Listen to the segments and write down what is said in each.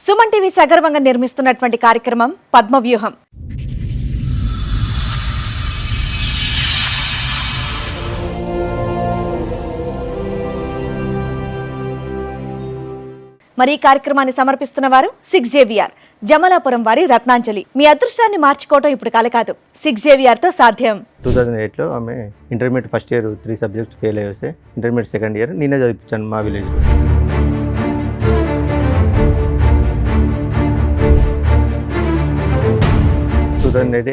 Suman TV సగర్వంగా నిర్మిస్తున్నటువంటి కార్యక్రమం పద్మవ్యూహం. మరి ఈ కార్యక్రమాన్ని సమర్పిస్తున్న వారు 6JVR జమలాపురం వారి రత్నాంజలి. మీ అదృష్టాన్ని మార్చుకోవడం ఇప్పుడు కల కాదు, 6JVR తో సాధ్యం. 2008లో ఆమె intermediate first year 3 subjects fail అయ్యేస్తే ఇంటర్మీడియట్ సెకండ్ ఇయర్ నేనే చదివించాను మా విలేజ్లో.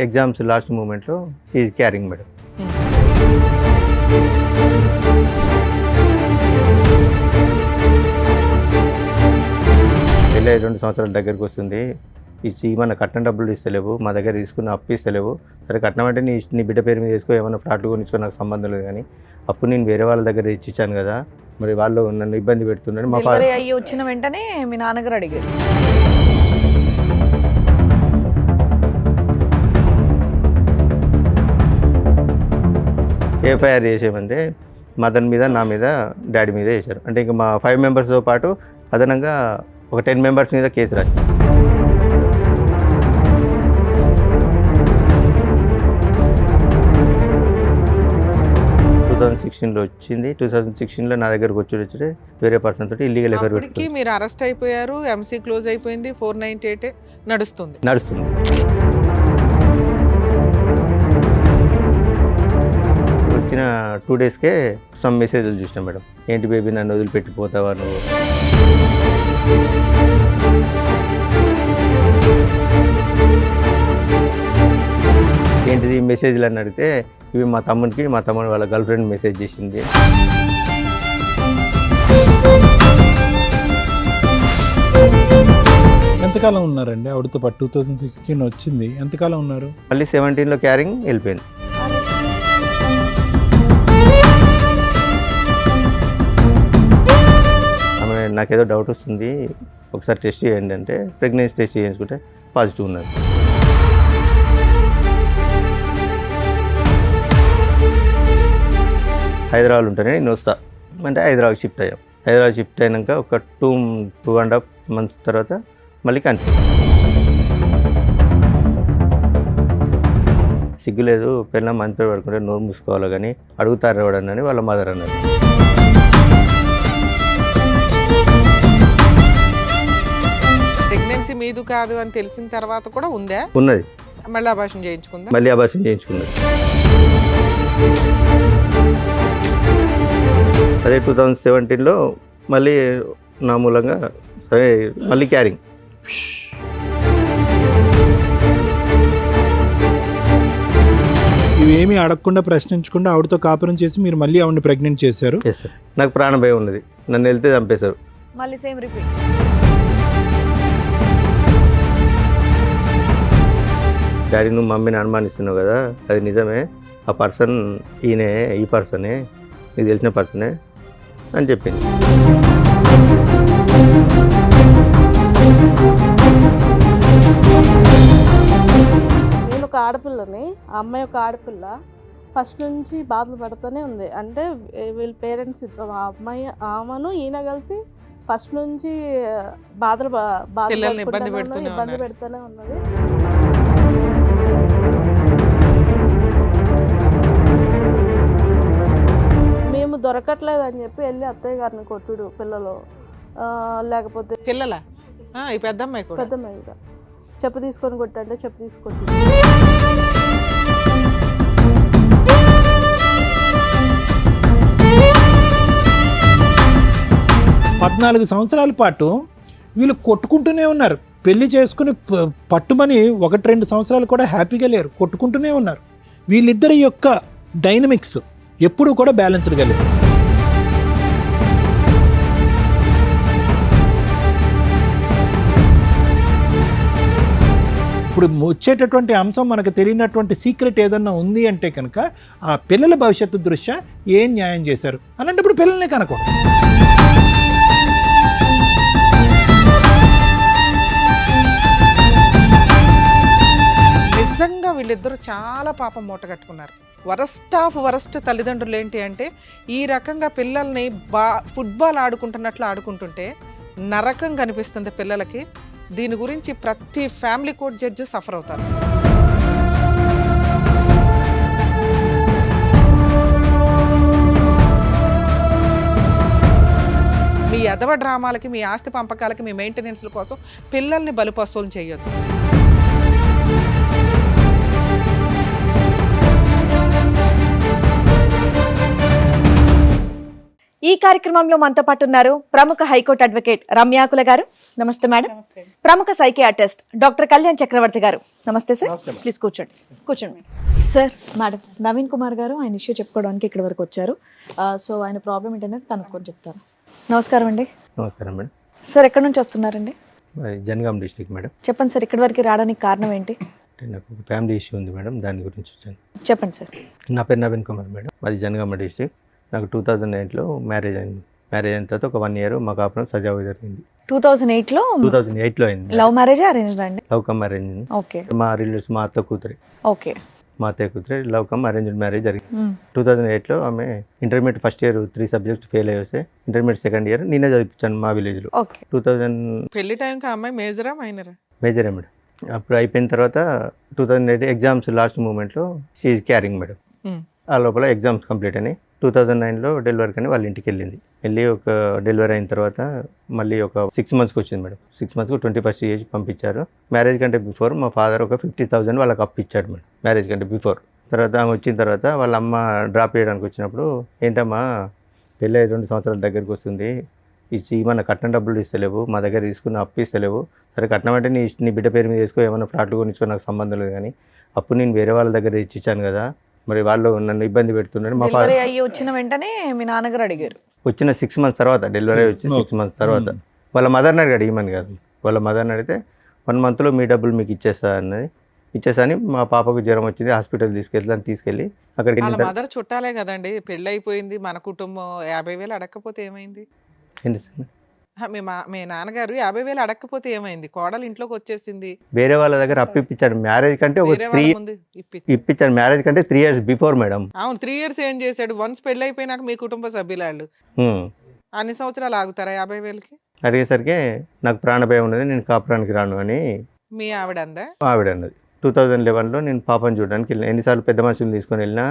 ఎగ్జామ్స్ లాస్ట్ మూమెంట్లో షీఈ్ క్యారింగ్ మేడం. పెళ్ళి 2 సంవత్సరాల దగ్గరికి వస్తుంది. మన కట్నం డబ్బులు ఇస్తలేవు, మా దగ్గర తీసుకున్న అప్పు ఇస్తలేవు. సరే కట్నం అంటే నీ బిడ్డ పేరు మీద వేసుకో, ఏమైనా ఫ్లాట్లు కొనిచ్చుకో, నాకు సంబంధం లేదు. కానీ అప్పుడు నేను వేరే వాళ్ళ దగ్గర ఇచ్చాను కదా, మరి వాళ్ళు నన్ను ఇబ్బంది పెడుతున్నాడు. మా ఫాదర్ అయ్యి వచ్చిన వెంటనే మీ నాన్నగారు అడిగారు. ఎఫ్ఐఆర్ చేసేమంటే మదన్ మీద, నా మీద, డాడీ మీద వేశారు. అంటే ఇంకా మా 5 మెంబర్స్తో పాటు అదనంగా ఒక 10 మెంబర్స్ మీద కేసు రాశారు. లో వచ్చింది. 2016లో నా దగ్గరకు వచ్చి వేరే పర్సన్ తోటి ఇల్లీగల్ ఎఫ్ఐఆర్ పెట్టుకుని మీరు అరెస్ట్ అయిపోయారు. ఎంసీ క్లోజ్ అయిపోయింది. 498 నడుస్తుంది. వచ్చిన 2 డేస్కే సమ్ మెసేజ్లు చూసినా మేడం. ఏంటి బేబీ నన్ను వదిలిపెట్టిపోతావా నువ్వు, ఏంటిది మెసేజ్లు అని అడిగితే ఇవి మా తమ్ముడు వాళ్ళ గర్ల్ ఫ్రెండ్ మెసేజ్ చేసింది. ఎంతకాలం ఉన్నారండి ఆవిడతో పాటు? 2016 వచ్చింది, ఎంతకాలం ఉన్నారు? మళ్ళీ 17లో క్యారింగ్ వెళ్ళిపోయింది. ఆమె నాకేదో డౌట్ వస్తుంది, ఒకసారి టెస్ట్ చేయండి అంటే ప్రెగ్నెన్సీ టెస్ట్ చేయించుకుంటే పాజిటివ్ ఉన్నది. హైదరాబాద్ ఉంటేనే నేను వస్తా అంటే హైదరాబాద్ షిఫ్ట్ అయ్యాం. హైదరాబాద్ షిఫ్ట్ అయినాక ఒక 2.5 months తర్వాత మళ్ళీ కన్సీవ్. సిగ్గులేదు, పిల్లలు మంచి పేరు పడుకుంటే నోరు మూసుకోవాలి కానీ అడుగుతారు ఎవడని వాళ్ళ మదర్ అన్నారు. ప్రెగ్నెన్సీ మీదు కాదు అని తెలిసిన తర్వాత కూడా ఉందా? ఉన్నది. మళ్ళీ అబార్షన్ చేయించుకుందా? మళ్ళీ అబార్షన్ చేయించుకున్నది. అదే 2017లో మళ్ళీ నా మూలంగా సరే మళ్ళీ క్యారింగ్. ఇవేమీ అడగకుండా ప్రశ్నించకుండా ఆవిడతో కాపురం చేసి మీరు మళ్ళీ ఆవిడని ప్రెగ్నెంట్ చేశారు. నాకు ప్రాణ భయం ఉన్నది, నన్ను వెళ్తే చంపేశారు. మళ్ళీ సేమ్ రిపీట్. డాడీ నువ్వు మమ్మీని అనుమానిస్తున్నావు కదా, అది నిజమే, ఆ పర్సన్ ఈయనే, ఈ పర్సనే, నీకు తెలిసిన పర్సనే అని చెప్పింది. నేను ఒక ఆడపిల్లని, ఆ అమ్మాయి ఒక ఆడపిల్ల, ఫస్ట్ నుంచి బాధలు పడుతూనే ఉంది. అంటే వీళ్ళ పేరెంట్స్ ఆ అమ్మాయి ఆమెను ఈయన కలిసి ఫస్ట్ నుంచి ఇబ్బంది పెడుతూనే ఉన్నది. మేము దొరకట్లేదు అని చెప్పి వెళ్ళి అత్తయ్య గారిని కొట్టుడు, పిల్లలు లేకపోతే పిల్లల పెద్దమ్మాయి చెప్పు తీసుకొని కొట్టంటే చెప్పు తీసుకొట్టి 14 సంవత్సరాల పాటు వీళ్ళు కొట్టుకుంటూనే ఉన్నారు. పెళ్లి చేసుకుని పట్టుమని 1-2 సంవత్సరాలు కూడా హ్యాపీగా లేరు, కొట్టుకుంటూనే ఉన్నారు. వీళ్ళిద్దరి యొక్క డైనమిక్స్ ఎప్పుడూ కూడా బ్యాలెన్స్డ్గా లేదు. ఇప్పుడు వచ్చేటటువంటి అంశం మనకు తెలియనటువంటి సీక్రెట్ ఏదన్నా ఉంది అంటే కనుక ఆ పిల్లల భవిష్యత్తు దృష్ట్యా ఏం న్యాయం చేశారు అలాంటప్పుడు పిల్లల్నే కనుకోండి. నిజంగా వీళ్ళిద్దరూ చాలా పాపం మూట కట్టుకున్నారు. వరస్ట్ ఆఫ్ వరస్ట్ తల్లిదండ్రులు ఏంటి అంటే ఈ రకంగా పిల్లల్ని ఫుట్బాల్ ఆడుకుంటున్నట్లు ఆడుకుంటుంటే నరకం కనిపిస్తుంది పిల్లలకి. దీని గురించి ప్రతి ఫ్యామిలీ కోర్ట్ జడ్జి సఫర్ అవుతారు. మీ ఎదవ డ్రామాలకి, మీ ఆస్తి పంపకాలకి, మీ మెయింటెనెన్స్ల కోసం పిల్లల్ని బలిపశువులు చేయొద్దు. ఈ కార్యక్రమంలో మనతో పాటు ఉన్నారు ప్రముఖ హైకోర్టు అడ్వకేట్ రమ్యాకుల గారు. నమస్తే మేడం. ప్రముఖ సైకియాట్రిస్ట్ డాక్టర్ కళ్యాణ్ చక్రవర్తి గారు. నమస్తే సార్. ప్లీజ్ కూర్చోండి. కూర్చోండి సార్. మేడం, నవీన్ కుమార్ గారు ఆయన ఇష్యూ చెప్పుకోవడానికి ఇక్కడ వరకు వచ్చారు. సో ఆయన ప్రాబ్లం ఏంటనేది కనుక్కొని చెప్తారు. నమస్కారం అండి. నమస్కారం మేడం. సార్ ఎక్కడి నుంచి వస్తున్నారండి? Jangaon district madam. చెప్పండి సార్, ఇక్కడి వరకు రావడానికి కారణం ఏంటి? నాకు ఒక ఫ్యామిలీ ఇష్యూ ఉంది మేడం, దాని గురించి వచ్చాను. చెప్పండి సార్. నా పేరు నవీన్ కుమార్ మేడం, మాది జనగామ డిస్ట్రిక్ట్. నాకు 2008లో మ్యారేజ్ అయింది. మ్యారేజ్ అయిన తర్వాత ఒక 1 year మా కాపురం సజావుగా జరిగింది. 2008లో 2008లో అయింది. లవ్ మ్యారేజ్ అరేంజ్డ్ అండి? Love come arrange. ఓకే. మా రిలేటివ్స్, మా అత్త కూతురి. ఓకే. మా అత్తయ్య కూతురి లవ్ కమ్ అరేంజ్డ్ మ్యారేజ్ జరిగింది. 2008లో ఆమె intermediate first year 3 subjects fail అయ్యి వస్తే ఇంటర్మీడియట్ సెకండ్ ఇయర్ నేనే చదివించాను మా విలేజ్లో. ఓకే. 2000 పెళ్లి టైంకి ఆ అమ్మాయి మేజరా మైనరా? మేజరే మేడం. అప్పుడు అయిపోయిన తర్వాత 2008 ఎగ్జామ్స్ లాస్ట్ మూమెంట్లో షీఈ్ క్యారింగ్ మేడం. ఆ లోపల ఎగ్జామ్స్ కంప్లీట్ అని 2009లో డెలివరీ కానీ వాళ్ళ ఇంటికి వెళ్ళి ఒక డెలివరీ అయిన తర్వాత మళ్ళీ ఒక 6 monthsకి వచ్చింది మేడం. 6 monthsకు 21st ఏజ్ పంపించారు. మ్యారేజ్ కంటే బిఫోర్ మా ఫాదర్ ఒక 50,000 వాళ్ళకి అప్పు ఇచ్చాడు మేడం, మ్యారేజ్ కంటే బిఫోర్. తర్వాత ఆమె వచ్చిన తర్వాత వాళ్ళ అమ్మ డ్రాప్ చేయడానికి వచ్చినప్పుడు, ఏంటమ్మా పెళ్ళి 2 సంవత్సరాల దగ్గరికి వస్తుంది, మన కట్నం డబ్బులు ఇస్తలేవు, మా దగ్గర తీసుకున్న అప్పు ఇస్తలేవు. సరే కట్నం అంటే నీ బిడ్డ పేరు మీద వేసుకో, ఏమైనా ఫ్లాట్లు కొనిచ్చుకో, నాకు సంబంధం లేదు. కానీ అప్పుడు నేను వేరే వాళ్ళ దగ్గర ఇచ్చాను కదా, మరి వాళ్ళు నన్ను ఇబ్బంది పెడుతున్నారని మా ఫాదర్. అయ్యి వచ్చిన వెంటనే మీ నాన్నగారు అడిగారు. వచ్చిన 6 months తర్వాత, డెలివరీ వచ్చి 6 months తర్వాత వాళ్ళ మదర్ని అడిగాడు. ఇమ్మని కాదు, వాళ్ళ మదర్ని అడిగితే 1 monthలో మీ డబ్బులు మీకు ఇచ్చేసాని మా పాపకు జ్వరం వచ్చింది, హాస్పిటల్ తీసుకెళ్ళి అక్కడికి వాళ్ళ వెళ్ళిన మదర్ చుట్టాలే కదండి, పెళ్ళి అయిపోయింది, మన కుటుంబం 50,000 అడగకపోతే ఏమైంది? మీ నాన్నగారు 50,000 అడగకపోతే ఏమైంది? కోడలు ఇంట్లోకి వచ్చేసింది, వేరే వాళ్ళ దగ్గర అప్పు ఇప్పించాడు. మ్యారేజ్ కంటే ఒక వేరే వాళ్ళ 3 ముందు ఇప్పించాడు. మ్యారేజ్ కంటే 3 years బిఫోర్ మేడం. అవును, 3 years ఏం చేశాడు? వన్స్ పెళ్ళి అయిపోయినాక మీ కుటుంబ సభ్యులాళ్ళు అన్ని సంవత్సరాలు ఆగుతారా 50,000కి? అడిగేసరికి నాకు ప్రాణభయం ఉన్నది, నేను కాపురానికి రాను అని మీ ఆవిడ అందా? ఆవిడ అన్నది. 2011లో నేను పాపను చూడడానికి వెళ్ళిన. ఎన్నిసార్లు పెద్ద మనుషులు తీసుకొని వెళ్ళినా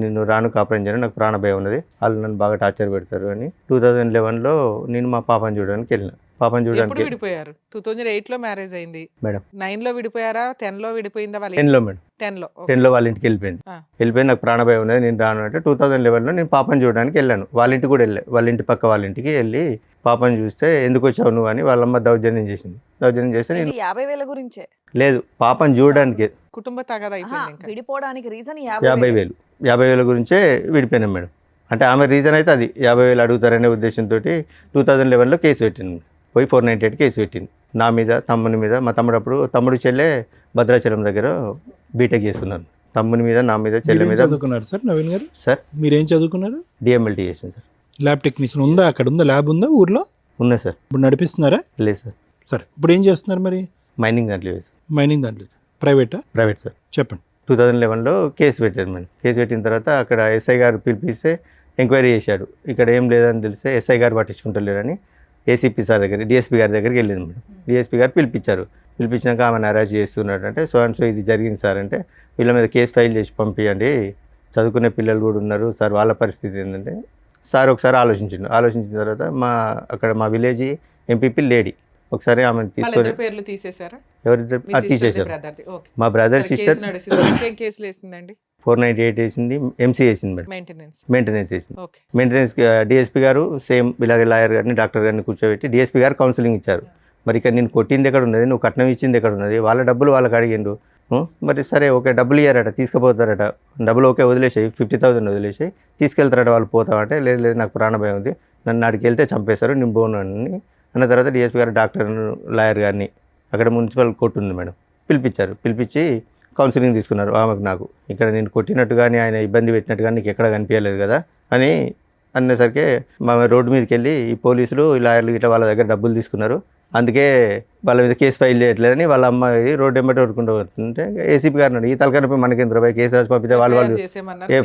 నేను రాను, కాపురం చేయను, నాకు ప్రాణభయం ఉన్నది, వాళ్ళు నన్ను బాగా టార్చర్ పెడతారు అని 2011లో నేను మా పాపను చూడడానికి వెళ్ళిన. పాపను ఎప్పుడు చూడడానికి విడిపోయారు? 2008లో మ్యారేజ్ అయింది మేడం. 9లో విడిపోయారా? 10లో విడిపోయిందా? వాళ్ళ 10లో మేడం. 10లో 10లో వాళ్ళ ఇంటికి వెళ్ళిపోయింది. వెళ్ళిపోయి నాకు ప్రాణభయం ఉన్నది, నేను రాను అంటే 2011లో నేను పాపను చూడడానికి వెళ్ళాను. వాళ్ళ ఇంటికి కూడా వెళ్ళాను. వాళ్ళ ఇంటి పక్క వాళ్ళ ఇంటికి వెళ్ళి పాపను చూస్తే ఎందుకు వచ్చావు నువ్వు అని వాళ్ళమ్మ దౌర్జన్యం చేసింది. దౌర్జన్యం చేస్తే నేను 50,000 గురించే లేదు, పాపను చూడడానికి కుటుంబ తగాదా అయిపోయింది. ఇంకా విడిపోవడానికి రీజన్ 50,000 గురించే విడిపోయినాం మేడం. అంటే ఆమె రీజన్ అయితే అది 50,000 అడుగుతారనే ఉద్దేశంతో 2011లో కేసు పెట్టింది. పోయి 498 కేసు పెట్టింది నా మీద, తమ్ముని మీద. మా తమ్ముడు చెల్లె భద్రాచలం దగ్గర బీటెక్ చేస్తున్నారు. తమ్ముని మీద, నా మీద, చెల్లె మీద. చదువుకున్నారు సార్ నవీన్ గారు? సార్ మీరేం చదువుకున్నారు? DMLT చేసాను సార్. ల్యాబ్ టెక్నీషియన్ ఉందా? అక్కడ ఉందా ల్యాబ్? ఉందా ఊర్లో? ఉన్నా సార్. ఇప్పుడు నడిపిస్తున్నారా? లేదు సార్. సరే, ఇప్పుడు ఏం చేస్తున్నారు మరి? మైనింగ్ దాంట్లో వేసి. మైనింగ్ దాంట్లో. ప్రైవేటా? Private sir. చెప్పండి. 2011లో కేసు పెట్టారు మేడం. కేసు పెట్టిన తర్వాత అక్కడ SI గారు పిలిపిస్తే ఎంక్వైరీ చేశాడు. ఇక్కడ ఏం లేదని తెలిస్తే SI గారు పట్టించుకుంటలేరని ACP సార్ దగ్గర, DSP గారి దగ్గరికి వెళ్ళింది మేడం. DSP గారు పిలిపించాక ఆమెను అరెస్ట్ చేస్తున్నాడు. అంటే సో ఇది జరిగింది సార్ అంటే, వీళ్ళ మీద కేసు ఫైల్ చేసి పంపించండి, చదువుకునే పిల్లలు కూడా ఉన్నారు సార్, వాళ్ళ పరిస్థితి ఏంటంటే సార్ ఒకసారి ఆలోచించిన తర్వాత అక్కడ మా విలేజ్ ఎంపీపీ లేడీ ఒకసారి ఆమెను తీసుకొని పేర్లు తీసేశారా? ఎవరిద్దరు తీసేశారు. మా బ్రదర్ సిస్టర్ కేసులు వేసిందండి. 498 వేసింది, MC వేసింది మేడం. మెయింటెనెన్స్ వేసింది. ఓకే. మెయింటెనెన్స్ DSP గారు సేమ్ ఇలాగే లాయర్ గారిని, డాక్టర్ గారిని కూర్చోబెట్టి DSP గారు కౌన్సిలింగ్ ఇచ్చారు. మరి ఇక్కడ నేను కొట్టింది ఎక్కడ ఉన్నది, నువ్వు కట్నం ఇచ్చింది ఎక్కడ ఉన్నది, వాళ్ళ డబ్బులు వాళ్ళకి అడిగిండు. మరి సరే ఓకే, డబ్బులు ఇయ్యారట, తీసుకుపోతారట, డబ్బులు ఓకే వదిలేసాయి, 50,000 వదిలేసాయి, తీసుకెళ్తారట వాళ్ళు పోతామంటే, లేదు నాకు ప్రాణభయం ఉంది, నన్ను నాడికి వెళ్తే చంపేశారు, నేను పోను అని అన్న తర్వాత DSP గారు డాక్టర్ లాయర్ గారిని అక్కడ మున్సిపల్ కోర్టు ఉంది మేడం పిలిపించి కౌన్సిలింగ్ తీసుకున్నారు. ఆమెకు నాకు ఇక్కడ నేను కొట్టినట్టు కానీ ఆయన ఇబ్బంది పెట్టినట్టు కానీ నీకు ఎక్కడ కనిపించలేదు కదా అని అనేసరికి మా రోడ్డు మీదకి వెళ్ళి ఈ పోలీసులు, ఈ లాయర్లు ఇట్లా వాళ్ళ దగ్గర డబ్బులు తీసుకున్నారు, అందుకే వాళ్ళ మీద కేసు ఫైల్ చేయట్లేదని వాళ్ళ అమ్మాయి రోడ్డు వెంబడి ఊరుకుంటూ వస్తుంటే ACP గారిని అడిగి తలకనపై మనకేంద్ర రూపాయి కేసు రాసి పంపితే వాళ్ళు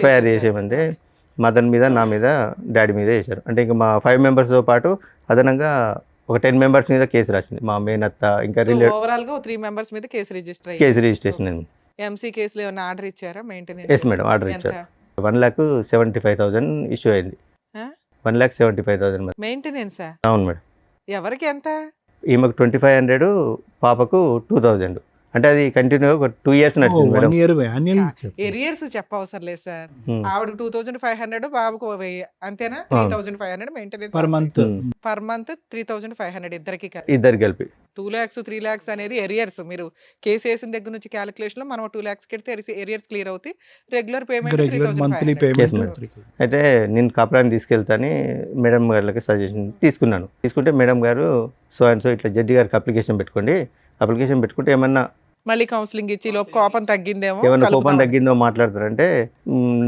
FIR చేసేయమంటే మదన్ మీద, నా మీద, డాడీ మీద వేశారు. అంటే ఇంకా మా 5 members పాటు అదనంగా ఒక 10 మెంబర్స్ మీద కేసు రాసింది. మా మేనత్త ఇంకా ఓవరాల్ గా 3 మెంబర్స్ మీద కేసు రిజిస్టర్ అయ్యింది. కేసు రిజిస్ట్రేషన్ అయింది. ఎంసీ కేసులో ఏమైనా ఆర్డర్ ఇచ్చారా మెయింటెనెన్స్? ఎస్ మేడం, ఆర్డర్ ఇచ్చారు. 1,75,000 ఇష్యూ అయింది. 1,75,000 మెయింటెనెన్స్. అవును మేడం. ఎవరికి ఎంత? ఈమెకు 2,500, పాపకు 2,000. అంటే అది కంటిన్యూ ఒక 2 years నడిచింది మేడం. 1 year annual ఇచ్చారు. ఎరియర్స్ చెప్పవసరం లేదు సార్. Hmm. ఆవిడకి 2,500, బాబుకు 1000, అంతేనా? 3,500 maintenance per month. Per month 3,500 ఇద్దరికి. ఇద్దరు కలిపి 2 lakhs 3 lakhs అనేది ఎరియర్స్. మీరు కేసు వేసిన దగ్గర నుంచి క్యాలిక్యులేషన్ లో మనం 2 lakhs కెడితే ఎరియర్స్ క్లియర్ అవుతాయి. Regular payment regular monthly 3,500. Yes, payment. madam. అయితే నేను కాపురాన్ని తీసుకెళ్తాని మేడం గారికి సజెషన్ తీసుకున్నాను. తీసుకుంటే మేడం గారు సో అండ్ సో ఇట్లా జడ్జి గారికి అప్లికేషన్ పెట్టుకోండి, అప్లికేషన్ పెట్టుకుంటే ఏమన్నా మళ్ళీ కౌన్సిలింగ్ ఇచ్చి లోపు కోపం తగ్గిందేమో, ఏమన్నా కోపం కలుపుదాం. తగ్గిందో మాట్లాడతారంటే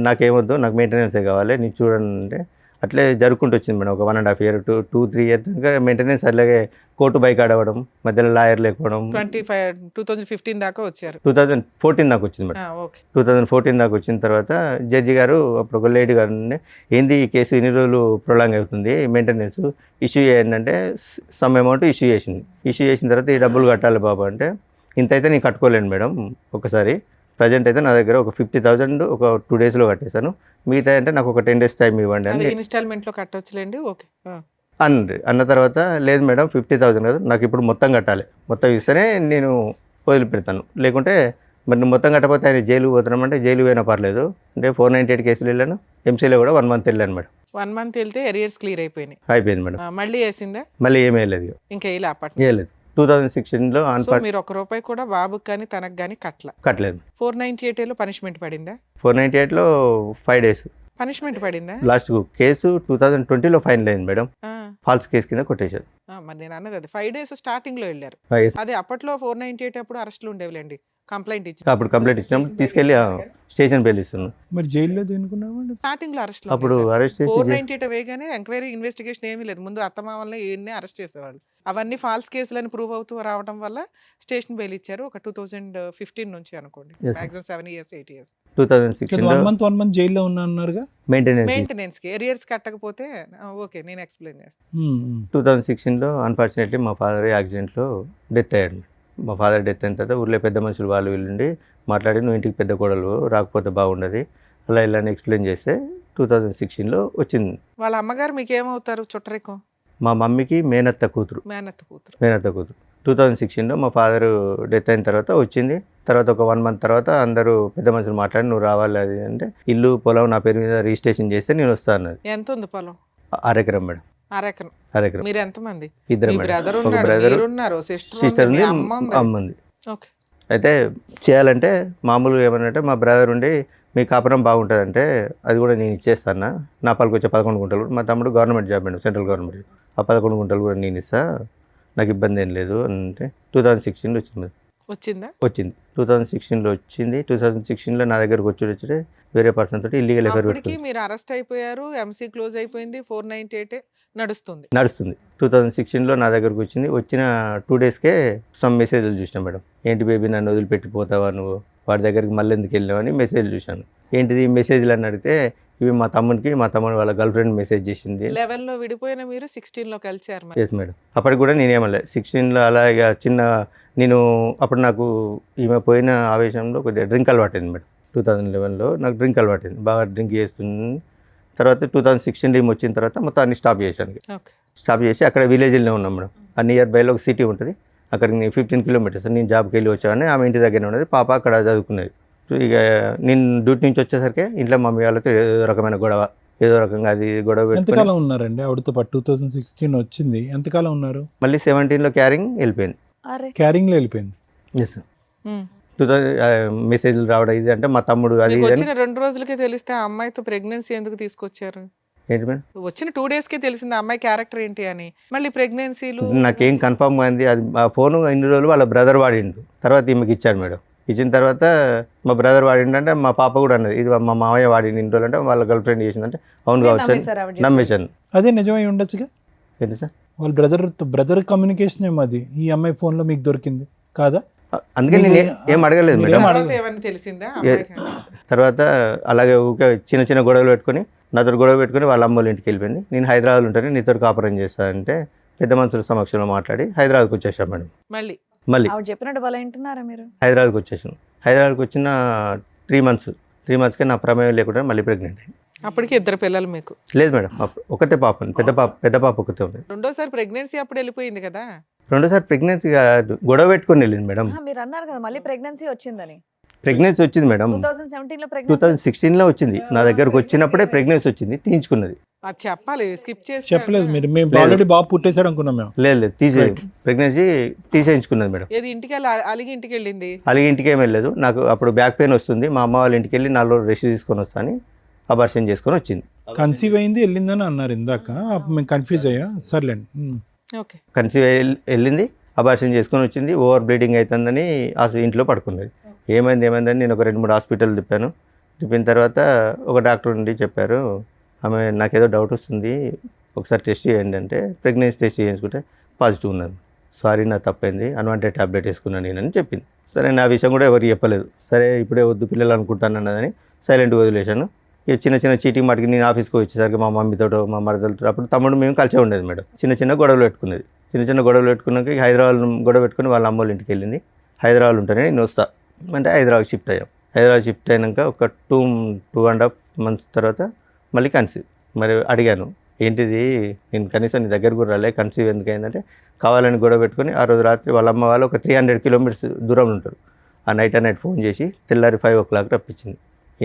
నాకేమొద్దు, నాకు మెయింటెనెన్సే కావాలి, నీకు చూడండి అంటే అట్లే జరుపుకుంటూ వచ్చింది మేడం. ఒక 1.5 year 2-3 years దాకా మెయింటెనెన్స్. అలాగే కోర్టు బైక్ ఆడవడం, మధ్యలో లాయర్ లేకపోవడం. 2015 దాకా వచ్చారు. 2014 దాకా వచ్చింది మేడం. ఓకే. 2014 దాకా వచ్చిన తర్వాత జడ్జి గారు అప్పుడు ఒక లేడీ గారు ఉండే, ఏంది ఈ కేసు ఇన్ని రోజులు ప్రొలాంగ్ అవుతుంది, మెయింటెనెన్స్ ఇష్యూ చేయండి సమ్ అమౌంట్ ఇష్యూ చేసింది. ఇష్యూ చేసిన తర్వాత ఈ డబ్బులు కట్టాలి బాబు అంటే, ఇంత అయితే నేను కట్టుకోలేను మేడం ఒకసారి, ప్రజెంట్ అయితే నా దగ్గర ఒక 50,000 ఒక 2 daysలో కట్టేశాను, మిగతా అంటే నాకు ఒక 10 days టైం ఇవ్వండి అని ఇన్స్టాల్మెంట్ లో కట్టొచ్చులేండి. ఓకే. అన్న తర్వాత లేదు మేడం 50,000 కదా, నాకు ఇప్పుడు మొత్తం కట్టాలి, మొత్తం ఇస్తేనే నేను వదిలిపెడతాను, లేకుంటే మరి నువ్వు మొత్తం కట్టకపోతే ఆయన జైలు పోతున్నామంటే జైలు పోయినా పర్లేదు అంటే 498 కేసులు వెళ్ళాను. ఎంసీలో కూడా 1 month వెళ్ళాను మేడం. 1 month వెళ్తే ఎరియర్స్ క్లియర్ అయిపోయినాయి. అయిపోయింది మేడం. మళ్ళీ వేసిందా? మళ్ళీ ఏమీ వెళ్ళలేదు, ఇంకా ఇలా అప్పటి వేయలేదు. 2016లో సో మీరు 1 రూపాయి కూడా బాబుకి కానీ తనకు కానీ కట్టలేదు. 498 పనిష్మెంట్ పడిందా? 498లో 5 days పనిష్మెంట్ పడిందా? లాస్ట్ కేసు 2020లో ఫైనల్ అయింది మేడం. ఆ, ఫాల్స్ కేసు కింద కొట్టేశారు. మరి నేను అన్నది అది 5 days స్టార్టింగ్ లో వెళ్ళారు. Yes. అదే అప్పట్లో 498 అప్పుడు అరెస్టులు ఉండేవిలేండి. కంప్లైంట్ ఇచ్చి అప్పుడు కంప్లైంట్ ఇచ్చినప్పుడు తీసుకెళ్ళి స్టేషన్ బెయిల్ ఇస్తున్నాను. మరి జైల్లో దేనుకున్నామండి? స్టార్టింగ్ లో అరెస్ట్ అప్పుడు అరెస్ట్ చేసి 498 వేగానే ఎంక్వైరీ ఇన్వెస్టిగేషన్ ఏమీ లేదు. ముందు అత్తమామల్ని ఈయన్ని అరెస్ట్ చేసేవాళ్ళు. అవన్నీ ఫాల్స్ కేసులని ప్రూవ్ అవుతూ రావడం వల్ల స్టేషన్ బెయిల్ ఇచ్చారు. ఒక 2015 నుంచి అనుకోండి. Yes, sir. Maximum 7 years 8 years 2016లో 1 month జైల్లో ఉన్నా అన్నారుగా. మెయింటెనెన్స్. మెయింటెనెన్స్ కి ఎరియర్స్ కట్టకపోతే ఓకే నేను ఎక్స్ప్లెయిన్ చేస్తాను. 2016లో అన్ఫార్చునేట్లీ మా ఫాదర్ యాక్సిడెంట్లో డెత్ అయ్యాడు. మా ఫాదర్ డెత్ అయిన తర్వాత ఊర్లో పెద్ద మనుషులు వాళ్ళు వీళ్ళుండి మాట్లాడి, నువ్వు ఇంటికి పెద్ద కోడలు రాకపోతే బాగుండదు అలా ఇలా ఎక్స్ప్లెయిన్ చేస్తే 2016లో వచ్చింది. వాళ్ళ అమ్మగారు మీకు ఏమవుతారు? చుట్టరికం. మా మమ్మీకి మేనత్త కూతురు. మేనత్త కూతురు. 2016లో మా ఫాదర్ డెత్ అయిన తర్వాత వచ్చింది. తర్వాత ఒక 1 month తర్వాత అందరూ పెద్ద మనుషులు మాట్లాడి నువ్వు రావాలి అది అంటే, ఇల్లు పొలం నా పేరు మీద రిజిస్ట్రేషన్ చేస్తే నేను వస్తా అన్నది. ఎంత ఉంది పొలం? 1 acre మేడం. 1 acre. 1 acre. మీరు ఎంతమంది? ఇద్దరు మీ మేడం. బ్రదర్ ఒక ఉన్నాడు, బ్రదర్, మీరు ఉన్నారు, సిస్టర్ సిస్టర్ ఉంది, అమ్మ ఉంది. అమ్మ ఉంది. ఓకే. అయితే చేయాలంటే మామూలుగా ఏమన్నంటే మా బ్రదర్ ఉండి మీ కాపురం బాగుంటుందంటే అది కూడా నేను ఇచ్చేస్తాను, నా పాలకు వచ్చే 11 గుంటలు, మా తమ్ముడు government job madam, central government, ఆ 11 గుంటలు కూడా నేను ఇస్తా, నాకు ఇబ్బంది ఏం లేదు అంటే 2016లో వచ్చింది. వచ్చింది 2016లో వచ్చింది. 2016లో నా దగ్గరకు వచ్చి వేరే పర్సన్ తోటి ఇల్లీగల్ ఎఫైర్ అప్పటికి మీరు అరెస్ట్ అయిపోయారు, ఎంసీ క్లోజ్ అయిపోయింది, 498 నడుస్తుంది. 2016లో నా దగ్గరకు వచ్చింది. వచ్చిన 2 daysకే సమ్ మెసేజ్లు చూసినా మేడం. ఏంటి బేబీ నన్ను వదిలిపెట్టిపోతావా నువ్వు, వాడి దగ్గరికి మళ్ళీ ఎందుకు వెళ్ళావు అని మెసేజ్ చూశాను. ఏంటిది మెసేజ్లు అని అడిగితే ఇవి మా తమ్ముడికి, మా తమ్ముడు వాళ్ళ గర్ల్ ఫ్రెండ్ మెసేజ్ చేసింది. 11లో విడిపోయిన మీరు 16లో కలిసారు. Yes madam. అప్పటికి కూడా నేనేమలే 16లో అలా ఇక చిన్న నేను అప్పుడు నాకు ఈమె పోయిన ఆవేశంలో కొద్దిగా డ్రింక్ అలవాటైంది మేడం. 2011లో నాకు డ్రింక్ అలవాటైంది, బాగా డ్రింక్ చేస్తుంది. తర్వాత 2016 ఈమె వచ్చిన తర్వాత మొత్తం అన్ని స్టాప్ చేశాను. ఓకే. స్టాప్ చేసి అక్కడ విలేజ్లోనే ఉన్నాం మేడం. ఆ నియర్ బైలో ఒక సిటీ ఉంటుంది, అక్కడికి నేను 15 kilometers నేను జాబ్కి వెళ్ళి వచ్చాను. ఆమె ఇంటి దగ్గర ఉన్నది, పాప అక్కడ చదువుకునేది. సో ఇక నేను డ్యూటీ నుంచి వచ్చేసరికి ఇంట్లో మమ్మీ వాళ్ళతో ఏదో రకమైన గొడవ, ఏదో రకంగా అది గొడవ పెట్టుకొని ఎంతకాలం ఉన్నారండి ఆవిడతో పాటు? 2016 వచ్చింది, ఎంతకాలం ఉన్నారు? మళ్ళీ 17లో క్యారింగ్ వెళ్ళిపోయింది. అరే క్యారింగ్లో వెళ్ళిపోయింది. ఎస్. 2000 మెసేజ్లు రావడం ఇది అంటే మా తమ్ముడు అది మీకు ఇది అని. వచ్చిన 2 రోజులకే తెలిస్తే ఆ అమ్మాయితో ప్రెగ్నెన్సీ ఎందుకు తీసుకొచ్చారు? ఏంటి మేడం వచ్చిన 2 daysకే తెలిసింది ఆ అమ్మాయి క్యారెక్టర్ ఏంటి అని. మళ్ళీ ప్రెగ్నెన్సీలు నాకేం కన్ఫర్మ్ అయింది. అది ఆ ఫోను ఇన్ని రోజులు వాళ్ళ బ్రదర్ వాడిండు, తర్వాత ఈమెకి ఇచ్చాడు మేడం. ఇచ్చిన తర్వాత మా బ్రదర్ వాడిండంటే మా పాప కూడా అన్నది ఇది మా మామయ్య వాడింది ఇన్ని రోజులు అంటే వాళ్ళ గర్ల్ ఫ్రెండ్ చేసిందంటే అవును కావచ్చు అని నమ్మేశాను. అదే నిజమై ఉండొచ్చుగా. ఏంటి సార్ వాళ్ళ బ్రదర్ కమ్యూనికేషన్ ఏమో అది, ఈ అమ్మాయి ఫోన్లో మీకు దొరికింది కాదా? అందుకే నేను ఏం అడగలేదు మీరేం మేడం. తర్వాత ఏమన్నా తెలిసిందా అమ్మాయికి? తర్వాత అలాగే ఊకే చిన్న చిన్న గొడవలు పెట్టుకొని నాతో గొడవ పెట్టుకొని వాళ్ళ అమ్మ వాళ్ళ ఇంటికి వెళ్ళిపోయింది. నేను హైదరాబాద్లో ఉంటాను, నీతో కాపురం చేస్తానంటే పెద్ద మనుషుల సమక్షంలో మాట్లాడి హైదరాబాద్కి వచ్చేసాం మేడం. మళ్ళీ ఆవిడ చెప్పినట్టు వాళ్ళు వింటున్నారా మీరు? హైదరాబాద్కి వచ్చేసాను. హైదరాబాద్కి వచ్చిన 3 మంత్స్కే నా ప్రమేయం లేకుండా మళ్ళీ ప్రెగ్నెంట్ అయింది. అప్పటికి 2 పిల్లలు మీకు? లేదు మేడం, ఒకతే పాప, పెద్ద పాప ఒకతే ఉంది. రెండోసారి ప్రెగ్నెన్సీ అప్పుడు వెళ్ళిపోయింది కదా? రెండోసారి ప్రెగ్నెన్సీ గొడవ పెట్టుకొని వెళ్ళింది మేడం. మీరు అన్నారు కదా మళ్ళీ ప్రెగ్నెన్సీ వచ్చిందని. ప్రెగ్నెన్సీ వచ్చింది మేడం, 2017లో 2016లో వచ్చింది. నా దగ్గరకు వచ్చినప్పుడే ప్రెగ్నెన్సీ వచ్చింది, తీయించుకున్నది. అది చెప్పాలి, స్కిప్ చేసి చెప్పలేదు మీరు. మేము ఆల్రెడీ బాబు పుట్టేశాడు అనుకున్నాం మేము. లేదు ప్రెగ్నెన్సీ తీసేయించుకున్నది మేడం. ఏది ఇంటికి వెళ్ళి అలిగి ఇంటికి వెళ్ళింది? అలాగే ఇంటికి ఏం వెళ్ళలేదు. నాకు అప్పుడు బ్యాక్ పెయిన్ వస్తుంది, మా అమ్మ వాళ్ళ ఇంటికి వెళ్ళి 4 రోజులు రెస్ట్ తీసుకొని వస్తాను, అబార్షన్ చేసుకొని వచ్చింది. కన్సీవ్ అయింది వెళ్ళిందని అన్నారు ఇందాక, అప్పుడు మేము కన్ఫ్యూజ్ అయ్యా. సర్లేండి. ఓకే. కన్సీవ్ వెళ్ళింది, అబార్షన్ చేసుకొని వచ్చింది. ఓవర్ బ్లీడింగ్ అవుతుందని ఇంట్లో పడుకున్నది. ఏమైందని నేను ఒక 2-3 హాస్పిటల్ తిప్పిన తర్వాత ఒక డాక్టర్ నుండి చెప్పారు, ఆమె నాకేదో డౌట్ వస్తుంది, ఒకసారి టెస్ట్ చేయండి అంటే ప్రెగ్నెన్సీ టెస్ట్ చేయించుకుంటే పాజిటివ్ ఉన్నది. సారీ, నా తప్పైంది, అన్వాంటెడ్ ట్యాబ్లెట్ వేసుకున్నాను నేనని చెప్పింది. సరే, నా విషయం కూడా ఎవరికి చెప్పలేదు. సరే, ఇప్పుడే వద్దు పిల్లలు అనుకుంటాను అన్నదని సైలెంట్గా వదిలేశాను. ఇక చిన్న చీటింగ్ మాటికి నేను ఆఫీస్కి వచ్చేసరికి మా మమ్మీతో మా మరదలతో, అప్పుడు తమ్ముడు మేము కలిసే ఉండేది మేడం. చిన్న గొడవలు పెట్టుకునేది. చిన్న గొడవలు పెట్టుకున్నాక హైదరాబాద్ గొడవ పెట్టుకుని వాళ్ళ అమ్మోళ్ళ ఇంటికి వెళ్ళింది. హైదరాబాద్ ఉంటానే నేను వస్తా అంటే హైదరాబాద్ షిఫ్ట్ అయ్యాం. హైదరాబాద్ షిఫ్ట్ అయినాక ఒక 2.5 months తర్వాత మళ్ళీ కన్సీవ్. మరి అడిగాను, ఏంటిది, నేను కనీసం నీ దగ్గర కూడా రాలే, కన్సీవ్ ఎందుకు అయిందంటే కావాలని గొడవ పెట్టుకొని ఆ రోజు రాత్రి వాళ్ళ అమ్మ వాళ్ళు ఒక 300 kilometers దూరంలో ఉంటారు. ఆ నైట్ ఫోన్ చేసి తెల్లారి 5 o'clock రప్పించింది.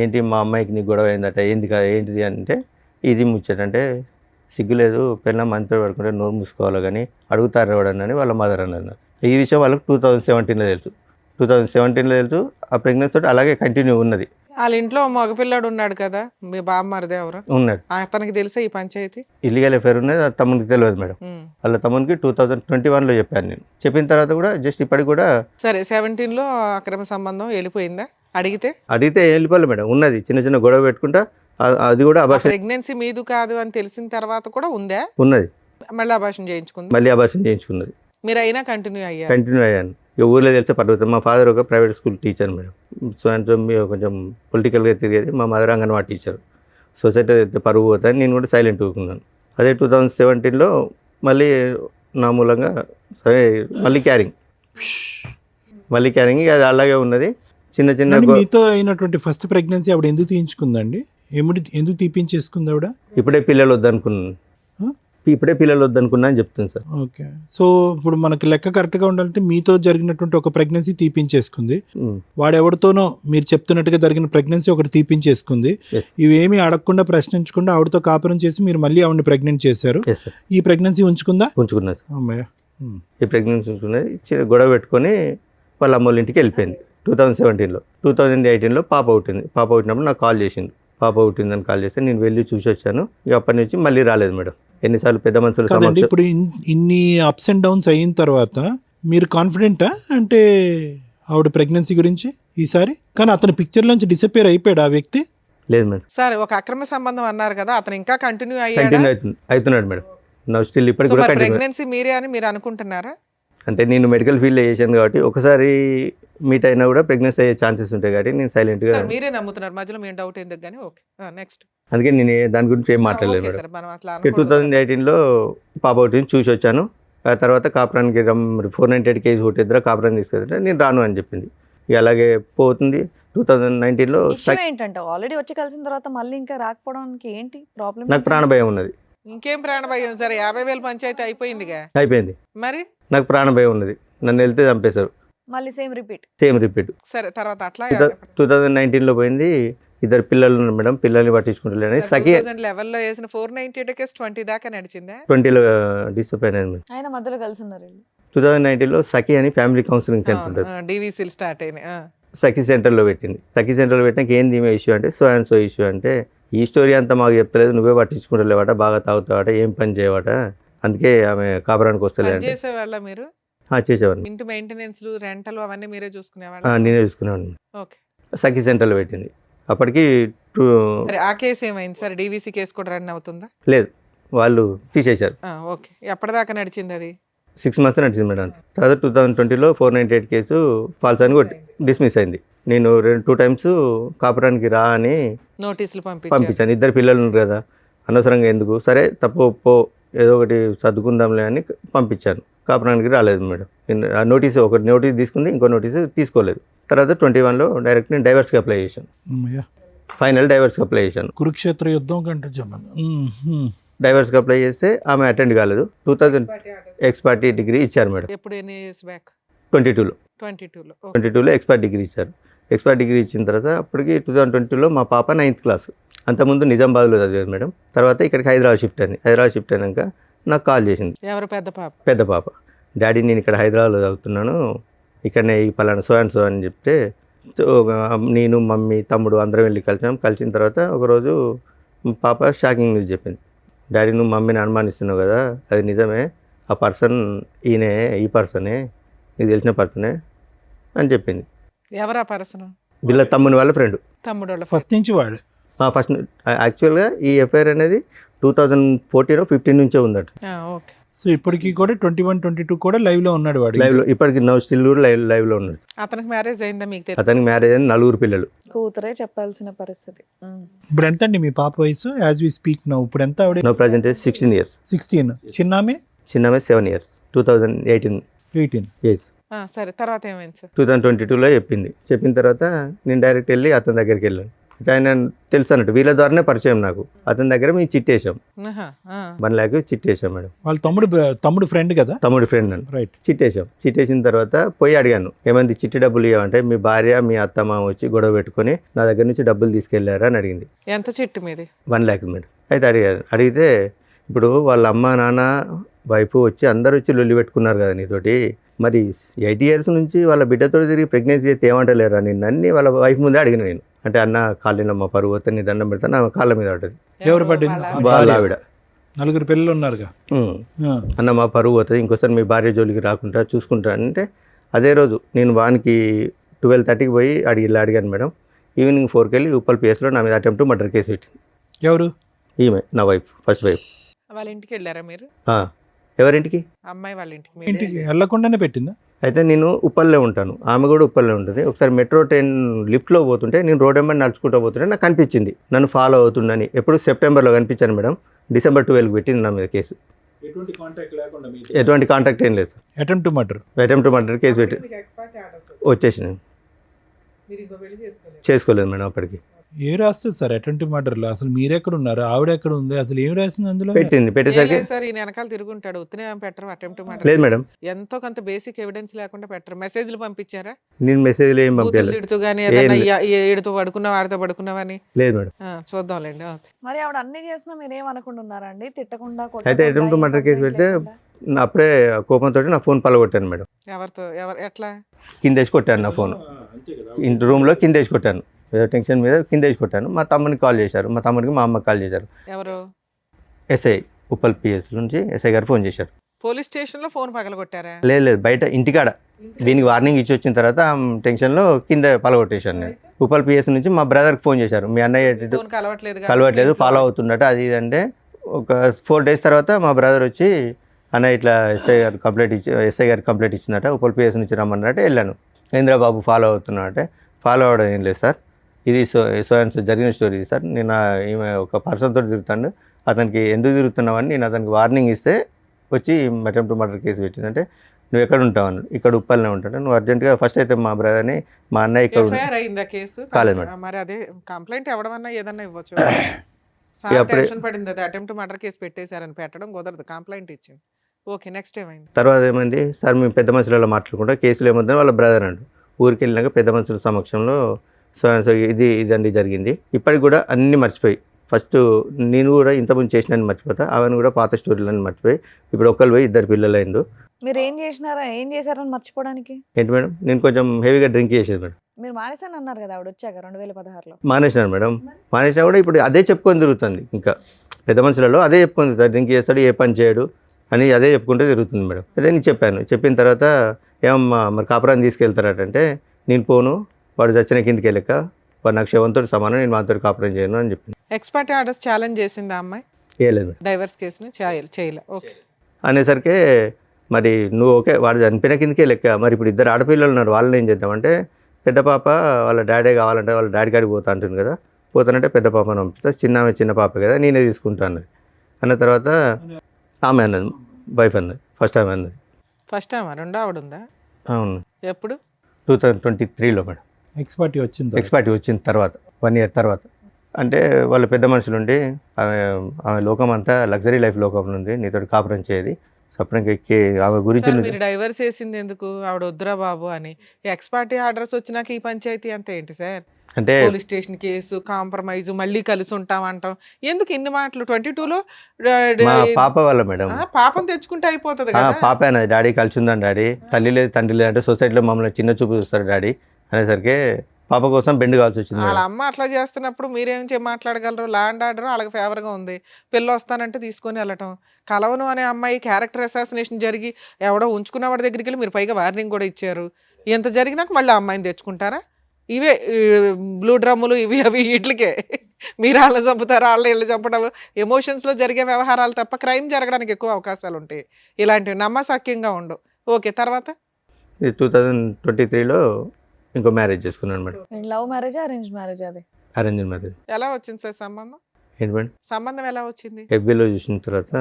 ఏంటి మా అమ్మాయికి నీ గొడవ అయిందట, ఏంటిది అంటే ఇది ముచ్చటంటే సిగ్గులేదు, పిల్లలు మంత్రి పడుకుంటే నోరు మూసుకోవాలి కానీ అడుగుతారు ఎవడని వాళ్ళ మదర్ అన్నారు. ఈ విషయం వాళ్ళకి 2017లో తెలుసు. 2017లో తెలుసు. ఆ ప్రెగ్నెన్సీ తోటి అలాగే కంటిన్యూ ఉన్నది. వాళ్ళ ఇంట్లో మగపిల్లాడు ఉన్నాడు కదా, మీ బామ్మరిదే ఎవరు ఉన్నాడు, అతనికి తెలుసా ఈ పంచాయతీ? ఇల్లీగల్ అఫేర్ ఉన్నది, తమ్మునికి తెలియదు మేడం. వాళ్ళ తమ్మునికి 2021లో చెప్పాను నేను. చెప్పిన తర్వాత కూడా జస్ట్ ఇప్పటికి కూడా సరే 17లో అక్రమ సంబంధం వెళ్ళిపోయిందా? అడిగితే వెళ్ళిపోలే మేడం. ఉన్నది చిన్న గొడవ పెట్టుకుంటా, అది కూడా అబార్షన్. ప్రెగ్నెన్సీ మీదు కాదు అని తెలిసిన తర్వాత కూడా ఉందా? ఉన్నది. మళ్ళీ అబార్షన్ చేయించుకుంది. మీరు అయినా కంటిన్యూ అయ్యాను. ఇక ఊర్లో తెలిస్తే పర్వతం. మా ఫాదర్ ఒక ప్రైవేట్ స్కూల్ టీచర్ మేడం. సాయంత్రం కొంచెం పొలిటికల్గా తిరిగేది. మా మదర్ అంగన్వాడీ టీచర్. సొసైటీ వెళ్తే పరువు పోతాను, నేను కూడా సైలెంట్ ఊరుకున్నాను. అదే 2017లో మళ్ళీ నా మూలంగా సరే మళ్ళీ క్యారింగ్ అది అలాగే ఉన్నది. చిన్న మీతో అయినటువంటి ఫస్ట్ ప్రెగ్నెన్సీ ఆవిడ ఎందుకు తీయించుకుందండి? ఎందుకు తీపించేసుకుంది ఆవిడ? ఇప్పుడే పిల్లలు వద్దనుకున్నా అని చెప్తుంది సార్. ఓకే. సో ఇప్పుడు మనకి లెక్క కరెక్ట్గా ఉండాలంటే మీతో జరిగినటువంటి ఒక ప్రెగ్నెన్సీ తీపించేసుకుంది, వాడెవరితోనో మీరు చెప్తున్నట్టుగా జరిగిన ప్రెగ్నెన్సీ ఒకటి తీపించేసుకుంది. ఇవేమీ అడగకుండా ప్రశ్నించకుండా ఆవిడతో కాపురం చేసి మీరు మళ్ళీ ఆవిడని ప్రెగ్నెంట్ చేశారు. ఈ ప్రెగ్నెన్సీ ఉంచుకున్నది. అమ్మాయ ఈ ప్రెగ్నెన్సీ ఉంచుకున్నది. గొడవ పెట్టుకొని వాళ్ళ అమ్మోళ్ళ ఇంటికి వెళ్ళిపోయింది 2017లో. 2018లో పాప పుట్టినప్పుడు నాకు కాల్ చేసింది. పాప పుట్టిందని కాల్ చేస్తే నేను వెళ్ళి చూసి వచ్చాను. ఇక అప్పటి నుంచి మళ్ళీ రాలేదు మేడం. ఎన్నిసార్లు పెద్ద మనుషులు కాదండి. ఇప్పుడు ఇన్ని అప్స్ అండ్ డౌన్స్ అయిన తర్వాత మీరు కాన్ఫిడెంటా అంటే ఆవిడ ప్రెగ్నెన్సీ గురించి ఈసారి? కానీ అతని పిక్చర్ నుంచి డిసపియర్ అయిపోయాడు ఆ వ్యక్తి? లేదు మేడం. సరే, ఒక అక్రమ సంబంధం అన్నారు కదా, అతను ఇంకా కంటిన్యూ అవుతున్నాడు మేడం. నా స్టిల్ ఇప్పటికి కూడా ప్రెగ్నెన్సీ మీరే అని మీరు అనుకుంటున్నారా? అంటే నేను మెడికల్ ఫీల్డ్లో చేశాను కాబట్టి ఒకసారి మీట్ అయినా కూడా ప్రెగ్నెన్సీ అయ్యే ఛాన్సెస్ ఉంటాయి కాబట్టి నేను సైలెంట్గా. మీరే నమ్ముతున్నారు, మధ్యలో మేము డౌట్ ఎందుకు కానీ. Okay, next. అందుకే నేను దాని గురించి ఏం మాట్లాడలేదు మేడం. 2018లో పాప ఒకటి చూసి వచ్చాను. ఆ తర్వాత కాపురానికి 498 kgs కొట్టిద్దరు కాపురాన్ని తీసుకెళ్తే నేను రాను అని చెప్పింది. ఇక అలాగే పోతుంది. 2019లో ఏంటంటే ఆల్రెడీ వచ్చి కలిసిన తర్వాత మళ్ళీ ఇంకా రాకపోవడానికి ఏంటి ప్రాబ్లం? నాకు ప్రాణభయం ఉన్నది. ఇంకేం ప్రాణభయం? సరే 50,000 పంచాయతీ అయిపోయింది. మరి నాకు ప్రాణభయం ఉన్నది. నన్ను వెళ్తే చంపేశారు. మళ్ళీ సేమ్ రిపీట్. సరే, తర్వాత అట్లా 2019లో పోయింది. 2 పిల్లలు ఉన్నారు మేడం. పిల్లల్ని పట్టించుకుంటలేని సఖి 2011లో వేసిన 498 కేసు 20 దాకా నడిచిందా? 20లో డిసప్పాయింట్ అయింది. ఆయన మధ్యలో కలిసి ఉన్నారు. 2019లో సఖి అని ఫ్యామిలీ కౌన్సిలింగ్ సెంటర్ ఉంటుంది. డివిసిల్ స్టార్ట్ అయినాయి. సఖి సెంటర్లో పెట్టింది. సఖి సెంటర్లో పెట్టినాక ఏంది ఇష్యూ అంటే సో అండ్ సో ఇష్యూ అంటే ఈ స్టోరీ అంతా మాకు చెప్తలేదు, నువ్వే పట్టించుకుంటలేవాట, బాగా తాగుతావాట, ఏం పని చేయవాట, అందుకే ఆమె కాపురానికి వస్తలేదు. చేసేవాళ్ళ మీరు? చేసేవాడిని. ఇంటి మెయింటెనెన్స్, రెంటల్ అవన్నీ మీరే చూసుకునేవాళ్ళ? నేనే చూసుకునేవాడిని. ఓకే. సఖి సెంటర్లో పెట్టింది. అప్పటికి ఆ కేసు ఏమైంది సార్? డివిసి కేసు కూడా రన్ అవుతుందా? లేదు, వాళ్ళు తీసేశారు. ఓకే. ఎప్పటిదాకా నడిచింది అది? 6 months నడిచింది మేడం. తర్వాత 2020లో 498 కేసు ఫాల్స్ అని డిస్మిస్ అయింది. నేను 2 times కాపురానికి రా అని నోటీసులు పంపించాను. 2 పిల్లలు ఉన్నారు కదా, అనవసరంగా ఎందుకు, సరే తప్పు ఏదో ఒకటి సర్దుకుందాంలే అని పంపించాను. కాపురానికి రాలేదు మేడం. ఆ నోటీస్ ఒకటి నోటీస్ తీసుకుంది, ఇంకో నోటీసు తీసుకోలేదు. తర్వాత 21లో డైరెక్ట్ నేను డైవర్స్కి అప్లై చేశాను. అమ్మయ్య. ఫైనల్ డైవర్స్కి అప్లై చేశాను. కురుక్షేత్ర యుద్ధం కంటే డైవర్స్కి అప్లై చేస్తే ఆమె అటెండ్ కాలేదు. 2000 ఎక్స్పర్టీ డిగ్రీ ఇచ్చారు మేడం. ఎప్పుడు ఎన్ని ఇయర్స్ బ్యాక్? 22లో 22లో ఎక్స్పర్ట్ డిగ్రీ ఇచ్చారు. ఎక్స్పర్ట్ డిగ్రీ ఇచ్చిన తర్వాత అప్పటికి 2022లో మా పాప 9th క్లాస్. అంతకుముందు నిజామాబాద్లో చదివేది మేడం. తర్వాత ఇక్కడికి హైదరాబాద్ షిఫ్ట్ అయింది. హైదరాబాద్ షిఫ్ట్ అయినాక నాకు కాల్ చేసింది ఎవరు? పెద్ద పాప? పెద్ద పాప. డాడీ నేను ఇక్కడ హైదరాబాద్లో చదువుతున్నాను, ఇక్కడనే ఈ పలానా సో అండ్ సో అని చెప్తే నేను మమ్మీ తమ్ముడు అందరం వెళ్ళి కలిసిన తర్వాత ఒకరోజు పాప షాకింగ్ న్యూస్ చెప్పింది. డాడీ నువ్వు మమ్మీని అనుమానిస్తున్నావు కదా, అది నిజమే, ఆ పర్సన్ ఈయనే, ఈ పర్సనే, నీకు తెలిసిన పర్సనే అని చెప్పింది. ఎవరు ఆ పర్సన్? వీళ్ళ తమ్ముని వాళ్ళ ఫ్రెండ్. తమ్ముడు వాళ్ళ ఫస్ట్ నుంచి వాడు. ఫస్ట్ యాక్చువల్గా ఈ ఎఫ్ఐఆర్ అనేది 2014-15 నుంచే ఉందట. ఓకే. సో ఇప్పటికీ కూడా 21, 22 కూడా లైవ్లో ఉన్నాడు వాడు. లైవ్లో ఇప్పటికి స్టిల్ కూడా లైవ్లో ఉన్నాడు. అతనికి మ్యారేజ్ అయిందా మీకు తెలుసు? అతనికి మ్యారేజ్ అయిన 4 పిల్లలు. కూతురే చెప్పాల్సిన పరిస్థితి. ఇప్పుడు ఎంత అండి మీ పాప వయసు? యాజ్ వి స్పీక్ నౌ ఇప్పుడు ఎంత ఆవిడ? No present 16 years. 16. చిన్నామే? చిన్నమే 7 years. 2018 18. years. సరే, తర్వాత ఏమైంది సార్? 2022లో చెప్పిన తర్వాత నేను డైరెక్ట్ వెళ్ళి అతని దగ్గరికి వెళ్ళాను. ఆయన తెలుసు అన్నట్టు, వీళ్ళ ద్వారానే పరిచయం నాకు. అతని దగ్గర మేము చిట్టేసాం, 1 lakh చిట్టేసాం మేడం. వాళ్ళ తమ్ముడు ఫ్రెండ్ కదా? తమ్ముడు ఫ్రెండ్ అని. రైట్. చిట్టేసిన తర్వాత పోయి అడిగాను, ఏమైంది చిట్టి డబ్బులు ఇవ్వమంటే మీ భార్య మీ అత్తమ్మ వచ్చి గొడవ పెట్టుకొని నా దగ్గర నుంచి డబ్బులు తీసుకెళ్లారా అని అడిగింది. ఎంత చిట్టు మీది? 1 lakh మేడం. అయితే అడిగితే ఇప్పుడు వాళ్ళ అమ్మ నాన్న వైఫ్ వచ్చి అందరూ వచ్చి లొల్లి పెట్టుకున్నారు కదా నీతోటి, మరి 8 years నుంచి వాళ్ళ బిడ్డతో తిరిగి ప్రెగ్నెన్సీ అయితే ఏమంటలేరా నిన్ను అన్ని వాళ్ళ వైఫ్ ముందే అడిగిన నేను. అంటే అన్న కాళ్ళలో మా పరువు వస్తే నీ దండం పెడతాను, ఆమె కాళ్ళ మీద పడ్డది. ఎవరు పడ్డింది? వాళ్ళ ఆవిడ. 4 పిల్లలు ఉన్నారుగా. అన్న మా పరువు పోతుంది, ఇంకోసారి మీ భార్య జోలికి రాకుండా చూసుకుంటా అంటే అదే రోజు నేను వానికి 12:30కి పోయి అడిగాను మేడం. ఈవినింగ్ 4కి వెళ్ళి ఉప్పల్ పిఎస్లో నా మీద అటెంప్ట్ మర్డర్ కేసు పెట్టింది. ఎవరు? ఈమె నా వైఫ్, ఫస్ట్ వైఫ్. వాళ్ళ ఇంటికి వెళ్ళారా మీరు? ఎవరింటికి? అమ్మాయి వాళ్ళ ఇంటికి. ఇంటికి వెళ్ళకుండానే పెట్టిందా? అయితే నేను ఉప్పల్లో ఉంటాను, ఆమె కూడా ఉప్పల్లో ఉంటుంది. ఒకసారి మెట్రో ట్రైన్ లిఫ్ట్లో పోతుంటే నేను రోడ్ వెంబడి నడుచుకుంటూ పోతుంటే నాకు కనిపించింది, నన్ను ఫాలో అవుతుందని. ఎప్పుడు సెప్టెంబర్లో కనిపించాను మేడం. December 12కి పెట్టింది నా మీద కేసు. ఎటువంటి కాంటాక్ట్ ఏం లేదు. అటెంప్ట్ మర్డర్ కేసు పెట్టి వచ్చేసి చేసుకోలేదు మేడం. అప్పటికి ఏ రాస్తుంది సార్ అటెంప్ట్ మర్డర్లో? అసలు మీరెక్కడ ఉన్నారు, ఆవిడ ఎక్కడ ఉంది, అసలు ఏం రాసింది అందులో? పెట్టేసరికి సార్ ఈయన వెనకాల తిరుగుంటాడు, ఉత్తనే పెట్టరు అటెంప్ట్ లేదు మేడం. ఎంతో కొంత బేసిక్ ఎవిడెన్స్ లేకుండా పెట్టరు. మెసేజ్లు పంపించారా? నేను మెసేజ్లు ఏం పంపించలేదు. తిడుతూ కానీ ఏదైనా ఏడుతూ పడుకున్నావు, ఆడితో పడుకున్నావని? లేదు మేడం. చూద్దాంలేండి. మరి ఆవిడ అన్ని చేసినా మీరేం అనుకుండా ఉన్నారండి? తిట్టకుండా అయితే అటెంప్ట్ మర్డర్ కేసు పెడితే అప్పుడే కోపంతో నా ఫోన్ పలగొట్టాను మేడం. ఎవరితో? ఎట్లా? కిందేసి కొట్టాను నా ఫోన్, ఇంటి రూమ్లో కిందేసి కొట్టాను. ఏదో టెన్షన్ మీద కిందేసి కొట్టాను. మా తమ్మునికి కాల్ చేశారు, మా తమ్ముడికి మా అమ్మకి కాల్ చేశారు. ఎవరు? ఎస్ఐ, ఉప్పల్ పిఎస్ నుంచి ఎస్ఐ గారు ఫోన్ చేశారు. పోలీస్ స్టేషన్లో ఫోన్ పగలగొట్టారా? లేదు బయట ఇంటికాడ. దీనికి వార్నింగ్ ఇచ్చి వచ్చిన తర్వాత టెన్షన్లో కింద పలగొట్టేశాను నేను. ఉప్పల్ పిఎస్ నుంచి మా బ్రదర్కి ఫోన్ చేశారు, మీ అన్నయ్య కలవట్లేదు, ఫాలో అవుతుండట అది ఇది అంటే. ఒక 4 days తర్వాత మా బ్రదర్ వచ్చి అన్న ఇట్లా ఎస్ఐ గారు కంప్లైంట్ ఇచ్చిందట, ఉప్పల్ పిఎస్ నుంచి రమ్మన్నట్టు వెళ్ళాను. ఇంద్రబాబు ఫాలో అవుతున్నట్టే. ఫాలో అవ్వడం ఏం లేదు సార్, ఇది సో జరిగిన స్టోరీ సార్. నేను ఈమె ఒక పర్సన్తో తిరుగుతాను, అతనికి ఎందుకు తిరుగుతున్నావని నేను అతనికి వార్నింగ్ ఇస్తే వచ్చి అటెంప్ట్ మర్డర్ కేసు పెట్టిందంటే నువ్వు ఎక్కడ ఉంటావు అన్నాడు. ఇక్కడ ఉప్పల్నే ఉంటాను, నువ్వు అర్జెంట్గా ఫస్ట్ అయితే మా బ్రదర్ని మా అన్నయ్య ఇక్కడ కాలేదు మేడం. మరి అదే కంప్లైంట్ ఎవడమన్నా ఏదన్నా ఇవ్వచ్చు. టెన్షన్ పడింది, అది అటెంప్ట్ మర్డర్ కేసు పెట్టేశారని పెట్టడం కుదరదు, కంప్లైంట్ ఇచ్చింది. ఓకే, నెక్స్ట్ ఏమైంది? తర్వాత ఏమైంది సార్, మేము పెద్ద మనుషులలో మాట్లాడుకుంటా కేసులు ఏమవుతుందని వాళ్ళ బ్రదర్ అండు ఊరికి వెళ్ళినాక పెద్ద మనుషుల సమక్షంలో సో ఇదండి జరిగింది. ఇప్పటికి కూడా అన్నీ మర్చిపోయి, ఫస్ట్ నేను కూడా ఇంతకుముందు చేసినని మర్చిపోతా, అవన్నీ కూడా పాత స్టోరీలని మర్చిపోయి ఇప్పుడు ఒక్కరు పోయి 2 పిల్లలు అయిండు. మీరు ఏం చేశారని మర్చిపోవడానికి? ఏంటి మేడం, నేను కొంచెం హెవీగా డ్రింక్ చేసేది మేడం. మీరు మానేసాను అన్నారు కదా ఆవిడ వచ్చాక 2016లో. మానేసినాను మేడం. మానేసినా కూడా ఇప్పుడు అదే చెప్పుకొని తిరుగుతుంది. ఇంకా పెద్ద మనుషులలో అదే చెప్పుకొని తిరుగుతాడు, డ్రింక్ చేస్తాడు, ఏ పని చేయడు అని అదే చెప్పుకుంటూ తిరుగుతుంది మేడం. అదే నేను చెప్పిన తర్వాత ఏమమ్మా మరి కాపురాన్ని తీసుకెళ్తారటంటే నేను పోను, వాడు చచ్చిన కిందికి వెళ్ళక వాడు నాకు శవంతో సమానం, నేను మాతో కాపురం చేయను అని చెప్పింది. ఎక్స్పర్ట్ ఆర్డర్స్ ఛాలెంజ్ చేసింది ఆ అమ్మాయి? చేయలేదు మేడం. డైవర్స్ కేసుని చేయలే. ఓకే అనేసరికి మరి నువ్వు ఓకే వాడు చనిపోయిన కిందకే లెక్క, మరి ఇప్పుడు 2 ఆడపిల్లలు ఉన్నారు, వాళ్ళని ఏం చేద్దామంటే పెద్ద పాప వాళ్ళ డాడీ కావాలంటే వాళ్ళ డాడీ కాడికి పోతా అంటుంది కదా, పోతానంటే పెద్ద పాపను పంపిస్తా, చిన్న పాప కదా నేనే తీసుకుంటాను అన్న తర్వాత ఆమె అన్నది, వైఫ్ అన్నది, ఫస్ట్ ఆమె అన్నది. ఫస్ట్ టైం రెండో ఆవిడ ఉందా? అవును, ఎప్పుడు? 2023లో మేడం. ఎక్స్పర్టీ వచ్చింది. ఎక్స్పర్టీ వచ్చిన తర్వాత 1 year తర్వాత. అంటే వాళ్ళ పెద్ద మనుషులు ఉండి ఆమె లోకం అంతా లగ్జరీ లైఫ్ లోకం ఉంది, నీతో కాపురం చేయది, సపరంగా ఎక్కి ఆమె గురించి సార్, మీరు డైవర్స్ చేసింది ఎందుకు? ఆవిడ వద్దురా బాబు అని. ఎక్స్ పార్టీ ఆర్డర్స్ వచ్చినాక ఈ పంచాయతీ అంతా ఏంటి సార్? అంటే పోలీస్ స్టేషన్ కేసు, కాంప్రమైజ్, మళ్ళీ కలిసి ఉంటాం అంటాం. ఎందుకు ఇన్ని మాటలు? 22లో మా పాప వల్ల మేడం. పాపం తెచ్చుకుంటే అయిపోతుంది ఆ, కదా. పాప అన్నది, డాడీ కలిసి ఉందని డాడీ, తల్లి లేదు తండ్రి లేదు అంటే సొసైటీలో మమ్మల్ని చిన్న చూపు చూస్తారు డాడీ అనేసరికి పాప కోసం బెండ్ కావాల్సి వచ్చింది వాళ్ళ మేడం. అమ్మ అట్లా చేస్తున్నప్పుడు మీరేం మాట్లాడగలరు? ల్యాండ్ ఆర్డర్ వాళ్ళకి ఫేవర్గా ఉంది, పిల్ల వస్తానంటే తీసుకొని వెళ్ళటం. కలవను అనే అమ్మాయి క్యారెక్టర్ అసాసినేషన్ జరిగి ఎవడో ఉంచుకున్న వాడి దగ్గరికి వెళ్ళి మీరు పైగా వార్నింగ్ కూడా ఇచ్చారు. ఎంత జరిగినాక మళ్ళీ ఆ అమ్మాయిని తెచ్చుకుంటారా? ఇవే బ్లూ డ్రమ్ములు ఇవి అవి వీటికే మీరు వాళ్ళని చంపుతారు, వాళ్ళు వీళ్ళు చంపడం, ఎమోషన్స్లో జరిగే వ్యవహారాలు తప్ప క్రైమ్ జరగడానికి ఎక్కువ అవకాశాలు ఉంటాయి. ఇలాంటివి నమ్మసక్యంగా ఉండవు. ఓకే, తర్వాత 2023లో ఇంకో మ్యారేజ్ చేసుకున్నాను madam. Love marriage, arrange marriage? అది అరేంజ్ మ్యారేజ్. ఎలా వచ్చింది సార్ సంబంధం? ఏంటి మేడం? సంబంధం ఎలా వచ్చింది? FBలో చూసిన తర్వాత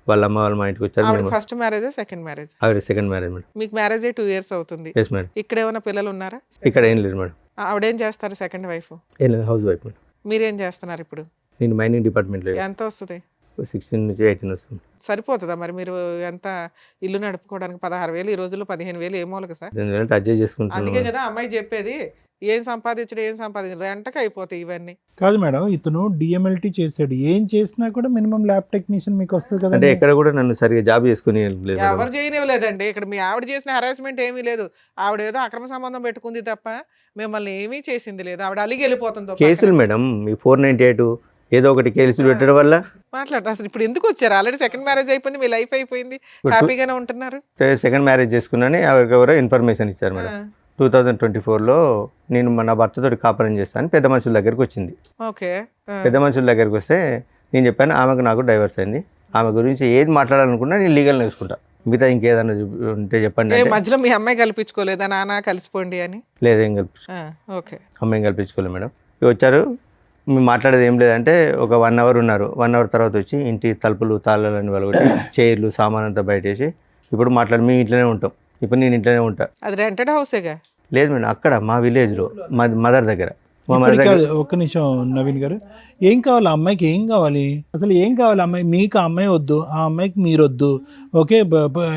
వాళ్ళ అమ్మ వాళ్ళు మా ఇంటికి వచ్చారు. ఆవిడ మేము ఫస్ట్ మ్యారేజ్, సెకండ్ మ్యారేజ్? ఆవిడ సెకండ్ మ్యారేజ్ మేడం. మీకు మ్యారేజ్ 2 years అవుతుంది. Yes madam. ఇక్కడ ఏమైనా పిల్లలు ఉన్నారా? ఇక్కడ ఏం లేదు మేడం. ఆవిడేం చేస్తారు సెకండ్ వైఫ్? ఏం లేదు, హౌస్ వైఫ్ మేడం. మీరేం చేస్తున్నారు ఇప్పుడు? నేను మైనింగ్ డిపార్ట్మెంట్లో ఎంత వస్తుంది? 16 నుంచి 18 వస్తుంది. సరిపోతుందా మరి? మీరు ఎంత ఇల్లు నడుపుకోవడానికి 16,000 ఈ రోజుల్లో 15,000 ఏ మూలక సార్? ఎందుకంటే అడ్జస్ట్ అందుకే చేసుకుంటున్నాను. కదా అమ్మాయి చెప్పేది, ఏం సంపాదించడం రెంటకి అయిపోతాయి ఇవన్నీ. కాదు మేడం, ఇతను డిఎంఎల్టీ చేశాడు, ఏం చేసినా కూడా మినిమం ల్యాబ్ టెక్నీషియన్ మీకు వస్తుంది కదా. అంటే ఎక్కడ కూడా నన్ను సరిగా జాబ్ చేసుకుని లేదు మేడం. ఎవరు చేయనివ్వలేదండి. ఇక్కడ మీ ఆవిడ చేసిన హెరాస్మెంట్ ఏమీ లేదు. ఆవిడ ఏదో అక్రమ సంబంధం పెట్టుకుంది తప్ప మిమ్మల్ని ఏమీ చేసింది లేదు. ఆవిడ అలిగి వెళ్ళిపోతుంది. కేసులు మేడం, ఈ 498 ఏదో ఒకటి కేసులు పెట్టడం వల్ల మాట్లాడతా. అసలు ఇప్పుడు ఎందుకు వచ్చారు? ఆల్రెడీ సెకండ్ మ్యారేజ్ అయిపోయింది, మీ లైఫ్ అయిపోయింది, హ్యాపీగానే ఉంటున్నారు. సెకండ్ మ్యారేజ్ చేసుకున్నాను. ఎవరికెవరో ఇన్ఫర్మేషన్ ఇచ్చారు మేడం. 2024లో నేను నా భర్తతో కాపురం చేస్తాను, పెద్ద మనుషుల దగ్గరికి వచ్చింది. ఓకే, పెద్ద మనుషుల దగ్గరికి వస్తే నేను చెప్పాను ఆమెకు నాకు డైవర్స్ అయింది, ఆమె గురించి ఏది మాట్లాడాలనుకున్నా నేను లీగల్ నేర్చుకుంటా, మిగతా ఇంకేదన్నా ఉంటే చెప్పండి అంటే, మధ్యలో మీ అమ్మాయి కల్పించుకోలేదా నాన్న కలిసిపోండి అని? లేదేం కల్పించు ఓకే, అమ్మాయిని కల్పించుకోలేదు మేడం. ఇవి వచ్చారు, మేము మాట్లాడేది ఏం లేదంటే ఒక 1 hour ఉన్నారు. 1 hour తర్వాత వచ్చి ఇంటి తలుపులు తాళాలని వాళ్ళొకటి చైర్లు సామాన్ అంతా బయటేసి ఇప్పుడు మేము ఇంట్లోనే ఉంటాం, ఇప్పుడు నేను ఇంట్లోనే ఉంటా. అది రెంటెడ్ హౌసేగా? లేదు మేడం, అక్కడ మా విలేజ్లో మా మదర్ దగ్గర. మా మదర్ ఇప్పుడు దగ్గర కాదు, ఒక్క నిమిషం నవీన్ గారు, ఏం కావాలి ఆ అమ్మాయికి? ఏం కావాలి అసలు? ఏం కావాలి అమ్మాయి? మీకు ఆ అమ్మాయి వద్దు, ఆ అమ్మాయికి మీరు వద్దు. Okay,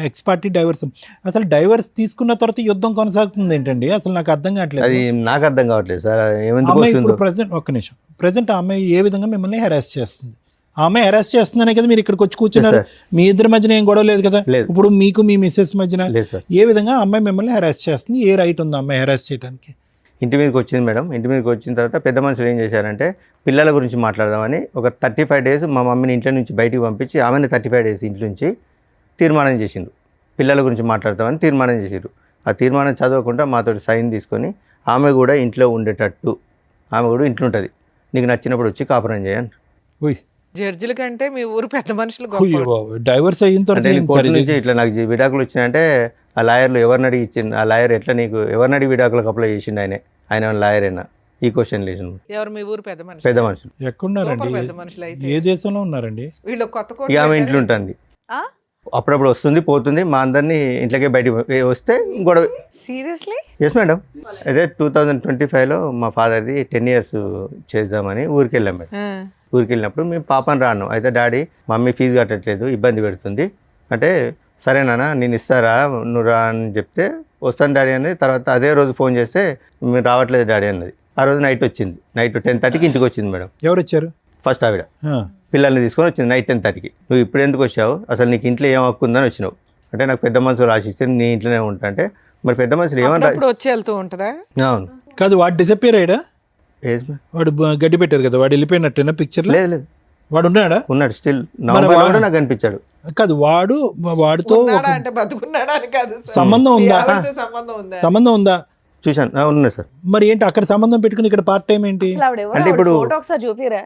X party divorce. అసలు డైవర్స్ తీసుకున్న తర్వాత యుద్ధం కొనసాగుతుంది ఏంటండి? అసలు నాకు అర్థం కావట్లేదు. అది నాకు అర్థం కావట్లేదు సార్, ఏమెందుకు అమ్మాయి ఇప్పుడు వస్తుందో. ప్రెసెంట్, ఒక్క నిమిషం, ప్రెసెంట్ ఆ అమ్మాయి ఏ విధంగా మిమ్మల్ని హెరాస్ చేస్తుంది? ఆ అమ్మాయి హెరాస్ చేస్తుందనే కదా మీరు ఇక్కడికి వచ్చి కూర్చున్నారు. మీ ఇద్దరి మధ్యన ఏం గొడవ లేదు కదా? లేదు. ఇప్పుడు మీకు మీ మిస్సెస్ మధ్యన లేదు సార్. ఏ విధంగా ఆ అమ్మాయి మిమ్మల్ని హెరాస్ చేస్తుంది? ఏ రైట్ ఉంది ఆ అమ్మాయి హెరాస్ చేయడానికి? ఇంటి మీదకి వచ్చింది మేడం. ఇంటి మీదకి వచ్చిన తర్వాత పెద్ద మనుషులు ఏం చేశారంటే పిల్లల గురించి మాట్లాడదామని ఒక 35 days మా మమ్మీని ఇంట్లో నుంచి బయటికి పంపించి ఆమెను 35 days ఇంటి నుంచి తీర్మానం చేసిండ్రు. పిల్లల గురించి మాట్లాడదామని తీర్మానం చేసిండ్రు. ఆ తీర్మానం చదవకుండా మాతో సైన్ తీసుకొని ఆమె కూడా ఇంట్లో ఉండేటట్టు, ఆమె కూడా ఇంట్లో ఉంటుంది, నీకు నచ్చినప్పుడు వచ్చి కాపురం చేయండి. జడ్జిల కంటే మీ ఊరు పెద్ద మనుషులు గొప్ప. డైవర్స్ అయిన అంటే తర్వాత కోర్టు నుంచి ఇట్లా నాకు విడాకులు వచ్చినాయంటే ఆ లాయర్లు ఎవరిని అడిగి ఇచ్చింది, ఆ లాయర్ ఎట్లా నీకు ఎవరిని అడిగి విడాకులకు అప్లై చేసిండు, ఆయన లాయర్ అయినా ఈ క్వశ్చన్ లేచిండు. ఎవరు మీ ఊరు పెద్ద మనుషులు? పెద్ద మనుషులు. ఎక్కడున్నారండి? సూపర్ పెద్ద మనుషులు అయితే. ఏ దేశంలో ఉన్నారండి? వీళ్ళు కొత్త కోట ఇక ఆమె పెట్టారు. ఇంట్లో ఉంటుంది, ఆ? అప్పుడప్పుడు వస్తుంది పోతుంది, మా అందరినీ ఇంట్లోకే బయటికి వస్తే గొడవ. సీరియస్లీ? Yes madam. అయితే 2025లో మా ఫాదర్ది 10 years చేద్దామని ఊరికి వెళ్ళాం మేడం. ఆ. ఊరికి వెళ్ళినప్పుడు మేము పాపని రాను, అయితే డాడీ మమ్మీ ఫీజు కట్టట్లేదు ఇబ్బంది పెడుతుంది అంటే, సరే నాన్న నేను ఇస్తారా నువ్వు రా అని చెప్తే వస్తాను డాడీ అని. తర్వాత అదే రోజు ఫోన్ చేస్తే మీరు రావట్లేదు డాడీ అన్నది. ఆ రోజు నైట్ వచ్చింది, నైట్ 10:30కి ఇంటికి వచ్చింది మేడం. ఎవరు వచ్చారు? ఫస్ట్ ఆవిడ ఆ. పిల్లల్ని తీసుకొని వచ్చింది నైట్ 10:30కి. నువ్వు ఇప్పుడు ఎందుకు వచ్చావు, అసలు నీకు ఇంట్లో ఏం హక్కు ఉందని వచ్చినావు అంటే, నాకు పెద్ద మనుషులు రాసిస్తే నీ ఇంట్లోనే ఉంటా అంటే, మరి పెద్ద మనుషులు ఏమన్నా. అప్పుడప్పుడు వచ్చి వెళ్తూ ఉంటుందా? అవును. కాదు, వాడు డిసప్పియర్ అయ్యాడా? Age madam. వాడు గడ్డి పెట్టారు కదా, వాడు వెళ్ళిపోయినట్టేనా పిక్చర్లో? లేదు లేదు, వాడు ఉన్నాడా? ఉన్నాడు స్టిల్. నవంబర్లో కూడా నాకు కనిపించాడు. కాదు, వాడితో ఉన్నాడా అంటే బతుకున్నాడా అని కాదు సార్. సంబంధం మీ ఉందా? ఆవిడతో సంబంధం ఉందా? సంబంధం ఉందా? చూశాను, ఉన్నాయి సార్. మరి ఏంటి అక్కడ సంబంధం పెట్టుకుని ఇక్కడ పార్ట్ టైం ఏంటి? అసలు ఆవిడ ఎవరు? అంటే ఇప్పుడు- ఫోటో ఒకసారి చూపిరా.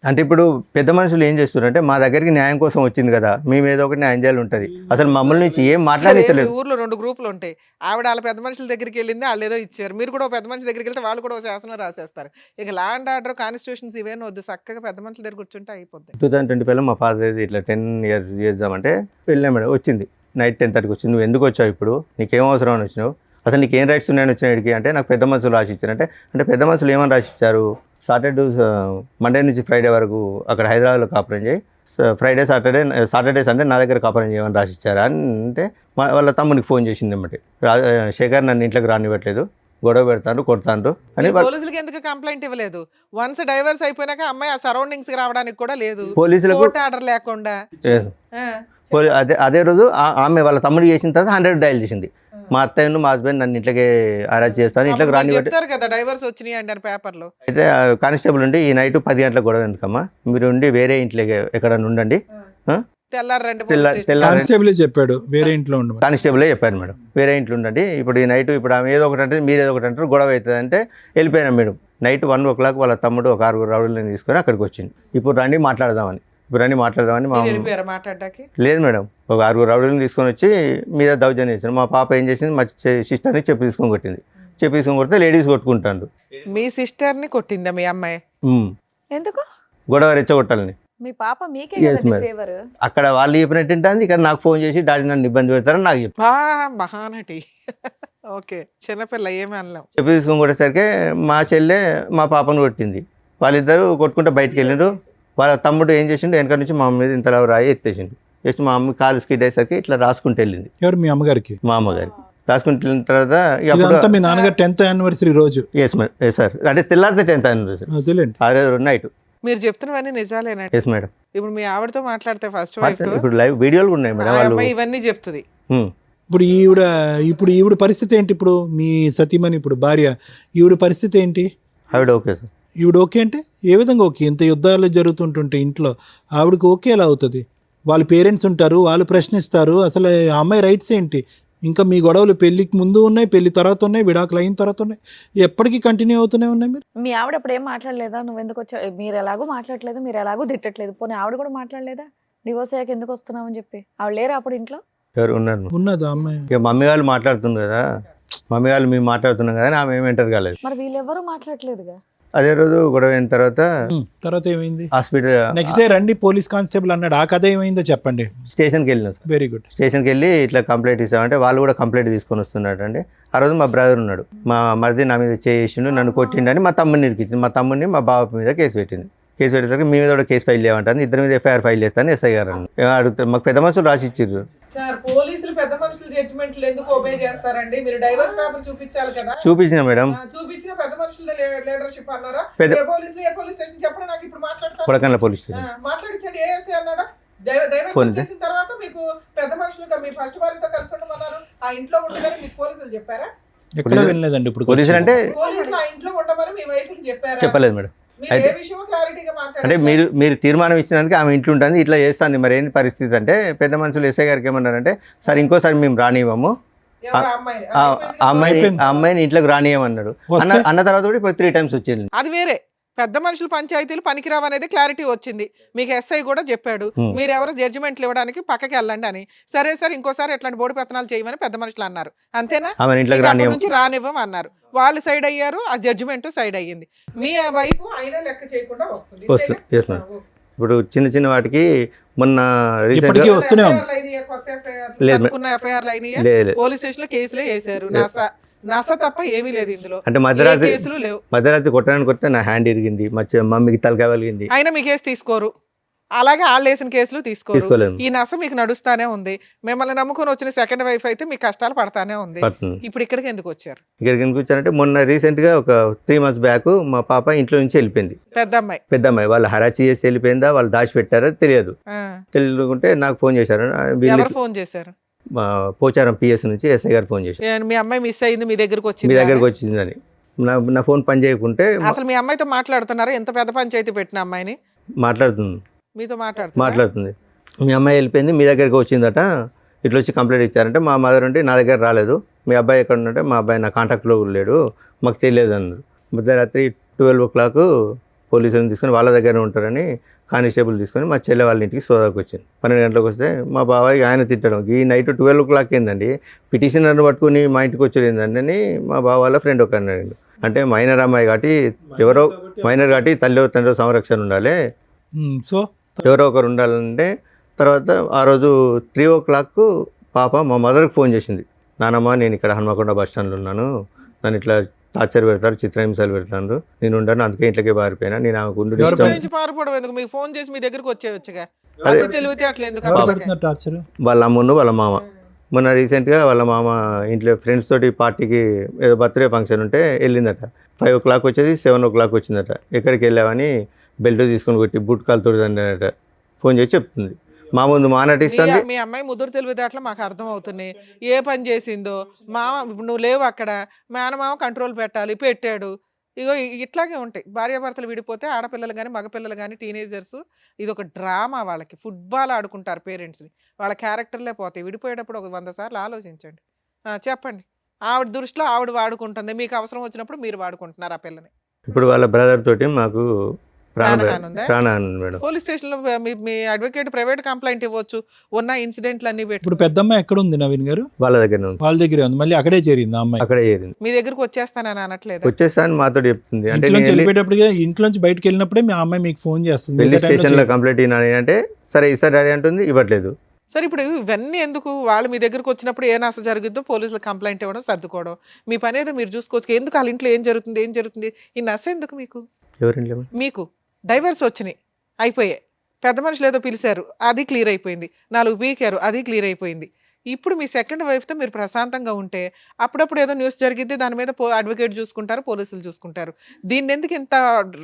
అంటే ఇప్పుడు పెద్ద మనుషులు ఏం చేస్తున్నారంటే మా దగ్గరికి న్యాయం కోసం వచ్చింది కదా, మేము ఏదో ఒకటి న్యాయం చేయాలి ఉంటుంది. అసలు మమ్మల్ని నుంచి ఏం సరే, మాట్లాడలేదు. మీ ఊర్లో 2 గ్రూపులు ఉంటాయి. ఆవిడ వాళ్ళ పెద్ద మనుషుల దగ్గరికి వెళ్ళింది, వాళ్ళు ఏదో ఇచ్చారు. మీరు కూడా ఓ పెద్ద మనిషి దగ్గరికి వెళ్తే వాళ్ళు కూడా ఓ శాసనం రాసేస్తారు. ఇక లా అండ్ ఆర్డర్, కాన్స్టిట్యూషన్స్ ఇవేనా వద్దు, చక్కగా పెద్ద మనుషుల దగ్గర కూర్చుంటే అయిపోద్ది. 2025లో మా ఫాదర్ ఇట్లా 10 years చేద్దామంటే వెళ్ళాం మేడం. వచ్చింది నైట్ 10:30కి వచ్చింది. నువ్వు ఎందుకు వచ్చావు, ఇప్పుడు నీకేం అవసరం అని వచ్చినావు, అసలు నీకేం రైట్స్ ఉన్నాయని వచ్చినాడికి అంటే నాకు పెద్ద మనుషులు రాసి ఇచ్చారంటే, అంటే పెద్ద మనుషులు ఏమని రాసి ఇచ్చారు, మండే నుంచి ఫ్రైడే వరకు అక్కడ హైదరాబాద్లో కాపురం చేయి, ఫ్రైడే సాటర్డే సండే నా దగ్గర కాపురం చేయమని రాసి ఇచ్చారా అని అంటే వాళ్ళ తమ్మునికి ఫోన్ చేసింది అన్నమాట. శేఖర్ నన్ను ఇంట్లోకి రానివ్వట్లేదు, గొడవ పెడతాను కొడతాను అని. పోలీసులకి ఎందుకు కంప్లైంట్ ఇవ్వలేదు? వన్స్ డైవర్స్ అయిపోయినాక అమ్మాయి ఆ సరౌండింగ్స్ కి రావడానికి కూడా లేదు, పోలీసులకు కోర్టు ఆర్డర్ లేకుండా. అదే రోజు ఆమె వాళ్ళ తమ్ముడు చేసిన తర్వాత 100 డయల్ చేసింది. మా అత్తయ్యను మా హస్బెండ్ నన్ను ఇంట్లోకి అరెస్ట్ చేస్తాను, ఇంట్లోకి రానివ్వట్లేదు. చెప్తారు కదా డైవర్స్ వచ్చినాయి అంటారు పేపర్లో. అయితే కానిస్టేబుల్ ఉండి ఈ నైట్ 10 గంటలకు గొడవ ఎందుకమ్మా, మీరు ఉండి వేరే ఇంట్లోకి ఎక్కడన్నా ఉండండి. కానిస్టేబుల్ చెప్పాడు వేరే ఇంట్లో ఉండు. కానిస్టేబులే చెప్పాను మేడం, వేరే ఇంట్లో ఉండండి. ఇప్పుడు ఈ నైట్ ఇప్పుడు ఆమె ఏదో ఒకటి అంటే మీరు ఏదో ఒకటి అంటారు, గొడవ అవుతుంది అంటే వెళ్ళిపోయినాం మేడం. నైట్ 1 o'clock వాళ్ళ తమ్ముడు ఒక 6 రౌడీలను తీసుకొని అక్కడికి వచ్చింది. ఇప్పుడు రండి మాట్లాడదామని మా మాట్లాడడానికి లేదు మేడం. ఒక 6 రౌడీలను తీసుకొని వచ్చి మీద దౌర్జన్యం చేశారు. మా పాప ఏం చేసింది, మా సిస్టర్ని చెప్పి తీసుకొని కొట్టింది. చెప్పి తీసుకొని కొడితే లేడీస్ కొట్టుకుంటారు. మీ సిస్టర్ ని కొట్టిందా మీ అమ్మాయి? ఎందుకు గొడవ రెచ్చగొట్టాలని. మీ పాప మీకే Yes, madam. ఫేవర్. అక్కడ వాళ్ళు చెప్పినట్టు ఉంటుంది, ఇక్కడ నాకు ఫోన్ చేసి డాడీ నన్ను ఇబ్బంది పెడతారని నాకు చెప్పి మహానటి. ఓకే, చిన్నపిల్ల ఏమి అనలేం. చెప్పి తీసుకొని కొట్టేసరికి మా చెల్లె మా పాపను కొట్టింది. వాళ్ళిద్దరూ కొట్టుకుంటే బయటకు వెళ్ళిండ్రు. వాళ్ళ తమ్ముడు ఏం చేసిండు, వెనక నుంచి మా అమ్మ మీద ఇంతలా రాయి ఎత్తేసిండు. జస్ట్ మా అమ్మ కాలు స్కిడ్ అయ్యేసరికి ఇట్లా రాసుకుంటూ వెళ్ళింది. ఎవరు మీ అమ్మగారికి? మా అమ్మగారికి రాసుకుంటూ వెళ్ళిన తర్వాత ఇదంతా మీ నాన్నగారు 10th anniversary రోజు. ఎస్ సార్, అంటే తెల్లారితే 10th anniversary తెలియండి. అదే నైట్. మీరు చెప్తున్నవన్నీ నిజాలేనండి. Yes madam. ఇప్పుడు మీ ఆవిడతో మాట్లాడితే ఫస్ట్ వైఫ్ తో ఇప్పుడు లైవ్ వీడియోలు కూడా ఉన్నాయి మేడం. వాళ్ళు అమ్మాయి ఇవన్నీ చెప్తుంది. ఇప్పుడు ఈవిడ పరిస్థితి ఏంటి? ఇప్పుడు మీ సతీమణి ఇప్పుడు భార్య, ఈవిడ పరిస్థితి ఏంటి? ఆవిడ ఓకే సార్. ఈవిడ ఓకే అంటే ఏ విధంగా ఓకే? ఇంత యుద్ధాలు జరుగుతుంటుంటే ఇంట్లో ఆవిడకి ఓకే ఎలా అవుతుంది? వాళ్ళ పేరెంట్స్ ఉంటారు, వాళ్ళు ప్రశ్నిస్తారు. అసలు ఆ అమ్మాయి రైట్స్ ఏంటి? ఇంకా మీ గొడవలు పెళ్లికి ముందు ఉన్నాయి, పెళ్లి తర్వాత ఉన్నాయి, విడాకులు అయిన తర్వాత ఉన్నాయి, ఎప్పటికీ కంటిన్యూ అవుతూనే ఉన్నాయి. మీరు మీ ఆవిడ అప్పుడు ఏం మాట్లాడలేదా? నువ్వు ఎందుకు వచ్చావు, మీరు ఎలాగో మాట్లాడలేదు, మీరు ఎలాగో తిట్టట్లేదు, పోనీ ఆవిడ కూడా మాట్లాడలేదా డివోర్స్ అయ్యాక ఎందుకు వస్తున్నావు అని చెప్పి? ఆవిడ లేరా అప్పుడు ఇంట్లో? ఎవరు ఉన్నారు? ఉన్నదా అమ్మాయి? ఇక మమ్మీ వాళ్ళు మాట్లాడుతున్నారు కదా, మమ్మీ వాళ్ళు మేము మాట్లాడుతున్నాం కదా, ఆమె ఏమి ఎంటర్ కాలేదు. మరి వీళ్ళెవరూ మాట్లాడలేదుగా. అదే రోజు గొడవ అయిన తర్వాత ఏమైంది? హాస్పిటల్ నెక్స్ట్ డే రండి పోలీస్ కానిస్టేబుల్ అన్నాడు. ఆ కథ ఏమైందో చెప్పండి. స్టేషన్కి వెళ్ళినాం. Very good. స్టేషన్కి వెళ్ళి ఇట్లా కంప్లైంట్ ఇస్తామంటే వాళ్ళు కూడా కంప్లైంట్ తీసుకొని వస్తున్నాడు అండి. ఆ రోజు మా బ్రదర్ ఉన్నాడు, మా మరిది నా మీద చేసిండు, నన్ను కొట్టిండని మా తమ్ముడిని ఇరికించింది. మా తమ్ముడిని మా బాబు మీద కేసు పెట్టింది. కేసు పెట్టేసరికి మీ మీద కూడా కేసు ఫైల్ చేయమంటాను, ఇద్దరి మీద FIR ఫైల్ చేస్తాను ఎస్ఐ గారు అడుగుతారు. మాకు పెద్ద మనుషులు రాసి ఇచ్చారు సార్. పోలీసులు పెద్ద మనుషుల జడ్జిమెంట్లు ఎందుకు ఒబే చేస్తారండి? మీరు డైవర్స్ పేపర్ చూపించాలి కదా. చూపించిన మేడం. చూపించిన పెద్ద మనుషుల లీడర్షిప్ అన్నారా? ఏ పోలీస్ స్టేషన్ చెప్పండి నాకు, ఇప్పుడు మాట్లాడతాను. కొడకన్ల పోలీస్ స్టేషన్ మాట్లాడించండి. ఏఎస్ఐ అన్నాడా? డైవర్స్ చేసిన తర్వాత మీకు పెద్ద మనుషులు మీ ఫస్ట్ వారితో కలిసి ఉండమన్నారు, ఆ ఇంట్లో ఉండమని మీకు పోలీసులు చెప్పారా? ఎక్కడ వెళ్ళలేదండి. ఇప్పుడు పోలీసులు అంటే పోలీసులు ఆ ఇంట్లో ఉండమని మీ వైఫ్ కి చెప్పారా? చెప్పలేదు మేడం. మీరు ఏ విషయం క్లారిటీగా అంటే మాట్లాడారు? మీరు తీర్మానం ఇచ్చినందుకు ఆమె ఇంట్లో ఉంటుంది, ఇట్లా చేస్తాను. మరి ఏంది పరిస్థితి అంటే పెద్ద మనుషులు ఎస్ఐ గారికి ఏమన్నారంటే, సార్ ఇంకోసారి మేము రానివ్వము, ఎవరు ఆ అమ్మాయిని ఇంట్లోకి రానియమన్నాడు. అన్న తర్వాత కూడా ఇప్పుడు 3 times వచ్చింది. అది వేరే. పెద్ద మనుషులు పంచాయతీలు పనికిరావు అనేది క్లారిటీ వచ్చింది. మీకు ఎస్ఐ కూడా చెప్పాడు, మీరు ఎవరు జడ్జిమెంట్లు ఇవ్వడానికి పక్కకి వెళ్ళండి అని. సరే సార్ ఇంకోసారి ఎట్లాంటి బోడి పెత్తనాలు చేయమని పెద్ద మనుషులు అన్నారు, అంతేనా? నుంచి రానివ్వం అన్నారు. వాళ్ళు సైడ్ అయ్యారు, ఆ జడ్జిమెంట్ సైడ్ అయ్యింది. మీ వైపు అయినా లెక్క చేయకుండా వస్తుంది. ఇప్పుడు చిన్న చిన్న వాటికి మొన్న పోలీస్ స్టేషన్ లో కేసులే వేసారు. నస తప్ప ఏమీ లేదు ఇందులో. అంటే మధ్యరాత్రి కొట్టడానికి వస్తే నా హ్యాండ్ ఇరిగింది, మా మమ్మీకి తలకాయ కలిగింది. అయినా మీ కేసు తీసుకోరు, అలాగే వాళ్ళు వేసిన కేసులు తీసుకోరు. ఈ నస మీకు నడుస్తానే ఉంది. మిమ్మల్ని నమ్ముకొని వచ్చిన సెకండ్ వైఫ్ అయితే మీ కష్టాలు పడతానే ఉంది. ఇప్పుడు ఇక్కడికి ఎందుకు వచ్చారు? ఇక్కడికి ఎందుకు వచ్చారంటే మొన్న రీసెంట్ గా ఒక 3 months బ్యాక్ మా పాప ఇంట్లో నుంచి వెళ్ళిపోయింది. పెద్ద అమ్మాయి వాళ్ళు హరాచి చేసి వెళ్ళిపోయిందా, వాళ్ళు దాచిపెట్టారో తెలియదు. తెలియకుంటే నాకు ఫోన్ చేశారు. ఫోన్ చేశారు పోచారం PS నుంచి ఎస్ఐ గారు ఫోన్ చేశారు, మీ అమ్మాయి మిస్ అయింది, మీ దగ్గరకు వచ్చిందని. నా ఫోన్ పని చేయకుంటే అసలు మీ అమ్మాయితో మాట్లాడుతున్నారు? ఎంత పెద్ద పంచాయతీ పెట్టిన అమ్మాయిని మాట్లాడుతుంది, మీతో మాట్లాడుతుంది. మీ అమ్మాయి వెళ్ళిపోయింది, మీ దగ్గరికి వచ్చిందట, ఇట్లా వచ్చి కంప్లైంట్ ఇచ్చారంటే మా మదర్ ఉంటే నా దగ్గర రాలేదు, మీ అబ్బాయి ఎక్కడ ఉన్నట్టే, మా అబ్బాయి నా కాంటాక్ట్లో లేడు, మాకు తెలియదు అన్నారు. మధ్యరాత్రి 12 o'clock పోలీసులను తీసుకొని వాళ్ళ దగ్గర ఉంటారని కానిస్టేబుల్ తీసుకొని మా చెల్లె వాళ్ళ ఇంటికి సోదాకు వచ్చింది. 12 గంటలకు వస్తే మా బాబాయ్ ఆయన తిట్టడం, ఈ నైట్ 12 o'clock ఏందండి పిటిషనర్ని పట్టుకుని మా ఇంటికి వచ్చేది ఏందండి అని మా బావ వాళ్ళ ఫ్రెండ్ ఒక అన్నాడు. అంటే మైనర్ అమ్మాయి కాబట్టి ఎవరో మైనర్ కాబట్టి తండ్రి సంరక్షణ ఉండాలి, సో ఎవరో ఒకరు ఉండాలంటే తర్వాత ఆ రోజు 3 o'clock పాప మా మదర్కి ఫోన్ చేసింది. నానమ్మ నేను ఇక్కడ హన్మకొండ బస్ స్టాండ్లో ఉన్నాను, నన్ను ఇట్లా టార్చర్ పెడతారు, చిత్రహింసలు పెడతారు, నేను ఉండను, అందుకే ఇంట్లోకి పారిపోయినా, నేను ఆమెకు ఉండు ఎవరు ఇష్టం. నుంచి పారిపోవడం ఎందుకు? మీకు ఫోన్ చేసి మీ దగ్గరికి వచ్చేయచ్చుగా. అదే. అంత తెలివితే అట్లా ఎందుకు ఎవరు అమ్మాయికి? పెడుతున్నారు టార్చర్? వాళ్ళ అమ్మును వాళ్ళ మామ మొన్న రీసెంట్గా వాళ్ళ మామ ఇంట్లో ఫ్రెండ్స్ తోటి పార్టీకి ఏదో బర్త్డే ఫంక్షన్ ఉంటే వెళ్ళిందట. 5 o'clock వచ్చేది, 7 o'clock వచ్చిందట. ఎక్కడికి వెళ్ళావని బెల్ట్ తీసుకొని కొట్టి బూట్ కాలు తోడుదన్నట ఫోన్ చేసి చెప్తుంది. మా ముందు మా నటిస్తుంది. మీ అమ్మాయి ముదురు తెలివితేటలు మాకు అర్థం అవుతున్నాయి. ఏ పని చేసిందో మామ, ఇప్పుడు నువ్వు లేవు అక్కడ, మేనమామ కంట్రోల్ పెట్టాలి, పెట్టాడు. ఇగో ఇట్లాగే ఉంటాయి భార్యాభర్తలు విడిపోతే. ఆడపిల్లలు కానీ మగపిల్లలు కానీ టీనేజర్స్ ఇది ఒక డ్రామా. వాళ్ళకి ఫుట్బాల్ ఆడుకుంటారు పేరెంట్స్ని, వాళ్ళ క్యారెక్టర్లే పోతాయి. విడిపోయేటప్పుడు ఒక 100 సార్లు ఆలోచించండి. చెప్పండి. ఆవిడ దృష్టిలో ఆవిడ వాడుకుంటుంది, మీకు అవసరం వచ్చినప్పుడు మీరు వాడుకుంటున్నారు ఆ పిల్లని. ఇప్పుడు వాళ్ళ బ్రదర్ తోటి మాకు ప్రాణహాని ఉందా? ప్రాణహాని మేడం. పోలీస్ స్టేషన్లో మీ అడ్వకేట్ ప్రైవేట్ కంప్లైంట్ ఇవ్వచ్చు, ఉన్న ఇన్సిడెంట్లు అన్ని పెట్టి. ఇప్పుడు పెద్దమ్మాయి ఎక్కడ ఉంది నవీన్ గారు? వాళ్ళ దగ్గర ఉంది, వాళ్ళ దగ్గరే ఉంది. మళ్ళీ అక్కడే చేరింది ఆ అమ్మాయి. అక్కడే చేరింది. మీ దగ్గరకు వచ్చేస్తానని అనట్లేదు? వచ్చేస్తా అని మాతో చెప్తుంది. అంటే ఇంట్లోంచి వెళ్ళిపోయేటప్పుడే, ఇంట్లోంచి బయటకు వెళ్ళినప్పుడే మీ అమ్మాయి మీకు ఫోన్ చేస్తుంది. పెళ్లి మిగతా టైంలో స్టేషన్లో చేయదు. కంప్లైంట్ అయినా అంటే సరే ఈసారి డాడీ అంటుంది, ఇవ్వట్లేదు. సరే ఇప్పుడు ఇవన్నీ ఎందుకు? వాళ్ళు మీ దగ్గరకు వచ్చినప్పుడు ఏ నష్టం జరుగుద్దో పోలీసులు కంప్లైంట్ ఇవ్వడం, సర్దుకోవడం, మీ పని ఏదో మీరు చూసుకోవచ్చు. ఎందుకు వాళ్ళ ఇంట్లో ఏం జరుగుతుంది ఈ నష్టం ఎందుకు మీకు? ఎవరింట్లో మీకు డైవర్స్ వచ్చినాయి, అయిపోయాయి. పెద్ద మనుషులు ఏదో పిలిచారు, అది క్లియర్ అయిపోయింది. 4 పీకారు, అది క్లియర్ అయిపోయింది. ఇప్పుడు మీ సెకండ్ వైఫ్తో మీరు ప్రశాంతంగా ఉంటే అప్పుడప్పుడు ఏదో న్యూస్ జరిగిద్ది, దాని మీద అడ్వకేట్ చూసుకుంటారు, పోలీసులు చూసుకుంటారు. దీన్ని ఎందుకు ఇంత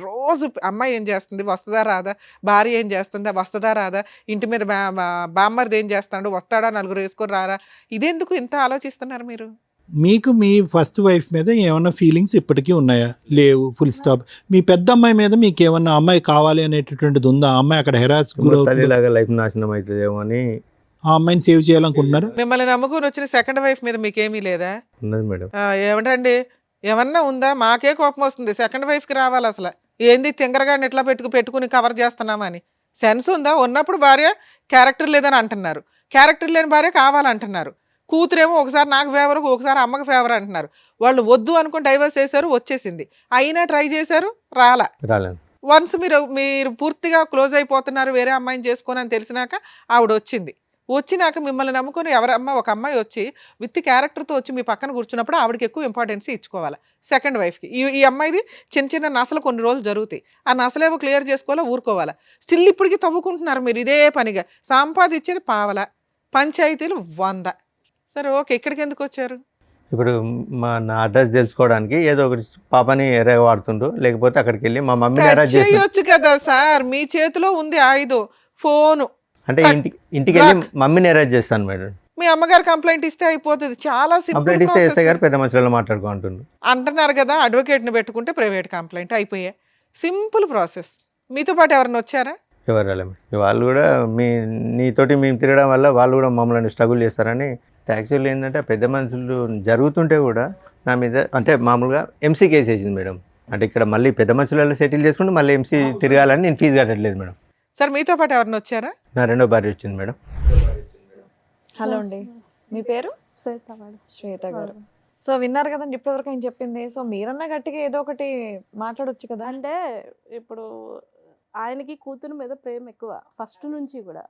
రోజు అమ్మాయి ఏం చేస్తుంది, వస్తుందా రాదా, భార్య ఏం చేస్తుందా, వస్తుందా రాదా, ఇంటి మీద బామ్మర్ది ఏం చేస్తాడు, వస్తాడా, 4 వేసుకొని రారా, ఇదెందుకు ఇంత ఆలోచిస్తున్నారు మీరు? మీకు మీ ఫస్ట్ వైఫ్ మీద ఏమన్నా ఫీలింగ్స్ ఇప్పటికీ ఉన్నాయా? లేవు, ఫుల్ స్టాప్. మీ పెద్ద అమ్మాయి మీద మీకు ఏమన్నా అమ్మాయి కావాలి అనేటటువంటిది ఉందా? ఆ అమ్మాయి అక్కడ హెరాస్ గురవుతుంది, తల్లిలాగా లైఫ్ నాశనం అవుతుందేమో అని ఆ అమ్మాయిని సేవ్ చేయాలనుకుంటున్నారా? మిమ్మల్ని నమ్ముకుని వచ్చిన సెకండ్ వైఫ్ మీద మీకేమీ లేదా? ఉన్నది మేడం. ఏమంటండి, ఏమన్నా ఉందా? మాకే కోపం వస్తుంది. సెకండ్ వైఫ్కి రావాలి అసలు. ఏంది తింగరగాడిని ఎట్లా పెట్టుకుని కవర్ చేస్తున్నామని సెన్స్ ఉందా? ఉన్నప్పుడు భార్య క్యారెక్టర్ లేదని అంటున్నారు, క్యారెక్టర్ లేని భార్య కావాలంటున్నారు. కూతురేమో ఒకసారి నాకు ఫేవర్, ఒకసారి అమ్మకి ఫేవర్ అంటున్నారు. వాళ్ళు వద్దు అనుకుని డైవర్స్ చేశారు, వచ్చేసింది. అయినా ట్రై చేశారు, రాలేదు. వన్స్ మీరు పూర్తిగా క్లోజ్ అయిపోతున్నారు, వేరే అమ్మాయిని చేసుకొని అని తెలిసినాక ఆవిడ వచ్చినాక మిమ్మల్ని నమ్ముకొని ఒక అమ్మాయి వచ్చి విత్ క్యారెక్టర్తో వచ్చి మీ పక్కన కూర్చున్నప్పుడు ఆవిడకి ఎక్కువ ఇంపార్టెన్స్ ఇచ్చుకోవాలి సెకండ్ వైఫ్కి. ఈ అమ్మాయిది చిన్న నసలు కొన్ని రోజులు జరుగుతాయి, ఆ నసలేవో క్లియర్ చేసుకోవాలా, ఊరుకోవాలా. స్టిల్ ఇప్పటికీ తవ్వుకుంటున్నారు మీరు ఇదే పనిగా. సంపాదించేది పావల, పంచాయతీలు 100. సరే ఓకే, ఇక్కడికి ఎందుకు వచ్చారు? ఇప్పుడు నా అడ్రస్ తెలుసుకోవడానికి ఏదో ఒకటి పాపని ఎర్రగా వాడుతుండ్రు, లేకపోతే అక్కడికి వెళ్ళి మా మమ్మీని అరెస్ట్ చేసి చేయొచ్చు కదా సార్, మీ చేతిలో ఉంది ఆయుధం, ఫోను. అంటే ఇంటికి వెళ్ళి మమ్మీని అరెస్ట్ చేస్తాను మేడం. మీ అమ్మగారు కంప్లైంట్ ఇస్తే అయిపోతుంది, చాలా కంప్లైంట్ ఇస్తే ఎస్ఐ గారు సింపుల్ పెద్ద మనుషులలో మాట్లాడుకుంటున్నారు అంటున్నారు కదా. అడ్వకేట్ని పెట్టుకుంటే ప్రైవేట్ కంప్లైంట్ అయిపోయాయి, సింపుల్ ప్రాసెస్. మీతో పాటు ఎవరైనా వచ్చారా? ఎవరు రాలేదు. వాళ్ళు కూడా నీతోటి మేము తిరగడం వల్ల వాళ్ళు కూడా మమ్మల్ని స్ట్రగుల్ చేస్తారని. యాక్చువల్లీ ఏంటంటే పెద్ద మనుషులు జరుగుతుంటే కూడా నా మీద అంటే మామూలుగా ఎంసీ కేసు వేసింది మేడం. అంటే ఇక్కడ మళ్ళీ పెద్ద మనుషులలో సెటిల్ చేసుకుంటూ మళ్ళీ ఎంసీ తిరగాలని నేను ఫీజు కట్టట్లేదు మేడం. సార్ మీతో పాటు ఎవరైనా వచ్చారా? నా రెండో భార్య వచ్చింది మేడం. హలో అండి, మీ పేరు? శ్వేత మేడం. శ్వేత గారు. సో విన్నారు కదండి ఇప్పటివరకు ఆయన చెప్పింది. సో మీరన్నా గట్టిగా ఏదో ఒకటి మాట్లాడొచ్చు కదా. అంటే ఇప్పుడు ఆయనకి కూతురు మీద ప్రేమ ఎక్కువ ఫస్ట్ నుంచి కూడా.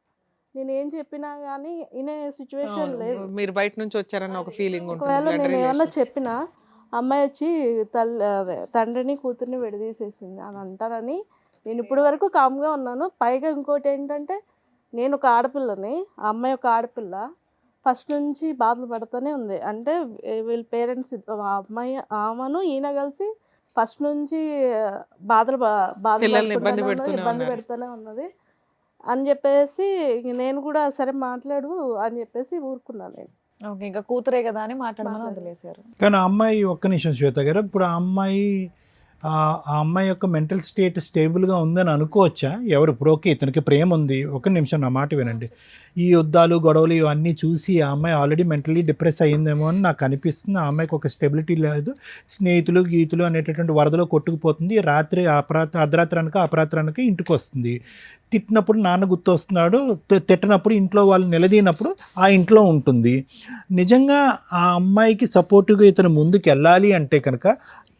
నేను ఏం చెప్పినా కానీ వినే సిచ్యువేషన్ లేదు. మీరు బయట నుంచి వచ్చారన్న ఒక ఫీలింగ్ ఒకవేళ నేను ఏమన్నా చెప్పినా అమ్మాయి వచ్చి తండ్రిని కూతుర్ని విడదీసేసింది అని అంటారని నేను ఇప్పటి వరకు కామ్గా ఉన్నాను. పైగా ఇంకోటి ఏంటంటే నేను ఒక ఆడపిల్లని, ఆ అమ్మాయి ఒక ఆడపిల్ల, ఫస్ట్ నుంచి బాధలు పడుతూనే ఉంది. అంటే వీళ్ళ పేరెంట్స్ ఆమెను ఈయన కలిసి ఫస్ట్ నుంచి ఇబ్బంది పెడుతూనే ఉన్నది అని చెప్పేసి నేను కూడా సరే మాట్లాడు అని చెప్పేసి ఊరుకున్నాను నేను. ఓకే, ఇంకా కూతురే కదా అని మాట్లాడమని వదిలేశారు. కానీ ఆ అమ్మాయి ఒక్క నిమిషం శ్వేత గారు, ఇప్పుడు ఆ అమ్మాయి ఆ అమ్మాయి యొక్క మెంటల్ స్టేట్ స్టేబుల్గా ఉందని అనుకోవచ్చా? ఎవరు ఇప్పుడు ఓకే ఇతనికి ప్రేమ ఉంది, ఒక నిమిషం నా మాట వినండి, ఈ యుద్ధాలు గొడవలు ఇవన్నీ చూసి ఆ అమ్మాయి ఆల్రెడీ మెంటలీ డిప్రెస్ అయ్యిందేమో అని నాకు అనిపిస్తుంది. ఆ అమ్మాయికి ఒక స్టెబిలిటీ లేదు, స్నేహితులు గీతులు అనేటటువంటి వరదలో కొట్టుకుపోతుంది. రాత్రి అర్ధరాత్రి అనక అపరాత్రి అనక ఇంటికి వస్తుంది. తిట్టినప్పుడు నాన్న గుర్తు వస్తున్నాడు, తిట్టినప్పుడు ఇంట్లో వాళ్ళు నిలదీనప్పుడు ఆ ఇంట్లో ఉంటుంది. నిజంగా ఆ అమ్మాయికి సపోర్టివ్గా ఇతను ముందుకు వెళ్ళాలి అంటే కనుక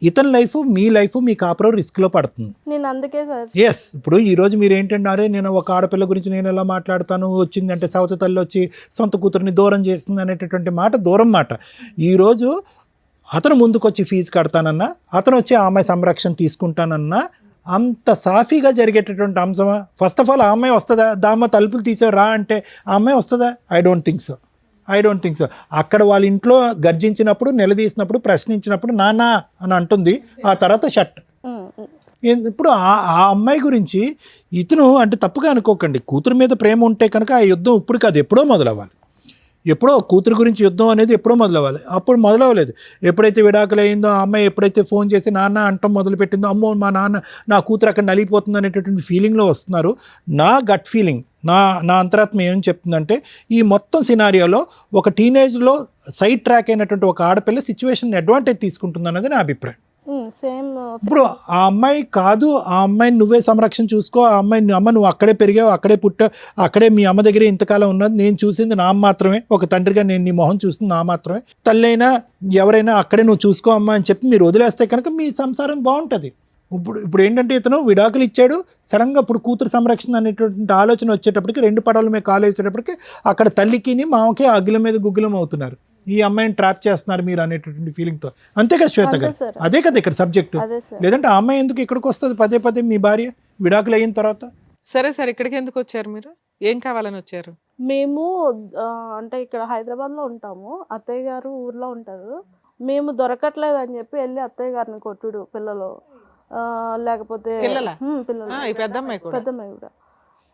ఇతని లైఫ్ మీ లైఫ్ మీ కాపురం రిస్క్లో పడుతుంది. నేను అందుకే సార్ ఎస్, ఇప్పుడు ఈరోజు మీరు ఏంటంటే నేను ఒక ఆడపిల్ల గురించి నేను ఎలా మాట్లాడతాను, వచ్చిందంటే సవతి తల్లి వచ్చి సొంత కూతురిని దూరం చేస్తుంది అనేటటువంటి మాట దూరం మాట. ఈరోజు అతను ముందుకు వచ్చి ఫీజు కడతానన్నా, అతను వచ్చి ఆ అమ్మాయి సంరక్షణ తీసుకుంటానన్నా అంత సాఫీగా జరిగేటటువంటి అంశమా? ఫస్ట్ ఆఫ్ ఆల్ ఆ అమ్మాయి వస్తుందా? దామ్మ తలుపులు తీసావు రా అంటే ఆ అమ్మాయి వస్తుందా? I don't think so. అక్కడ వాళ్ళ ఇంట్లో గర్జించినప్పుడు, నిలదీసినప్పుడు, ప్రశ్నించినప్పుడు నానా అని అంటుంది, ఆ తర్వాత షట్. ఇప్పుడు ఆ అమ్మాయి గురించి ఇతను అంటే తప్పుగా అనుకోకండి, కూతురు మీద ప్రేమ ఉంటే కనుక ఆ యుద్ధం ఇప్పుడు కాదు ఎప్పుడో మొదలవ్వాలి. ఎప్పుడో కూతురు గురించి యుద్ధం అనేది ఎప్పుడో మొదలవ్వాలి, అప్పుడు మొదలవ్వలేదు. ఎప్పుడైతే విడాకులు అయిందో ఆ అమ్మాయి ఎప్పుడైతే ఫోన్ చేసి నాన్న అంటం మొదలుపెట్టిందో, అమ్మో మా నాన్న నా కూతురు అక్కడ నలిగిపోతుంది అనేటటువంటి ఫీలింగ్లో వస్తున్నారు. నా గట్ ఫీలింగ్, నా అంతరాత్మ ఏం చెప్తుందంటే ఈ మొత్తం సినారియోలో ఒక టీనేజ్లో సైడ్ ట్రాక్ అయినటువంటి ఒక ఆడపిల్ల సిచ్యువేషన్ అడ్వాంటేజ్ తీసుకుంటుంది అన్నది నా అభిప్రాయం. సేమ్. ఇప్పుడు ఆ అమ్మాయి కాదు, ఆ అమ్మాయిని నువ్వే సంరక్షణ చూసుకో, ఆ అమ్మాయిని అమ్మ నువ్వు అక్కడే పెరిగావు, అక్కడే పుట్టావు, అక్కడే మీ అమ్మ దగ్గరే ఇంతకాలం ఉన్నది, నేను చూసింది నా మాత్రమే, ఒక తండ్రిగా నేను నీ మొహం చూసింది నా మాత్రమే, తల్లి అయినా ఎవరైనా అక్కడే నువ్వు చూసుకో అమ్మా అని చెప్పి మీరు వదిలేస్తే కనుక మీ సంసారం బాగుంటుంది. ఇప్పుడు ఏంటంటే ఇతను విడాకులు ఇచ్చాడు, సడన్గా ఇప్పుడు కూతురు సంరక్షణ అనేటువంటి ఆలోచన వచ్చేటప్పటికి 2 పడవల మీద కాలు వేసేటప్పటికి అక్కడ తల్లికి మామకే అగ్గిల మీద గుగ్గిలం అవుతున్నారు, ఈ అమ్మాయిని ట్రాప్ చేస్తున్నారు మీరు అనేటటువంటి ఫీలింగ్తో. అంతే కదా శ్వేత గారు, అదే కదా ఇక్కడ సబ్జెక్టు. లేదంటే ఆ అమ్మాయి ఎందుకు ఇక్కడికి వస్తుంది పదే పదే మీ భార్య విడాకులు అయిన తర్వాత? సరే సార్, ఇక్కడికి ఎందుకు వచ్చారు మీరు? ఏం కావాలని వచ్చారు? మేము అంటే ఇక్కడ హైదరాబాద్లో ఉంటాము, అత్తయ్య గారు ఊర్లో ఉంటారు. మేము దొరకట్లేదు అని చెప్పి వెళ్ళి అత్తయ్య గారిని కొట్టుడు, పిల్లలు లేకపోతే పెద్దమ్మాయి కూడా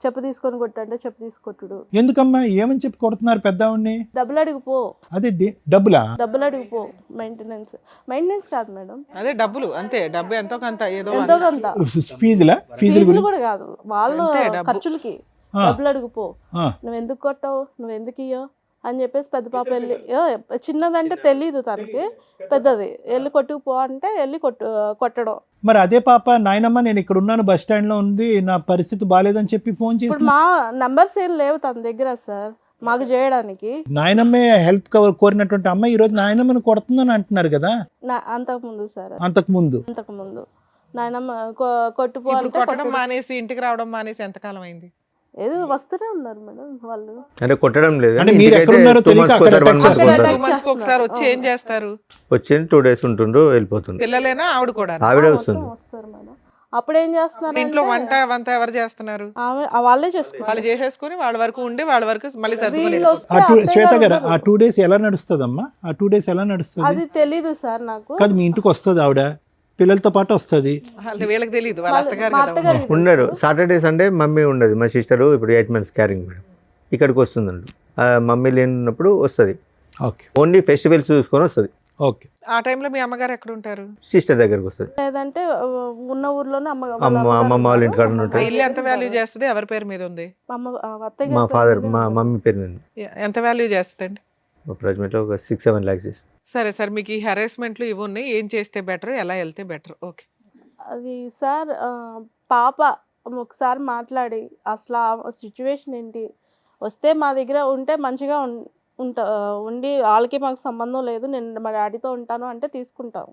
చెప్పు తీసుకొని కొట్టంటే చెప్పు తీసుకొట్టుడు. ఎందుకమ్మా ఏమని చెప్పి కొడుతున్నారు పెద్దవాడిని? డబ్బులు అడిగిపో. అదే డబ్బులు అడిగిపో. మెయింటెనెన్స్ కాదు మేడం, అదే డబ్బులు అంతే. డబ్బు ఎంతో కొంత, ఏదో ఎంతో కొంత. ఫీజులు కూడా కాదు, వాళ్ళు ఖర్చులకి డబ్బులు అడిగిపో. నువ్వు ఎందుకు కొట్టావు, నువ్వు ఎందుకు ఇయ్యో అని చెప్పేసి పెద్ద పాప వెళ్ళి, చిన్నదంటే తెలీదు తనకి, పెద్దది వెళ్ళి కొట్టుకుపో అంటే వెళ్ళి కొట్టడం. మరి అదే పాప నాయనమ్మ నేను ఇక్కడ ఉన్నాను, బస్ స్టాండ్ లో ఉంది, నా పరిస్థితి బాగాలేదని చెప్పి ఫోన్ చేసి. ఇప్పుడు మా నంబర్స్ ఏం లేవు తన దగ్గర సార్ మాకు చేయడానికి. నాయనమ్మే హెల్ప్ కోరినటువంటి అమ్మాయి ఈ రోజు నాయనమ్మని కొడుతుందని అంటున్నారు కదా. అంతకుముందు సార్, అంతకుముందు నాయనమ్మ కొట్టుపో అంటే కొట్టడం మానేసి ఇంటికి రావడం మానేసి ఎంతకాలం అయింది? ఏదో వస్తూనే ఉన్నారు మేడం వాళ్ళు. అంటే కొట్టడం లేదు, మీరు ఎక్కడ ఉన్నారో తెలియక ఒకసారి వచ్చి ఏం చేస్తారు? వచ్చి 2 days ఉంటుండ్రు వెళ్ళిపోతుంది. పిల్లలేనా ఆవిడ కూడా? ఆవిడే వస్తుంది. వస్తారు మేడం. అప్పుడు ఏం చేస్తున్నారు ఇంట్లో వంట ఎవరు చేస్తున్నారు? వాళ్ళే చేసుకుంటారు. వాళ్ళు చేసేసుకుని వాళ్ళ వరకు ఉండి వాళ్ళ వరకు మళ్ళీ సర్దుకుని. శ్వేత గారు ఆ 2 days ఎలా నడుస్తుంది అమ్మా? ఆ 2 days ఎలా నడుస్తుంది అది తెలీదు సార్ నాకు. కాదు మీ ఇంటికి వస్తుంది ఆవిడ, పిల్లలతో పాటు వస్తుంది, వీళ్ళకి తెలియదు, వాళ్ళ అత్తగారు ఉండరు. సాటర్డే సండే మమ్మీ ఉండదు, మా సిస్టరు ఇప్పుడు 8 months క్యారింగ్ మేడం ఇక్కడికి వస్తుందండి. మమ్మీ లేనప్పుడు వస్తుంది, ఓకే ఓన్లీ ఫెస్టివల్స్ చూసుకొని వస్తుంది. ఓకే, ఆ టైంలో మీ అమ్మగారు ఎక్కడ ఉంటారు? సిస్టర్ దగ్గరకు వస్తుంది, లేదంటే ఉన్న ఊర్లోనే అమ్మమ్మ వాళ్ళ ఇంటికాడ ఉంటారు. ఇల్లు ఎంత వాల్యూ చేస్తుంది? ఎవరి పేరు మీద ఉంది? మా ఫాదర్ మా మమ్మీ పేరు మీద. ఎంత వాల్యూ చేస్తుందండి? ప్రజెంట్లో ఒక 6-7 lakhs. సరే సార్, మీకు ఈ హెరాస్మెంట్లు ఇవి ఉన్నాయి, ఏం చేస్తే బెటర్, ఎలా వెళ్తే బెటర్? ఓకే అది సార్, పాప ఒకసారి మాట్లాడి అసలు ఆ సిచ్యువేషన్ ఏంటి, వస్తే మా దగ్గర ఉంటే మంచిగా ఉండి వాళ్ళకి మాకు సంబంధం లేదు, నేను మా డాడీతో ఉంటాను అంటే తీసుకుంటాం,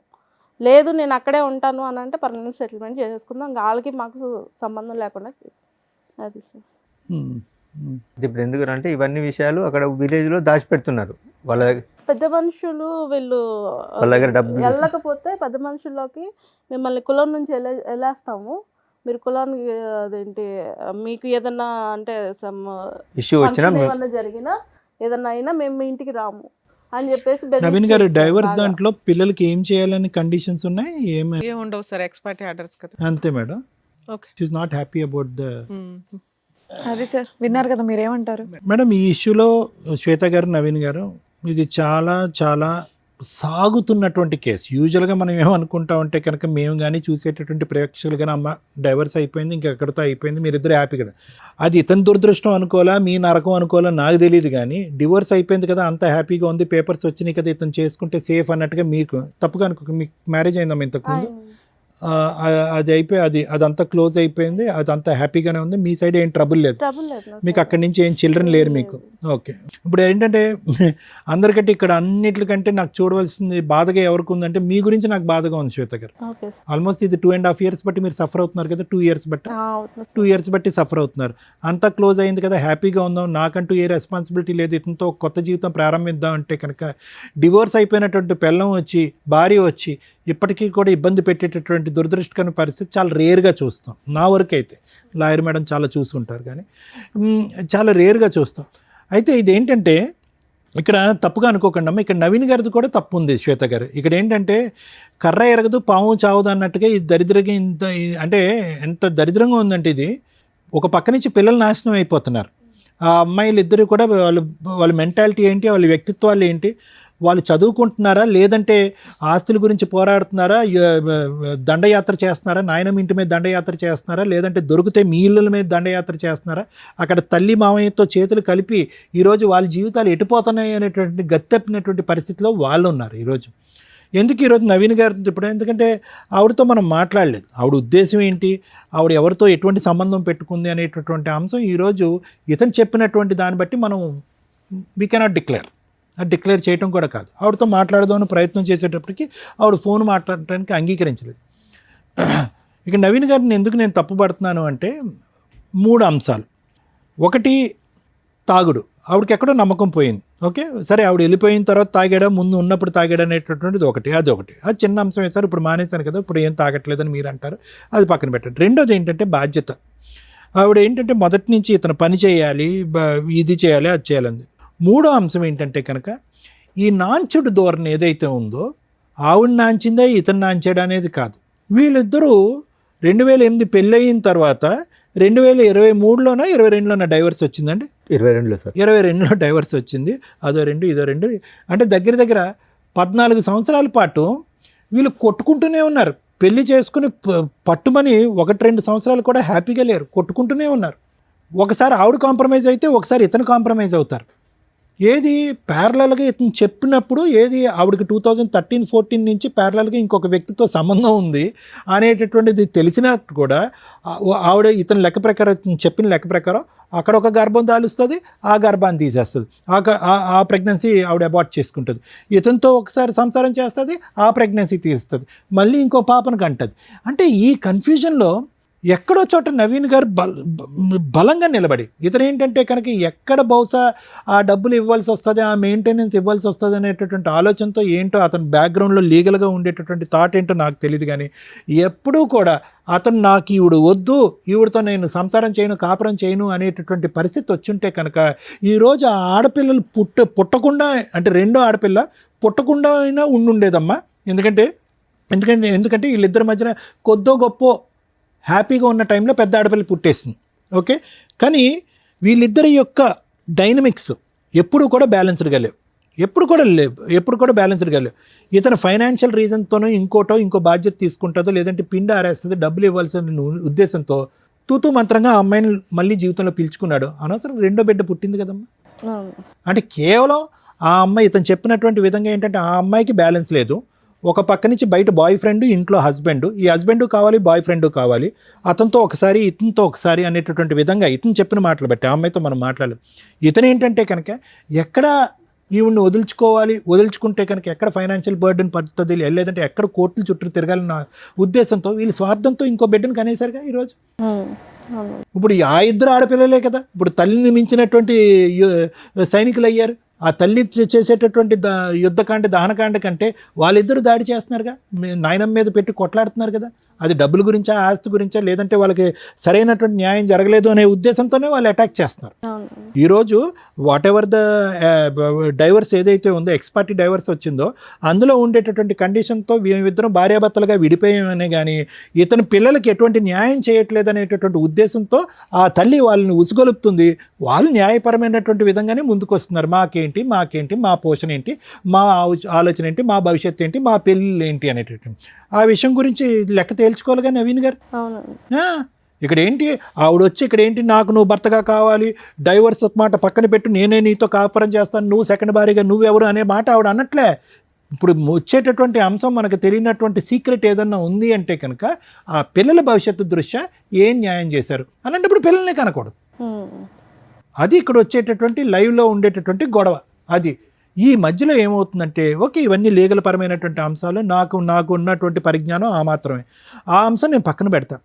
లేదు నేను అక్కడే ఉంటాను అని అంటే పర్మనెంట్ సెటిల్మెంట్ చేసేసుకుందాం, వాళ్ళకి మాకు సంబంధం లేకుండా. అది సార్. ఇప్పుడు ఎందుకంటే ఇవన్నీ విషయాలు అక్కడ విలేజ్లో దాచిపెడుతున్నారు. వాళ్ళ పెద్ద మనుషులు వీళ్ళు వాళ్ళ దగ్గర డబ్బు వెళ్ళకపోతే పెద్ద మనుషుల్లోకి మిమ్మల్ని కులం నుంచి వెళ్ళేస్తాము, మీరు కులానికి అదేంటి మీకు ఏదన్నా అంటే ఇష్యూ వచ్చినా ఏమన్నా జరిగినా ఏదన్నా అయినా మేము మీ ఇంటికి రాము అని చెప్పేసి. నవీన్ గారు డైవర్స్ దాంట్లో పిల్లలకి ఏం చేయాలని కండిషన్స్ ఉన్నాయి? ఏమి ఉండవు సార్, ఎక్స్పర్టీ ఆర్డర్స్ కదా. అంతే madam. Okay, she is not happy about the. అది సార్ విన్నారు కదా, మీరేమంటారు మేడం? ఈ ఇష్యూలో శ్వేత గారు, నవీన్ గారు, ఇది చాలా చాలా సాగుతున్నటువంటి కేసు. యూజువల్గా మనం ఏమనుకుంటాం అంటే కనుక మేము కానీ చూసేటటువంటి ప్రేక్షకులు కానీ అమ్మ డైవర్స్ అయిపోయింది ఇంకా ఎక్కడితో అయిపోయింది మీరిద్దరు హ్యాపీగా, అది ఇతని దురదృష్టం అనుకోవాలా మీ నరకం అనుకోవాలా నాకు తెలియదు, కానీ డివోర్స్ అయిపోయింది కదా అంత హ్యాపీగా ఉంది పేపర్స్ వచ్చినాయి కదా ఇతను చేసుకుంటే సేఫ్ అన్నట్టుగా మీకు తప్పుగా అనుకో. మీకు మ్యారేజ్ అయిందమ్మా ఇంతకుముందు? అది అయిపోయి అదంతా క్లోజ్ అయిపోయింది, అదంతా హ్యాపీగానే ఉంది, మీ సైడ్ ఏం ట్రబుల్ లేదు, మీకు అక్కడి నుంచి ఏం చిల్డ్రన్ లేరు మీకు. ఓకే, ఇప్పుడు ఏంటంటే అందరికంటే ఇక్కడ అన్నిటికంటే నాకు చూడవలసింది బాధగా ఎవరికి ఉందంటే మీ గురించి నాకు బాధగా ఉంది శ్వేత గారు. ఆల్మోస్ట్ ఇది 2.5 years బట్టి మీరు సఫర్ అవుతున్నారు కదా, 2 years బట్టి 2 years బట్టి సఫర్ అవుతున్నారు. అంతా క్లోజ్ అయింది కదా హ్యాపీగా ఉందాం, నాకంటూ ఏ రెస్పాన్సిబిలిటీ లేదు, ఇతనితో కొత్త జీవితం ప్రారంభిద్దాం అంటే కనుక డివోర్స్ అయిపోయినటువంటి పెళ్ళం వచ్చి భార్య వచ్చి ఇప్పటికీ కూడా ఇబ్బంది పెట్టేటటువంటి దురదృష్టకరమైన పరిస్థితి చాలా రేర్గా చూస్తాం. నా వరకు అయితే లాయర్ మేడం చాలా చూసుకుంటారు కానీ చాలా రేర్గా చూస్తాం. అయితే ఇదేంటంటే ఇక్కడ తప్పుగా అనుకోకుండా అమ్మ, ఇక్కడ నవీన్ గారిది కూడా తప్పు ఉంది శ్వేత గారు. ఇక్కడ ఏంటంటే కర్ర ఎరగదు పాము చావదు అన్నట్టుగా ఈ దరిద్రంగా ఇంత అంటే ఎంత దరిద్రంగా ఉందంటే ఇది ఒక పక్క నుంచి పిల్లలు నాశనం అయిపోతున్నారు. ఆ అమ్మాయిలు ఇద్దరు కూడా వాళ్ళ మెంటాలిటీ ఏంటి, వాళ్ళ వ్యక్తిత్వాలు ఏంటి, వాళ్ళు చదువుకుంటున్నారా లేదంటే ఆస్తుల గురించి పోరాడుతున్నారా, దండయాత్ర చేస్తున్నారా, నాయనమ్మ ఇంటి మీద దండయాత్ర చేస్తున్నారా, లేదంటే దొరికితే మీ ఇళ్ళ మీద దండయాత్ర చేస్తున్నారా, అక్కడ తల్లి మామయ్యతో చేతులు కలిపి ఈరోజు వాళ్ళ జీవితాలు ఎటుపోతున్నాయి అనేటువంటి గత్తెప్పినటువంటి పరిస్థితిలో వాళ్ళు ఉన్నారు ఈరోజు. ఎందుకు ఈరోజు నవీన్ గారు ఇప్పుడు ఎందుకంటే ఆవిడతో మనం మాట్లాడలేదు, ఆవిడ ఉద్దేశం ఏంటి, ఆవిడ ఎవరితో ఎటువంటి సంబంధం పెట్టుకుంది అనేటటువంటి అంశం ఈరోజు ఇతను చెప్పినటువంటి దాన్ని బట్టి మనం వీ కెనాట్ డిక్లేర్ చేయటం కూడా కాదు. ఆవిడతో మాట్లాడదామని ప్రయత్నం చేసేటప్పటికి ఆవిడ ఫోన్ మాట్లాడటానికి అంగీకరించలేదు. ఇక నవీన్ గారిని ఎందుకు నేను తప్పుపడుతున్నాను అంటే 3 అంశాలు. ఒకటి తాగుడు, ఆవిడకి ఎక్కడో నమ్మకం పోయింది. ఓకే సరే, ఆవిడ వెళ్ళిపోయిన తర్వాత తాగాడా, ముందు ఉన్నప్పుడు తాగాడా అనేటటువంటిది ఒకటి, అది చిన్న అంశం వేశారు. ఇప్పుడు మానేశాను కదా, ఇప్పుడు ఏం తాగట్లేదని మీరు అంటారు, అది పక్కన పెట్టండి. రెండోది ఏంటంటే బాధ్యత. ఆవిడ ఏంటంటే మొదటి నుంచి ఇతను పని చేయాలి, ఇది చేయాలి, అది చేయాలంది. మూడో అంశం ఏంటంటే కనుక ఈ నాంచుడు ధోరణి ఏదైతే ఉందో ఆవిడ నాంచిందా ఇతను నాంచాడు అనేది కాదు. వీళ్ళిద్దరూ 2008 పెళ్ళయిన తర్వాత 2023లోనో 22లోనో డైవర్స్ వచ్చిందండి. 22లో సార్, 22లో డైవర్స్ వచ్చింది. అదో 2 ఇదో 2, అంటే దగ్గర 14 సంవత్సరాల పాటు వీళ్ళు కొట్టుకుంటూనే ఉన్నారు. పెళ్లి చేసుకుని పట్టుమని 1-2 సంవత్సరాలు కూడా హ్యాపీగా లేరు, కొట్టుకుంటూనే ఉన్నారు. ఒకసారి ఆవిడ కాంప్రమైజ్ అయితే ఒకసారి ఇతను కాంప్రమైజ్ అవుతారు. ఏది ప్యారలల్గా ఇతను చెప్పినప్పుడు ఏది ఆవిడకి 2013-14 నుంచి ప్యారలల్గా ఇంకొక వ్యక్తితో సంబంధం ఉంది అనేటటువంటిది తెలిసినట్టు కూడా ఆవిడ ఇతని లెక్క ప్రకారం చెప్పిన లెక్క ప్రకారం అక్కడ ఒక గర్భం దాలుస్తుంది, ఆ గర్భాన్ని తీసేస్తుంది, ఆ ప్రెగ్నెన్సీ ఆవిడ అబార్ట్ చేసుకుంటుంది. ఇతనితో ఒకసారి సంసారం చేస్తుంది, ఆ ప్రెగ్నెన్సీ తీస్తుంది, మళ్ళీ ఇంకో పాపను కంటది. అంటే ఈ కన్ఫ్యూజన్లో ఎక్కడో చోట నవీన్ గారు బలంగా నిలబడి ఇతను ఏంటంటే కనుక ఎక్కడ బహుశా ఆ డబ్బులు ఇవ్వాల్సి వస్తుంది, ఆ మెయింటెనెన్స్ ఇవ్వాల్సి వస్తుంది అనేటటువంటి ఆలోచనతో ఏంటో అతని బ్యాక్గ్రౌండ్లో లీగల్గా ఉండేటటువంటి థాట్ ఏంటో నాకు తెలియదు, కానీ ఎప్పుడూ కూడా అతను నాకు ఈవిడ వద్దు, ఈవిడతో నేను సంసారం చేయను, కాపురం చేయను అనేటటువంటి పరిస్థితి వచ్చుంటే కనుక ఈరోజు ఆ ఆడపిల్లలు పుట్టకుండా అంటే రెండో ఆడపిల్ల పుట్టకుండా అయినా ఉండుండేదమ్మా. ఎందుకంటే వీళ్ళిద్దరి మధ్యన కొద్దో గొప్ప హ్యాపీగా ఉన్న టైంలో పెద్ద ఆడపిల్ల పుట్టేస్తుంది. ఓకే, కానీ వీళ్ళిద్దరి యొక్క డైనమిక్స్ ఎప్పుడు కూడా బ్యాలెన్స్డ్గా లేవు, ఎప్పుడు కూడా బ్యాలెన్స్డ్గా లేవు. ఇతను ఫైనాన్షియల్ రీజన్తోనో ఇంకో బాధ్యత తీసుకుంటుందో లేదంటే పిండి ఆరేస్తుందో డబ్బులు ఇవ్వాల్సిన ఉద్దేశంతో తూతూ మంత్రంగా ఆ అమ్మాయిని మళ్ళీ జీవితంలో పిలుచుకున్నాడు. అనవసరం రెండో బిడ్డ పుట్టింది కదమ్మా. అంటే కేవలం ఆ అమ్మాయి ఇతను చెప్పినటువంటి విధంగా ఏంటంటే ఆ అమ్మాయికి బ్యాలెన్స్ లేదు. ఒక పక్క నుంచి బయట బాయ్ ఫ్రెండ్, ఇంట్లో హస్బెండ్, ఈ హస్బెండ్ కావాలి, బాయ్ ఫ్రెండ్ కావాలి, అతనితో ఒకసారి ఇతనితో ఒకసారి అనేటటువంటి విధంగా ఇతను చెప్పిన మాటలు బట్టి ఆ అమ్మాయితో మనం మాట్లాడలేం. ఇతను ఏంటంటే కనుక ఎక్కడ ఈవిడ్ని వదులుచుకుంటే కనుక ఎక్కడ ఫైనాన్షియల్ బర్డెన్ పడుతుంది, లేదంటే ఎక్కడ కోర్టుల చుట్టూ తిరగాలన్న ఉద్దేశంతో వీళ్ళు స్వార్థంతో ఇంకో బిడ్డను కనేసారుగా ఈరోజు. ఇప్పుడు ఆ ఇద్దరు ఆడపిల్లలే కదా ఇప్పుడు తల్లిని మించినటువంటి సైనికులు అయ్యారు. ఆ తల్లి చేసేటటువంటి యుద్ధకాండ దహనకాండ కంటే వాళ్ళిద్దరూ దాడి చేస్తున్నారుగా, నాయనమ్మ మీద పెట్టి కొట్లాడుతున్నారు కదా. అది డబ్బుల గురించా, ఆస్తి గురించా, లేదంటే వాళ్ళకి సరైనటువంటి న్యాయం జరగలేదు అనే ఉద్దేశంతోనే వాళ్ళు అటాక్ చేస్తున్నారు. ఈరోజు వాట్ ఎవర్ ద డైవర్స్ ఏదైతే ఉందో, ఎక్స్పార్టీ డైవర్స్ వచ్చిందో అందులో ఉండేటటువంటి కండిషన్తో మేమిద్దరం భార్యాభర్తలుగా విడిపోయామనే కానీ ఇతని పిల్లలకి ఎటువంటి న్యాయం చేయట్లేదు అనేటటువంటి ఉద్దేశంతో ఆ తల్లి వాళ్ళని ఉసుగొలుపుతుంది. వాళ్ళు న్యాయపరమైనటువంటి విధంగానే ముందుకు వస్తున్నారు. మాకేంటి మీకేంటి, మాకేంటి, మా పోషణ ఏంటి, మా ఆలోచన ఏంటి, మా భవిష్యత్తు ఏంటి, మా పెళ్ళిళ్ళు ఏంటి అనేటటువంటి ఆ విషయం గురించి లెక్క తేల్చుకోవాలి కానీ నవీన్ గారు. అవునండి. ఇక్కడ ఏంటి ఆవిడ వచ్చి ఇక్కడ ఏంటి నాకు నువ్వు భర్తగా కావాలి, డైవర్స్ మాట పక్కన పెట్టు, నేనే నీతో కాపురం చేస్తాను, నువ్వు సెకండ్ భారీగా నువ్వెవరు అనే మాట ఆవిడ అనట్లే. ఇప్పుడు వచ్చేటటువంటి అంశం మనకు తెలియనటువంటి సీక్రెట్ ఏదన్నా ఉంది అంటే కనుక ఆ పిల్లల భవిష్యత్తు దృష్ట్యా ఏం న్యాయం చేశారు అలాంటప్పుడు పిల్లల్నే కనకూడదు. అది ఇక్కడ వచ్చేటటువంటి లైవ్లో ఉండేటటువంటి గొడవ. అది ఈ మధ్యలో ఏమవుతుందంటే ఓకే ఇవన్నీ లీగల్ పరమైనటువంటి అంశాలు, నాకు ఉన్నటువంటి పరిజ్ఞానం ఆ మాత్రమే, ఆ అంశం నేను పక్కన పెడతాను.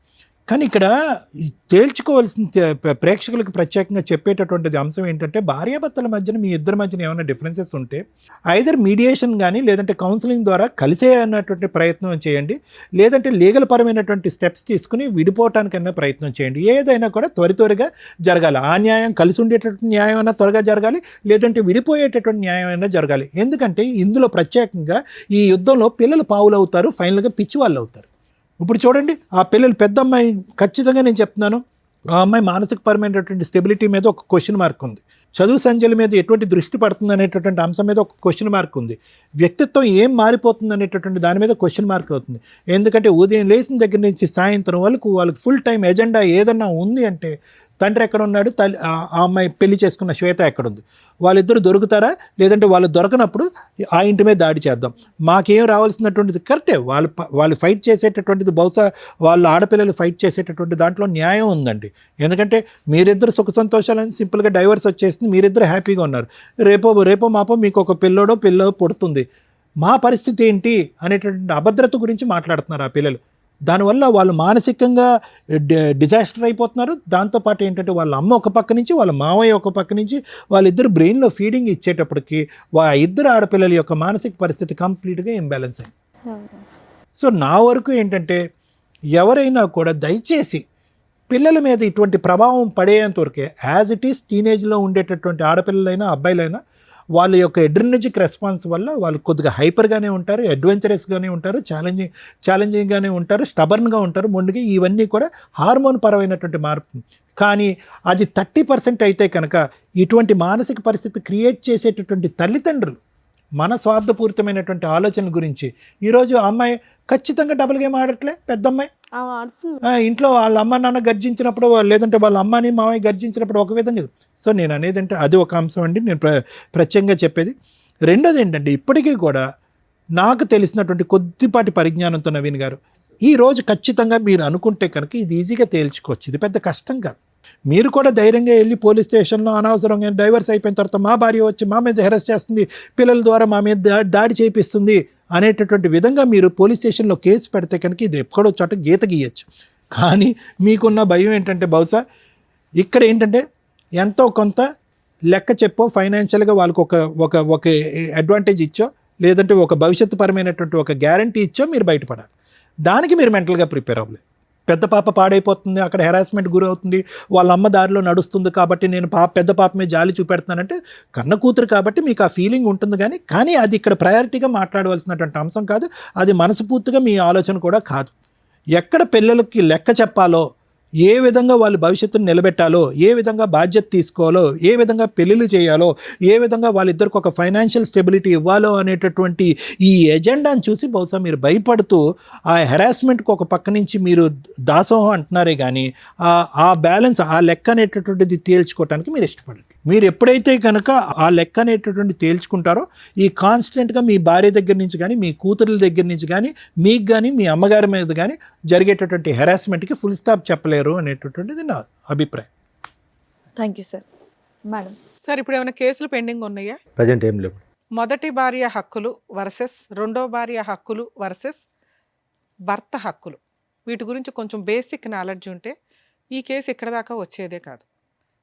కానీ ఇక్కడ తేల్చుకోవాల్సిన ప్రేక్షకులకు ప్రత్యేకంగా చెప్పేటటువంటిది అంశం ఏంటంటే భార్యాభర్తల మధ్యన మీ ఇద్దరి మధ్యన ఏమైనా డిఫరెన్సెస్ ఉంటే ఐదర్ మీడియేషన్ కానీ లేదంటే కౌన్సిలింగ్ ద్వారా కలిసే అన్నటువంటి ప్రయత్నం చేయండి, లేదంటే లీగల్ పరమైనటువంటి స్టెప్స్ తీసుకుని విడిపోవటానికన్నా ప్రయత్నం చేయండి. ఏదైనా కూడా త్వరగా జరగాలి. ఆ న్యాయం కలిసి ఉండేటటువంటి న్యాయం అయినా త్వరగా జరగాలి, లేదంటే విడిపోయేటటువంటి న్యాయం అయినా జరగాలి. ఎందుకంటే ఇందులో ప్రత్యేకంగా ఈ యుద్ధంలో పిల్లలు పావులు అవుతారు, ఫైనల్గా పిచ్చి వాళ్ళు అవుతారు. ఇప్పుడు చూడండి ఆ పిల్లలు పెద్ద అమ్మాయి ఖచ్చితంగా నేను చెప్తున్నాను ఆ అమ్మాయి మానసికపరమైనటువంటి స్టెబిలిటీ మీద ఒక క్వశ్చన్ మార్క్ ఉంది, చదువు సంధ్యల మీద ఎటువంటి దృష్టి పడుతుంది అనేటటువంటి అంశం మీద ఒక క్వశ్చన్ మార్క్ ఉంది, వ్యక్తిత్వం ఏం మారిపోతుంది అనేటటువంటి దాని మీద క్వశ్చన్ మార్క్ అవుతుంది. ఎందుకంటే ఉదయం లేచిన దగ్గర నుంచి సాయంత్రం వాళ్ళకి ఫుల్ టైం ఎజెండా ఏదన్నా ఉంది అంటే తండ్రి ఎక్కడ ఉన్నాడు, ఆ అమ్మాయి పెళ్లి చేసుకున్న శ్వేత ఎక్కడుంది, వాళ్ళిద్దరు దొరుకుతారా, లేదంటే వాళ్ళు దొరకనప్పుడు ఆ ఇంటి మీద దాడి చేద్దాం. మాకేం రావాల్సినటువంటిది కరెక్టే, వాళ్ళు ఫైట్ చేసేటటువంటిది బహుశా వాళ్ళ ఆడపిల్లలు ఫైట్ చేసేటటువంటి దాంట్లో న్యాయం ఉందండి. ఎందుకంటే మీరిద్దరు సుఖ సంతోషాలని సింపుల్గా డైవర్స్ వచ్చేసింది, మీరిద్దరు హ్యాపీగా ఉన్నారు, రేపో మాపో మీకు ఒక పిల్లో పుడుతుంది, మా పరిస్థితి ఏంటి అనేటటువంటి అభద్రత గురించి మాట్లాడుతున్నారు ఆ పిల్లలు. దానివల్ల వాళ్ళు మానసికంగా డిజాస్టర్ అయిపోతున్నారు. దాంతోపాటు ఏంటంటే వాళ్ళ అమ్మ ఒక పక్క నుంచి వాళ్ళ మావయ్య ఒక పక్క నుంచి వాళ్ళిద్దరు బ్రెయిన్లో ఫీడింగ్ ఇచ్చేటప్పటికి ఇద్దరు ఆడపిల్లల యొక్క మానసిక పరిస్థితి కంప్లీట్గా ఇంబ్యాలెన్స్ అయింది. సో నా వరకు ఏంటంటే ఎవరైనా కూడా దయచేసి పిల్లల మీద ఇటువంటి ప్రభావం పడేంత వరకే యాజ్ ఇట్ ఈస్ టీనేజ్లో ఉండేటటువంటి ఆడపిల్లలైనా అబ్బాయిలైనా వాళ్ళ యొక్క ఎడ్రినర్జిక్ రెస్పాన్స్ వల్ల వాళ్ళు కొద్దిగా హైపర్గానే ఉంటారు, అడ్వెంచరస్గానే ఉంటారు, ఛాలెంజింగ్గానే ఉంటారు, స్టబర్న్గా ఉంటారు, మొండిగా. ఇవన్నీ కూడా హార్మోన్ పరమైనటువంటి మార్పు. కానీ అది 30% అయితే కనుక ఇటువంటి మానసిక పరిస్థితి క్రియేట్ చేసేటటువంటి తల్లిదండ్రులు మన స్వార్థపూరితమైనటువంటి ఆలోచనల గురించి ఈరోజు ఆ అమ్మాయి ఖచ్చితంగా డబుల్ గేమ్ ఆడట్లే. పెద్ద అమ్మాయి ఇంట్లో వాళ్ళ అమ్మ నాన్న గర్జించినప్పుడు లేదంటే వాళ్ళ అమ్మని మామయ్య గర్జించినప్పుడు ఒక విధంగా. సో నేను అనేది అంటే అది ఒక అంశం అండి నేను ప్రత్యేకంగా చెప్పేది. రెండోది ఏంటంటే ఇప్పటికీ కూడా నాకు తెలిసినటువంటి కొద్దిపాటి పరిజ్ఞానంతో నవీన్ గారు ఈరోజు ఖచ్చితంగా మీరు అనుకుంటే కనుక ఇది ఈజీగా తేల్చుకోవచ్చు, ఇది పెద్ద కష్టం కాదు. మీరు కూడా ధైర్యంగా వెళ్ళి పోలీస్ స్టేషన్లో అనవసరంగా డైవర్స్ అయిపోయిన తర్వాత మా భార్య వచ్చి మా మీద హెరాస్ చేస్తుంది, పిల్లల ద్వారా మా మీద దాడి చేపిస్తుంది అనేటటువంటి విధంగా మీరు పోలీస్ స్టేషన్లో కేసు పెడితే కనుక ఇది ఎక్కడో చోట గీత గీయచ్చు. కానీ మీకున్న భయం ఏంటంటే బహుశా ఇక్కడ ఏంటంటే ఎంతో కొంత లెక్క చెప్పో ఫైనాన్షియల్గా వాళ్ళకి ఒక అడ్వాంటేజ్ ఇచ్చో లేదంటే ఒక భవిష్యత్తు పరమైనటువంటి ఒక గ్యారంటీ ఇచ్చో మీరు బయటపడాలి. దానికి మీరు మెంటల్గా ప్రిపేర్ అవ్వలేదు. పెద్ద పాప పాడైపోతుంది, అక్కడ హెరాస్మెంట్ గురవుతుంది, వాళ్ళ అమ్మ దారిలో నడుస్తుంది కాబట్టి నేను పెద్ద పాప మీద జాలి చూపెడుతున్నానంటే కన్న కూతురు కాబట్టి మీకు ఆ ఫీలింగ్ ఉంటుంది. కానీ అది ఇక్కడ ప్రయారిటీగా మాట్లాడవలసినటువంటి అంశం కాదు, అది మనస్ఫూర్తిగా మీ ఆలోచన కూడా కాదు. ఎక్కడ పిల్లలకి లెక్క చెప్పాలో, ఏ విధంగా వాళ్ళ భవిష్యత్తును నిలబెట్టాలో, ఏ విధంగా బాధ్యత తీసుకోవాలో, ఏ విధంగా పెళ్ళిళ్ళు చేయాలో, ఏ విధంగా వాళ్ళిద్దరికి ఒక ఫైనాన్షియల్ స్టెబిలిటీ ఇవ్వాలో అనేటటువంటి ఈ ఎజెండాను చూసి బహుశా మీరు భయపడుతూ ఆ హెరాస్మెంట్కి ఒక పక్క నుంచి మీరు దాసోహం అంటున్నారే కానీ ఆ బ్యాలెన్స్ ఆ లెక్క అనేటటువంటిది తేల్చుకోవటానికి మీరు ఇష్టపడండి. మీరు ఎప్పుడైతే కనుక ఆ లెక్క అనేటటువంటి తేల్చుకుంటారో ఈ కాన్స్టెంట్గా మీ భార్య దగ్గర నుంచి కానీ మీ కూతురుల దగ్గర నుంచి కానీ మీకు కానీ మీ అమ్మగారి మీద కానీ జరిగేటటువంటి హెరాస్మెంట్కి ఫుల్ స్టాప్ చెప్పలేరు అనేటటువంటిది నా అభిప్రాయం. Thank you sir. Madam sir ఇప్పుడు ఏమైనా కేసులు పెండింగ్ ఉన్నాయా? ప్రజెంట్ ఏం లేవు. మొదటి భార్య హక్కులు వర్సెస్ రెండో భార్య హక్కులు వర్సెస్ భర్త హక్కులు, వీటి గురించి కొంచెం బేసిక్ నాలెడ్జ్ ఉంటే ఈ కేసు ఇక్కడ దాకా వచ్చేదే కాదు.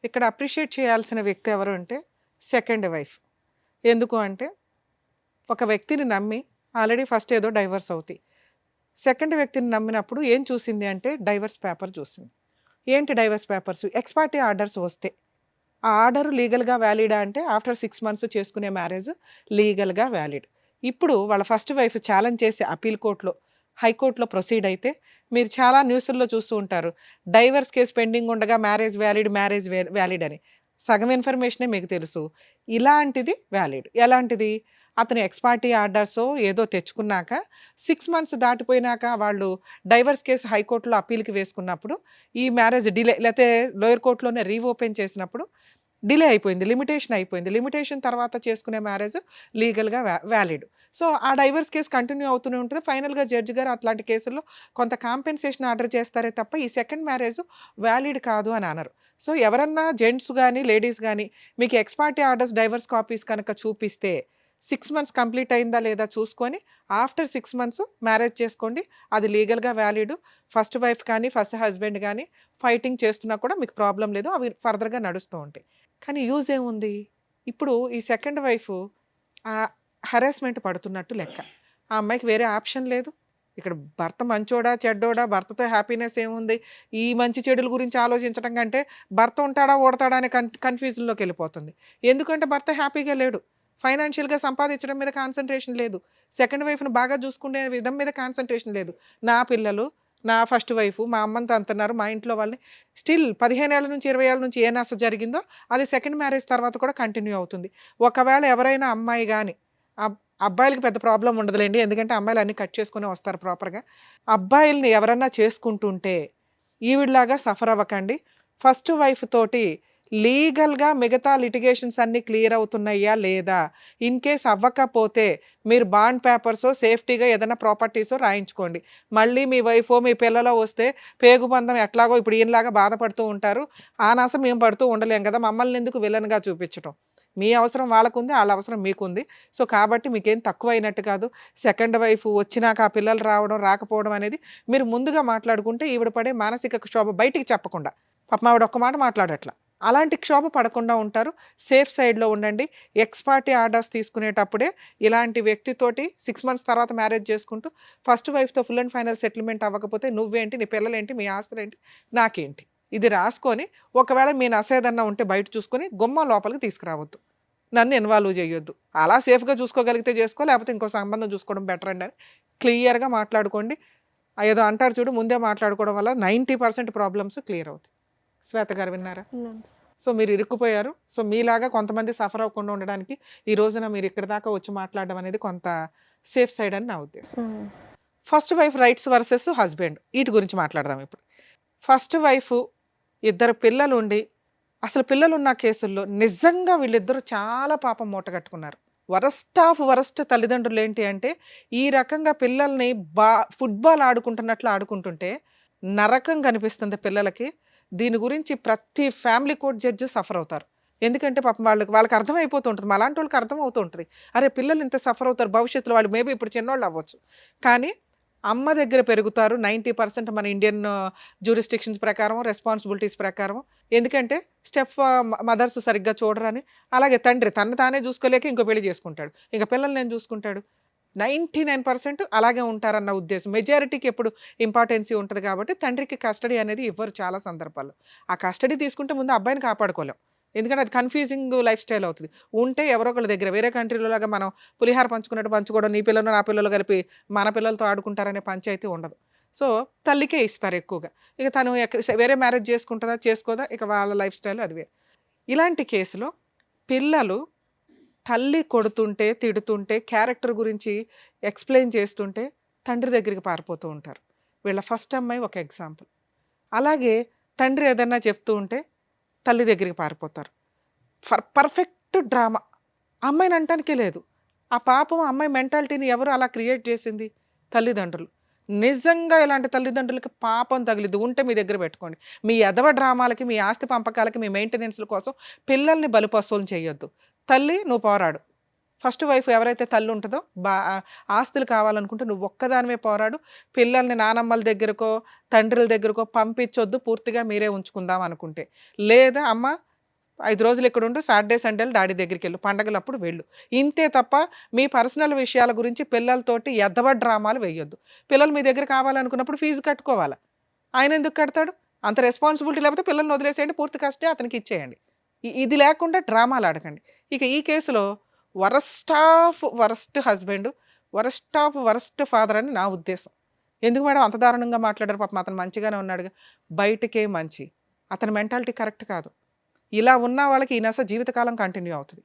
ఇక్కడ అప్రిషియేట్ చేయాల్సిన వ్యక్తి ఎవరు అంటే సెకండ్ వైఫ్. ఎందుకు అంటే ఒక వ్యక్తిని నమ్మి ఆల్రెడీ ఫస్ట్ ఏదో డైవర్స్ అవుతాయి, సెకండ్ వ్యక్తిని నమ్మినప్పుడు ఏం చూసింది అంటే డైవర్స్ పేపర్ చూసింది. ఏంటి డైవర్స్ పేపర్స్? ఎక్స్పార్టీ ఆర్డర్స్ వస్తే ఆ ఆర్డర్ లీగల్గా వ్యాలిడా అంటే ఆఫ్టర్ 6 months చేసుకునే మ్యారేజ్ లీగల్గా వ్యాలిడ్. ఇప్పుడు వాళ్ళ ఫస్ట్ వైఫ్ ఛాలెంజ్ చేసి అపీల్ కోర్టులో హైకోర్టులో ప్రొసీడ్ అయితే మీరు చాలా న్యూస్ల్లో చూస్తూ ఉంటారు డైవర్స్ కేసు పెండింగ్ ఉండగా మ్యారేజ్ వ్యాలిడ్ అని. సగం ఇన్ఫర్మేషనే మీకు తెలుసు. ఇలాంటిది వ్యాలిడ్. ఎలాంటిది? అతను ఎక్స్‌పార్టీ ఆర్డర్సో ఏదో తెచ్చుకున్నాక 6 మంత్స్ దాటిపోయినాక వాళ్ళు డైవర్స్ కేసు హైకోర్ట్‌లో అప్పీల్‌కి వేసుకున్నప్పుడు, ఈ మ్యారేజ్ డిలే లేతే లోయర్ కోర్ట్‌లోనే రీఓపెన్ చేసినప్పుడు డిలే అయిపోయింది. లిమిటేషన్ అయిపోయింది. లిమిటేషన్ తర్వాత చేసుకునే మ్యారేజ్ లీగల్‌గా వ్యాలిడ్. సో, ఆ డైవర్స్ కేస్ కంటిన్యూ అవుతూనే ఉంటది. ఫైనల్‌గా జడ్జ్ గారు అట్లాంటి కేసుల్లో కొంత కాంపెన్సేషన్ ఆర్డర్ చేస్తారే తప్ప, ఈ సెకండ్ మ్యారేజ్ వ్యాలిడ్ కాదు అని అనరు. సో, ఎవరన్నా జెంట్స్ గాని, లేడీస్ గాని మీకు ఎక్స్-పార్టీ ఆర్డర్స్, డైవర్స్ కాపీస్ కనుక చూపిస్తే 6 మంత్స్ కంప్లీట్ అయిందా లేదా చూసుకొని ఆఫ్టర్ 6 మంత్స్ మ్యారేజ్ చేసుకోండి. అది లీగల్‌గా వ్యాలిడ్. ఫస్ట్ వైఫ్ కానీ, ఫస్ట్ హస్బెండ్ గానీ ఫైటింగ్ చేస్తున్నా కూడా మీకు ప్రాబ్లమ్ లేదు. అవి ఫర్దర్‌గా నడుస్తూ ఉంటాయి. కానీ యూజ్ ఏముంది? ఇప్పుడు ఈ సెకండ్ వైఫ్ హరాస్మెంట్ పడుతున్నట్టు లెక్క. ఆ అమ్మాయికి వేరే ఆప్షన్ లేదు. ఇక్కడ భర్త మంచోడా? చెడ్డోడా? భర్తతో హ్యాపీనెస్ ఏముంది? ఈ మంచి చెడుల గురించి ఆలోచించడం కంటే భర్త ఉంటాడా? ఊడతాడా? అనే కన్‌ఫ్యూజన్‌లోకెళ్ళిపోతుంది. ఎందుకంటే భర్త హ్యాపీగా లేడు. ఫైనాన్షియల్‌గా సంపాదించడం మీద కాన్సంట్రేషన్ లేదు. సెకండ్ వైఫ్‌ని బాగా చూసుకునే విధం మీద కాన్సంట్రేషన్ లేదు. నా పిల్లలు, నా ఫస్ట్ వైఫ్, మా అమ్మని తంతున్నారు, మా ఇంట్లో వాళ్ళని స్టిల్ 15 ఏళ్ల నుంచి 20 ఏళ్ల నుంచి ఏ నస జరిగిందో అది సెకండ్ మ్యారేజ్ తర్వాత కూడా కంటిన్యూ అవుతుంది. ఒకవేళ ఎవరైనా అమ్మాయి గాని అబ్బాయిలకి పెద్ద ప్రాబ్లమ్ ఉండదులెండి. ఎందుకంటే అమ్మాయిలు అన్నీ కట్ చేసుకునే వస్తారు ప్రాపర్‌గా. అబ్బాయిల్ని ఎవరన్నా చేసుకుంటుంటే ఈవిడలాగా సఫర్ అవ్వకండి. ఫస్ట్ వైఫ్ తోటి లీగల్‌గా మిగతా లిటిగేషన్స్ అన్నీ క్లియర్ అవుతున్నాయా లేదా? ఇన్ కేస్ అవ్వకపోతే మీరు బాండ్ పేపర్సో, సేఫ్టీగా ఏదైనా ప్రాపర్టీసో రాయించుకోండి. మళ్ళీ మీ వైఫో, మీ పిల్లలో వస్తే పేగుబంధం ఎట్లాగో ఇప్పుడు ఈయనలాగా బాధపడుతూ ఉంటారు. ఆ నస మేము పడుతూ ఉండలేం కదా! మమ్మల్ని ఎందుకు విలన్‌గా చూపించటం. మీ అవసరం వాళ్ళకుంది, ఆళ్ళ అవసరం మీకుంది. సో, కాబట్టి మీకేం తక్కువైనట్టు కాదు. సెకండ్ వైఫ్ వచ్చినాక ఆ పిల్లలు రావడం, రాకపోవడం అనేది మీరు ముందుగా మాట్లాడుకుంటే ఈవిడ పడే మానసిక క్షోభ బయటికి చెప్పకుండా. పాపం ఆవిడ ఒక్క మాట మాట్లాడట్ల. అలాంటి క్షోభ పడకుండా ఉంటారు. సేఫ్ సైడ్‌లో ఉండండి. ఎక్స్ పార్టీ ఆర్డర్స్ తీసుకునేటప్పుడే ఇలాంటి వ్యక్తితోటి 6 మంత్స్ తర్వాత మ్యారేజ్ చేసుకుంటూ ఫస్ట్ వైఫ్‌తో ఫుల్ అండ్ ఫైనల్ సెటిల్మెంట్ అవ్వకపోతే నువ్వేంటి, నీ పిల్లలేంటి, మీ ఆస్తులేంటి, నాకేంటి. ఇది రాసుకొని ఒకవేళ మీ నసేదన్నా ఉంటే బయట చూసుకొని గుమ్మం లోపలికి తీసుకురావద్దు. నన్ను ఇన్వాల్వ్ చేయొద్దు. అలా సేఫ్‌గా చూసుకోగలిగితే చేసుకో, లేకపోతే ఇంకో సంబంధం చూసుకోవడం బెటర్ అండి అని క్లియర్‌గా మాట్లాడుకోండి. ఏదో అంటారు చూడు, ముందే మాట్లాడుకోవడం వల్ల 90% ప్రాబ్లమ్స్ క్లియర్ అవుతాయి. శ్వేత గారు విన్నారా? సో, మీరు ఇరుక్కుపోయారు. సో, మీలాగా కొంతమంది సఫర్ అవ్వకుండా ఉండడానికి ఈ రోజున మీరు ఇక్కడి దాకా వచ్చి మాట్లాడడం అనేది కొంత సేఫ్ సైడ్ అని నా ఉద్దేశం. First wife rights versus husband ఈటి గురించి మాట్లాడదాం ఇప్పుడు. ఫస్ట్ వైఫ్ ఇద్దరు పిల్లలుండి అసలు పిల్లలున్న కేసుల్లో నిజంగా వీళ్ళిద్దరూ చాలా పాపం మూటగట్టుకున్నారు. వరస్ట్ ఆఫ్ వరస్ట్ తల్లిదండ్రులు ఏంటి అంటే, ఈ రకంగా పిల్లల్ని ఫుట్‌బాల్ ఆడుకుంటున్నట్లు ఆడుకుంటుంటే నరకం కనిపిస్తుంది పిల్లలకి. దీని గురించి ప్రతి ఫ్యామిలీ కోర్ట్ జడ్జ్ సఫర్ అవుతారు. ఎందుకంటే పాపం వాళ్ళకి అర్థమైపోతూ ఉంటుంది. మాలాంటోళ్ళకి అర్థమవుతూ ఉంటది. అరే! పిల్లలు ఇంత సఫర్ అవుతారు భవిష్యత్తులో, వాళ్ళు మేబీ ఇప్పుడు చిన్నోళ్ళు అవ్వచ్చు. కానీ అమ్మ దగ్గర పెరుగుతారు 90% మన ఇండియన్ జ్యూరిస్డిక్షన్స్ ప్రకారం, రెస్పాన్సిబిలిటీస్ ప్రకారం. ఎందుకంటే మదర్స్ సరిగ్గా చూడరని. అలాగే తండ్రి తనను తానే చూసుకోలేక ఇంకో పెళ్లి చేసుకుంటాడు. ఇంక పిల్లల్ని ఏం చూసుకుంటాడు? 99% అలాగే ఉంటారన్న ఉద్దేశం. మెజారిటీకి ఎప్పుడు ఇంపార్టెన్సీ ఉంటది కాబట్టి తండ్రికి కస్టడీ అనేది ఇవ్వరు చాలా సందర్భాల్లో. ఆ కస్టడీ తీసుకుంటే ముందు అబ్బాయిని కాపాడుకోలేం. ఎందుకంటే అది కన్‌ఫ్యూజింగ్ లైఫ్ స్టైల్ అవుతది. ఉంటే ఎవరో ఒకళ్ళ దగ్గర వేరే కంట్రీలో లాగా మనం పులిహార పంచుకున్నట్టు పంచుకోవడం, నీ పిల్లలు, నా పిల్లలు కలిపి మన పిల్లలతో ఆడుకుంటారనే పంచాయతీ ఉండదు. సో, తల్లికే ఇస్తారు ఎక్కువగా. ఇక తను వేరే మ్యారేజ్ చేసుకుంటదా? చేసుకోదా? ఇక వాళ్ళ లైఫ్ స్టైల్ అది వేరు. ఇలాంటి కేసులో పిల్లలు తల్లి కొడుతుంటే, తిడుతుంటే, క్యారెక్టర్ గురించి ఎక్స్‌ప్లెయిన్ చేస్తుంటే తండ్రి దగ్గరికి పారిపోతూ ఉంటారు. వీళ్ళ ఫస్ట్ అమ్మాయి ఒక ఎగ్జాంపుల్. అలాగే తండ్రి ఏదన్నా చెప్తూ ఉంటే తల్లి దగ్గరికి పారిపోతారు. Perfect drama. అమ్మాయిని అనటానికే లేదు. ఆ పాపం అమ్మాయి మెంటాలిటీని ఎవరు అలా క్రియేట్ చేసింది? తల్లిదండ్రులు. నిజంగా ఇలాంటి తల్లిదండ్రులకి పాపం తగిలిద్ది. ఉంటే మీ దగ్గర పెట్టుకోండి. మీ ఎదవ డ్రామాలకి, మీ ఆస్తి పంపకాలకి, మీ మెయింటెనెన్స్‌ల కోసం పిల్లల్ని బలిపశువులను చేయొద్దు. తల్లి నువ్వు పోరాడు. ఫస్ట్ వైఫ్ ఎవరైతే తల్లి ఉంటదో ఆస్తులు కావాలనుకుంటే నువ్వు ఒక్కదానివే పోరాడు. పిల్లల్ని నానమ్మల దగ్గరకో, తండ్రుల దగ్గరకో పంపించొద్దు. పూర్తిగా మీరే ఉంచుకుందాం అనుకుంటే. లేదా అమ్మ 5 రోజులు ఇక్కడుండు. Saturday, సండేలు daddy దగ్గరికెళ్ళు. పండగలప్పుడు వెళ్ళు. ఇంతే తప్ప మీ పర్సనల్ విషయాల గురించి పిల్లలతోటి ఎద్దవ డ్రామాలు వేయొద్దు. పిల్లలు మీ దగ్గర కావాలనుకున్నప్పుడు ఫీజు కట్టుకోవాలా. ఆయన ఎందుకు కడతాడు? అంత రెస్పాన్సిబిలిటీ లేకపోతే పిల్లల్ని వదిలేసేయండి. పూర్తి కస్టడీ అతనికి ఇచ్చేయండి. ఇది లేకుండా డ్రామాలు ఆడకండి. ఇక ఈ కేసులో worst of worst husband, worst of worst father అని నా ఉద్దేశం. ఎందుకు మేడం అంత దారుణంగా మాట్లాడారు? పాపం అతను మంచిగానే ఉన్నాడుగా. బయటికే మంచి. అతని మెంటాలిటీ కరెక్ట్ కాదు. ఇలా ఉన్న వాళ్ళకి ఈ నస జీవితకాలం కంటిన్యూ అవుతది.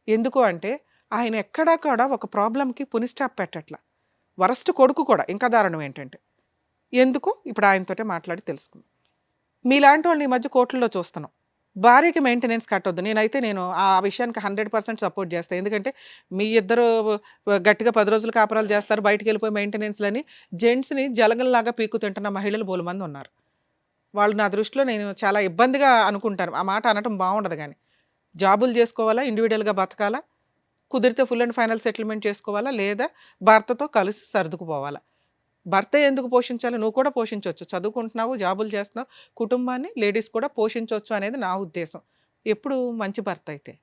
ఎందుకు అంటే ఆయన ఎక్కడా కూడా ఒక ప్రాబ్లంకి పుని స్టాప్ పెట్టట్లా. వరస్ట్ కొడుకు కూడా ఇంకా దారుణం ఏంటంటే ఎందుకు ఇప్పుడు ఆయనతోటే మాట్లాడి తెలుసుకుందాం. మీలాంటి వాళ్ళని ఈ మధ్య కోర్టుల్లో చూస్తున్నాం. భార్యకి మెయింటెనెన్స్ కట్టొద్దు. నేను ఆ విషయానికి 100% సపోర్ట్ చేస్తాను. ఎందుకంటే మీ ఇద్దరు గట్టిగా 10 రోజులు కాపురాలు చేస్తారు, బయటికి వెళ్ళిపోయి మెయింటెనెన్స్లని జెంట్స్ని జలగల్లాగా పీక్కు తింటున్న మహిళలు బోలెమంది ఉన్నారు. వాళ్ళు నా దృష్టిలో నేను చాలా ఇబ్బందిగా అనుకుంటాను. ఆ మాట అనటం బాగుండదు. కానీ జాబులు చేసుకోవాలా, ఇండివిజువల్గా బతకాలా, కుదిరితే ఫుల్ అండ్ ఫైనల్ సెటిల్మెంట్ చేసుకోవాలా, లేదా భర్తతో కలిసి సర్దుకుపోవాలా. భర్త ఎందుకు పోషించాలి? నువ్వు కూడా పోషించవచ్చు. చదువుకుంటున్నావు, జాబులు చేస్తున్నావు, కుటుంబాన్ని లేడీస్ కూడా పోషించవచ్చు అనేది నా ఉద్దేశం. ఎప్పుడు మంచి భర్త అయితే.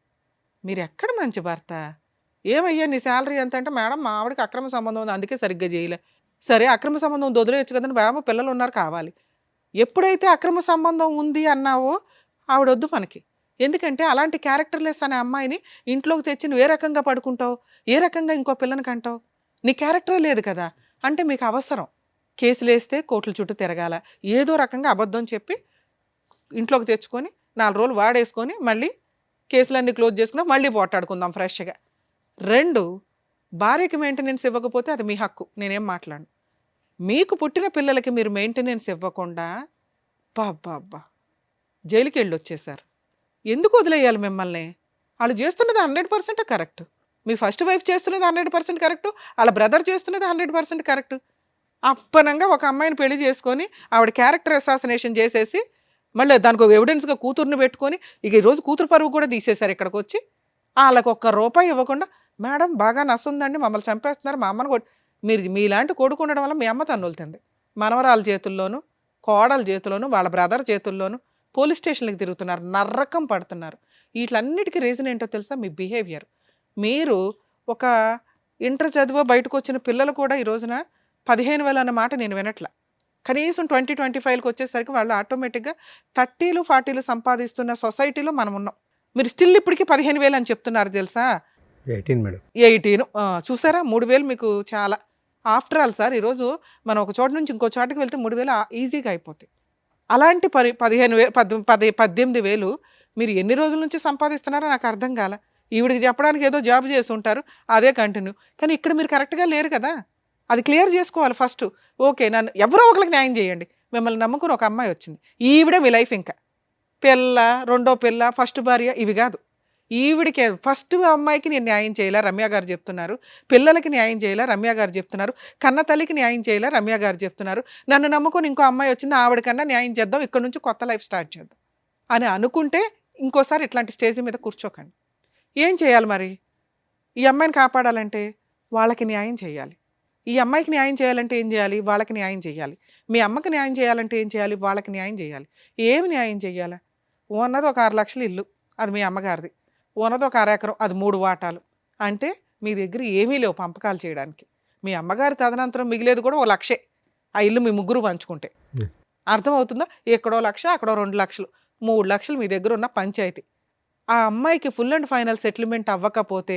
మీరు ఎక్కడ మంచి భర్త? ఏమయ్యా నీ శాలరీ ఎంత అంటే, మేడం మా ఆవిడకి అక్రమ సంబంధం ఉంది అందుకే సరిగ్గా చేయలే. సరే అక్రమ సంబంధం వదిలేయచ్చు కదండి, బాబు పిల్లలు ఉన్నారు కావాలి. ఎప్పుడైతే అక్రమ సంబంధం ఉంది అన్నావో ఆవిడొద్దు మనకి. ఎందుకంటే అలాంటి క్యారెక్టర్లెస్ అనే అమ్మాయిని ఇంట్లోకి తెచ్చి నువ్వు ఏ రకంగా పడుకుంటావు, ఏ రకంగా ఇంకో పిల్లని కంటావు? నీ క్యారెక్టరే లేదు కదా. అంటే మీకు అవసరం కేసులు వేస్తే కోర్టుల చుట్టూ తిరగాల, ఏదో రకంగా అబద్ధం చెప్పి ఇంట్లోకి తెచ్చుకొని 4 రోజులు వాడేసుకొని మళ్ళీ కేసులన్నీ క్లోజ్ చేసుకుని మళ్ళీ పోట్లాడుకుందాం ఫ్రెష్గా. 2, భార్యకి మెయింటెనెన్స్ ఇవ్వకపోతే అది మీ హక్కు, నేనేం మాట్లాడను. మీకు పుట్టిన పిల్లలకి మీరు మెయింటెనెన్స్ ఇవ్వకుండా బాబ్బా జైలుకి వెళ్ళి వచ్చేసారు. ఎందుకు వదిలేయాలి మిమ్మల్ని? వాళ్ళు చేస్తున్నది 100% కరెక్ట్. మీ ఫస్ట్ వైఫ్ చేస్తున్నది 100% కరెక్ట్, వాళ్ళ బ్రదర్ చేస్తున్నది 100% కరెక్ట్. అప్పనంగా ఒక అమ్మాయిని పెళ్లి చేసుకొని ఆవిడ క్యారెక్టర్ అసాసినేషన్ చేసేసి మళ్ళీ దానికి ఒక ఎవిడెన్స్గా కూతుర్ని పెట్టుకొని ఇక ఈరోజు కూతురు పరువు కూడా తీసేశారు. ఇక్కడికి వచ్చి వాళ్ళకి ₹1 ఇవ్వకుండా, మేడం బాగా నస్తుందండి, మమ్మల్ని చంపేస్తున్నారు, మా అమ్మని మీరు మీలాంటి కొడుకు ఉండడం వల్ల మీ అమ్మ తన్నులుతుంది. మనవరాల చేతుల్లోనూ, కోడల చేతుల్లోనూ, వాళ్ళ బ్రదర్ చేతుల్లోనూ పోలీస్ స్టేషన్లకు తిరుగుతున్నారు, నర్రకం పడుతున్నారు. వీటన్నిటికీ రీజన్ ఏంటో తెలుసా? మీ బిహేవియర్. మీరు ఒక ఇంటర్ చదివో బయటకు వచ్చిన పిల్లలు కూడా ఈ రోజున 15,000 అన్న మాట నేను వినట్ల. కనీసం 20-25కి వచ్చేసరికి వాళ్ళు ఆటోమేటిక్గా 30లు 40లు సంపాదిస్తున్న సొసైటీలో మనం ఉన్నాం. మీరు స్టిల్ ఇప్పటికీ 15,000 అని చెప్తున్నారు తెలుసా? 18 మేడం. 18 చూసారా? 3,000 మీకు చాలా. ఆఫ్టర్ ఆల్ సార్ ఈరోజు మనం ఒక చోట నుంచి ఇంకో చోటకి వెళ్తే 3,000 ఈజీగా అయిపోతాయి. అలాంటి 18,000 మీరు ఎన్ని రోజుల నుంచి సంపాదిస్తున్నారో నాకు అర్థం కాల. ఈవిడికి చెప్పడానికి ఏదో జాబ్ చేసి ఉంటారు, అదే కంటిన్యూ. కానీ ఇక్కడ మీరు కరెక్ట్గా లేరు కదా. అది క్లియర్ చేసుకోవాలి ఫస్ట్. ఓకే, నన్ను ఎవరో ఒకరికి న్యాయం చేయండి. మిమ్మల్ని నమ్ముకుని ఒక అమ్మాయి వచ్చింది, ఈవిడే మీ లైఫ్. ఇంకా పిల్ల, రెండో పిల్ల, ఫస్ట్ భార్య ఇవి కాదు. ఈవిడికి ఫస్ట్ అమ్మాయికి నేను న్యాయం చేయాలా, రమ్య గారు చెప్తున్నారు. పిల్లలకి న్యాయం చేయాలా, రమ్య గారు చెప్తున్నారు. కన్న తల్లికి న్యాయం చేయాలా, రమ్య గారు చెప్తున్నారు. నన్ను నమ్ముకొని ఇంకో అమ్మాయి వచ్చింది, ఆవిడకన్నా న్యాయం చేద్దాం, ఇక్కడ నుంచి కొత్త లైఫ్ స్టార్ట్ చేద్దాం అని అనుకుంటే ఇంకోసారి ఇట్లాంటి స్టేజ్ మీద కూర్చోకండి. ఏం చేయాలి మరి? ఈ అమ్మాయిని కాపాడాలంటే వాళ్ళకి న్యాయం చేయాలి. ఈ అమ్మాయికి న్యాయం చేయాలంటే ఏం చేయాలి? వాళ్ళకి న్యాయం చేయాలి. మీ అమ్మకి న్యాయం చేయాలంటే ఏం చేయాలి? వాళ్ళకి న్యాయం చేయాలి. ఏమి న్యాయం చేయాలా? ఉన్నది ఒక 6 లక్షలు ఇల్లు, అది మీ అమ్మగారిది. ఉన్నది ఒక 1/2 ఎకరం, అది 3 వాటాలు. అంటే మీ దగ్గర ఏమీ లేవు పంపకాలు చేయడానికి. మీ అమ్మగారి తదనంతరం మిగిలేదు కూడా 1 లక్షే. ఆ ఇల్లు మీ ముగ్గురు పంచుకుంటే. అర్థమవుతుందా? ఎక్కడో 1 లక్ష, అక్కడో 2 లక్షలు, 3 లక్షలు మీ దగ్గర ఉన్న పంచాయతీ. ఆ అమ్మాయికి ఫుల్ అండ్ ఫైనల్ సెటిల్మెంట్ అవ్వకపోతే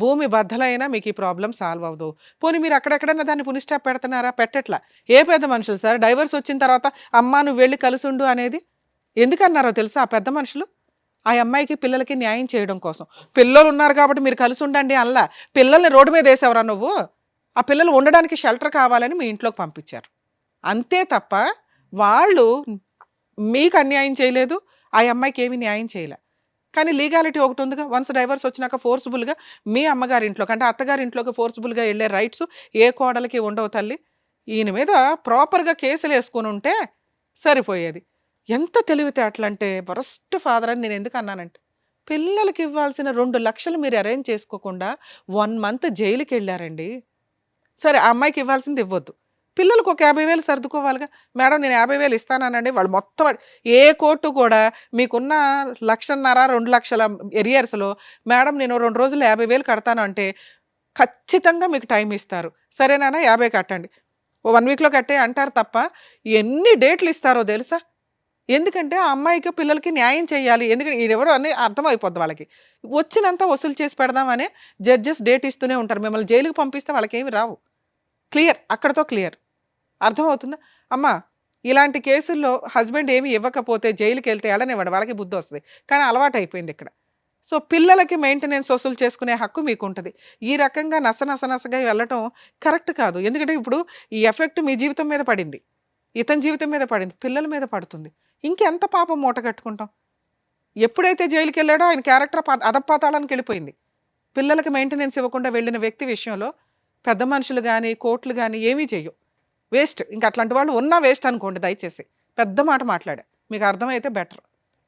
భూమి బద్దలైనా మీకు ఈ ప్రాబ్లం సాల్వ్ అవ్వదు. పోనీ మీరు అక్కడెక్కడన్నా దాన్ని పుని స్టాప్ పెడుతున్నారా? పెట్టట్లా. ఏ పెద్ద మనుషులు సార్ డైవర్స్ వచ్చిన తర్వాత అమ్మా నువ్వు వెళ్ళి కలుసుండు అనేది ఎందుకన్నారో తెలుసా? ఆ పెద్ద మనుషులు ఆ అమ్మాయికి పిల్లలకి న్యాయం చేయడం కోసం. పిల్లలు ఉన్నారు కాబట్టి మీరు కలిసి ఉండండి అల్లా. పిల్లల్ని రోడ్డు మీద వేసేవరా నువ్వు? ఆ పిల్లలు ఉండడానికి షెల్టర్ కావాలని మీ ఇంట్లోకి పంపించారు అంతే తప్ప వాళ్ళు మీకు అన్యాయం చేయలేదు, ఆ అమ్మాయికి ఏమీ న్యాయం చేయలే. కానీ లీగాలిటీ ఒకటి ఉందిగా. వన్స్ డైవర్స్ వచ్చినాక ఫోర్స్ఫుల్గా మీ అమ్మగారి ఇంట్లోకి అంటే అత్తగారి ఇంట్లోకి ఫోర్స్ఫుల్గా వెళ్ళే రైట్స్ ఏ కోడలికి ఉండవు తల్లి. ఈయన మీద ప్రాపర్గా కేసులు వేసుకొని ఉంటే సరిపోయేది. ఎంత తెలివితేటలంటే వరస్ట్ ఫాదర్ అని నేను ఎందుకు అన్నానంటే, పిల్లలకి ఇవ్వాల్సిన 2 లక్షలు మీరు అరేంజ్ చేసుకోకుండా 1 మంత్ జైలుకి వెళ్ళారండి. సరే ఆ అమ్మాయికి ఇవ్వాల్సింది ఇవ్వద్దు, పిల్లలకు ఒక 50,000 సర్దుకోవాలిగా. మేడం నేను 50,000 ఇస్తానండి. వాళ్ళు మొత్తం ఏ కోర్టు కూడా మీకున్న 1,50,000 2 లక్షల ఎరియర్స్లో మేడం నేను 2 రోజులు 50,000 కడతాను అంటే ఖచ్చితంగా మీకు టైం ఇస్తారు. సరేనా 50 కట్టండి, 1 వీక్లో కట్టే అంటారు తప్ప ఎన్ని డేట్లు ఇస్తారో తెలుసా? ఎందుకంటే ఆ అమ్మాయికి పిల్లలకి న్యాయం చేయాలి. ఎందుకంటే ఎవరో అని అర్థమైపోద్ది వాళ్ళకి. వచ్చినంత వసూలు చేసి పెడదామనే జడ్జెస్ డేట్ ఇస్తూనే ఉంటారు. మిమ్మల్ని జైలుకి పంపిస్తే వాళ్ళకి ఏమి రావు. క్లియర్, అక్కడతో క్లియర్. అర్థమవుతుందా? అమ్మ ఇలాంటి కేసుల్లో హస్బెండ్ ఏమి ఇవ్వకపోతే జైలుకి వెళ్తే ఎడనివ్వడు, వాళ్ళకి బుద్ధి వస్తుంది. కానీ అలవాటు అయిపోయింది ఇక్కడ. సో పిల్లలకి మెయింటెనెన్స్ వసూలు చేసుకునే హక్కు మీకు ఉంటుంది. ఈ రకంగా నసగా వెళ్ళటం కరెక్ట్ కాదు. ఎందుకంటే ఇప్పుడు ఈ ఎఫెక్ట్ మీ జీవితం మీద పడింది, ఇతని జీవితం మీద పడింది, పిల్లల మీద పడుతుంది. ఇంకెంత పాపం మూట కట్టుకుంటాం? ఎప్పుడైతే జైలుకి వెళ్ళాడో ఆయన క్యారెక్టర్ అధపాతాళానికి వెళ్ళిపోయింది. పిల్లలకి మెయింటెనెన్స్ ఇవ్వకుండా వెళ్ళిన వ్యక్తి విషయంలో పెద్ద మనుషులు కానీ కోర్టులు కానీ ఏమీ చెయ్యవు. వేస్ట్. ఇంకా అట్లాంటి వాళ్ళు ఉన్నా వేస్ట్ అనుకోండి దయచేసి. పెద్ద మాట మాట్లాడా, మీకు అర్థమైతే బెటర్.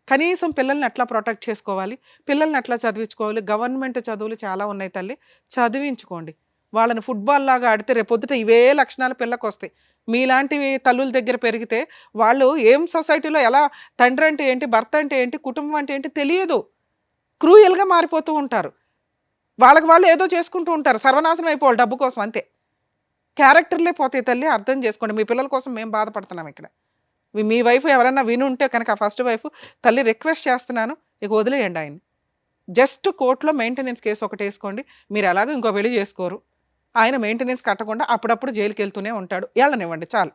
కనీసం పిల్లల్ని ఎట్లా ప్రొటెక్ట్ చేసుకోవాలి, పిల్లల్ని ఎట్లా చదివించుకోవాలి. గవర్నమెంట్ చదువులు చాలా ఉన్నాయి తల్లి, చదివించుకోండి. వాళ్ళని ఫుట్బాల్ లాగా ఆడితే రేపొద్దుట ఇవే లక్షణాలు పిల్లకి వస్తాయి. మీలాంటివి తల్లుల దగ్గర పెరిగితే వాళ్ళు ఏం సొసైటీలో ఎలా తండ్రి అంటే ఏంటి, భర్త అంటే ఏంటి, కుటుంబం అంటే ఏంటి తెలియదు. క్రూయల్గా మారిపోతూ ఉంటారు. వాళ్ళకి వాళ్ళు ఏదో చేసుకుంటూ ఉంటారు, సర్వనాశనం అయిపోవాలి డబ్బు కోసం, అంతే. క్యారెక్టర్లే పోతాయి తల్లి, అర్థం చేసుకోండి. మీ పిల్లల కోసం మేము బాధపడుతున్నాం ఇక్కడ. మీ వైఫ్ ఎవరన్నా విని ఉంటే కనుక, ఫస్ట్ వైఫ్, తల్లి రిక్వెస్ట్ చేస్తున్నాను, ఇక వదిలేయండి ఆయన్ని. జస్ట్ కోర్టులో మెయింటెనెన్స్ కేసు ఒకటి వేసుకోండి. మీరు ఎలాగో ఇంకో పెళ్లి చేసుకోరు, ఆయన మెయింటెనెన్స్ కట్టకుండా అప్పుడప్పుడు జైలుకి వెళ్తూనే ఉంటాడు, వెళ్ళనివ్వండి చాలు.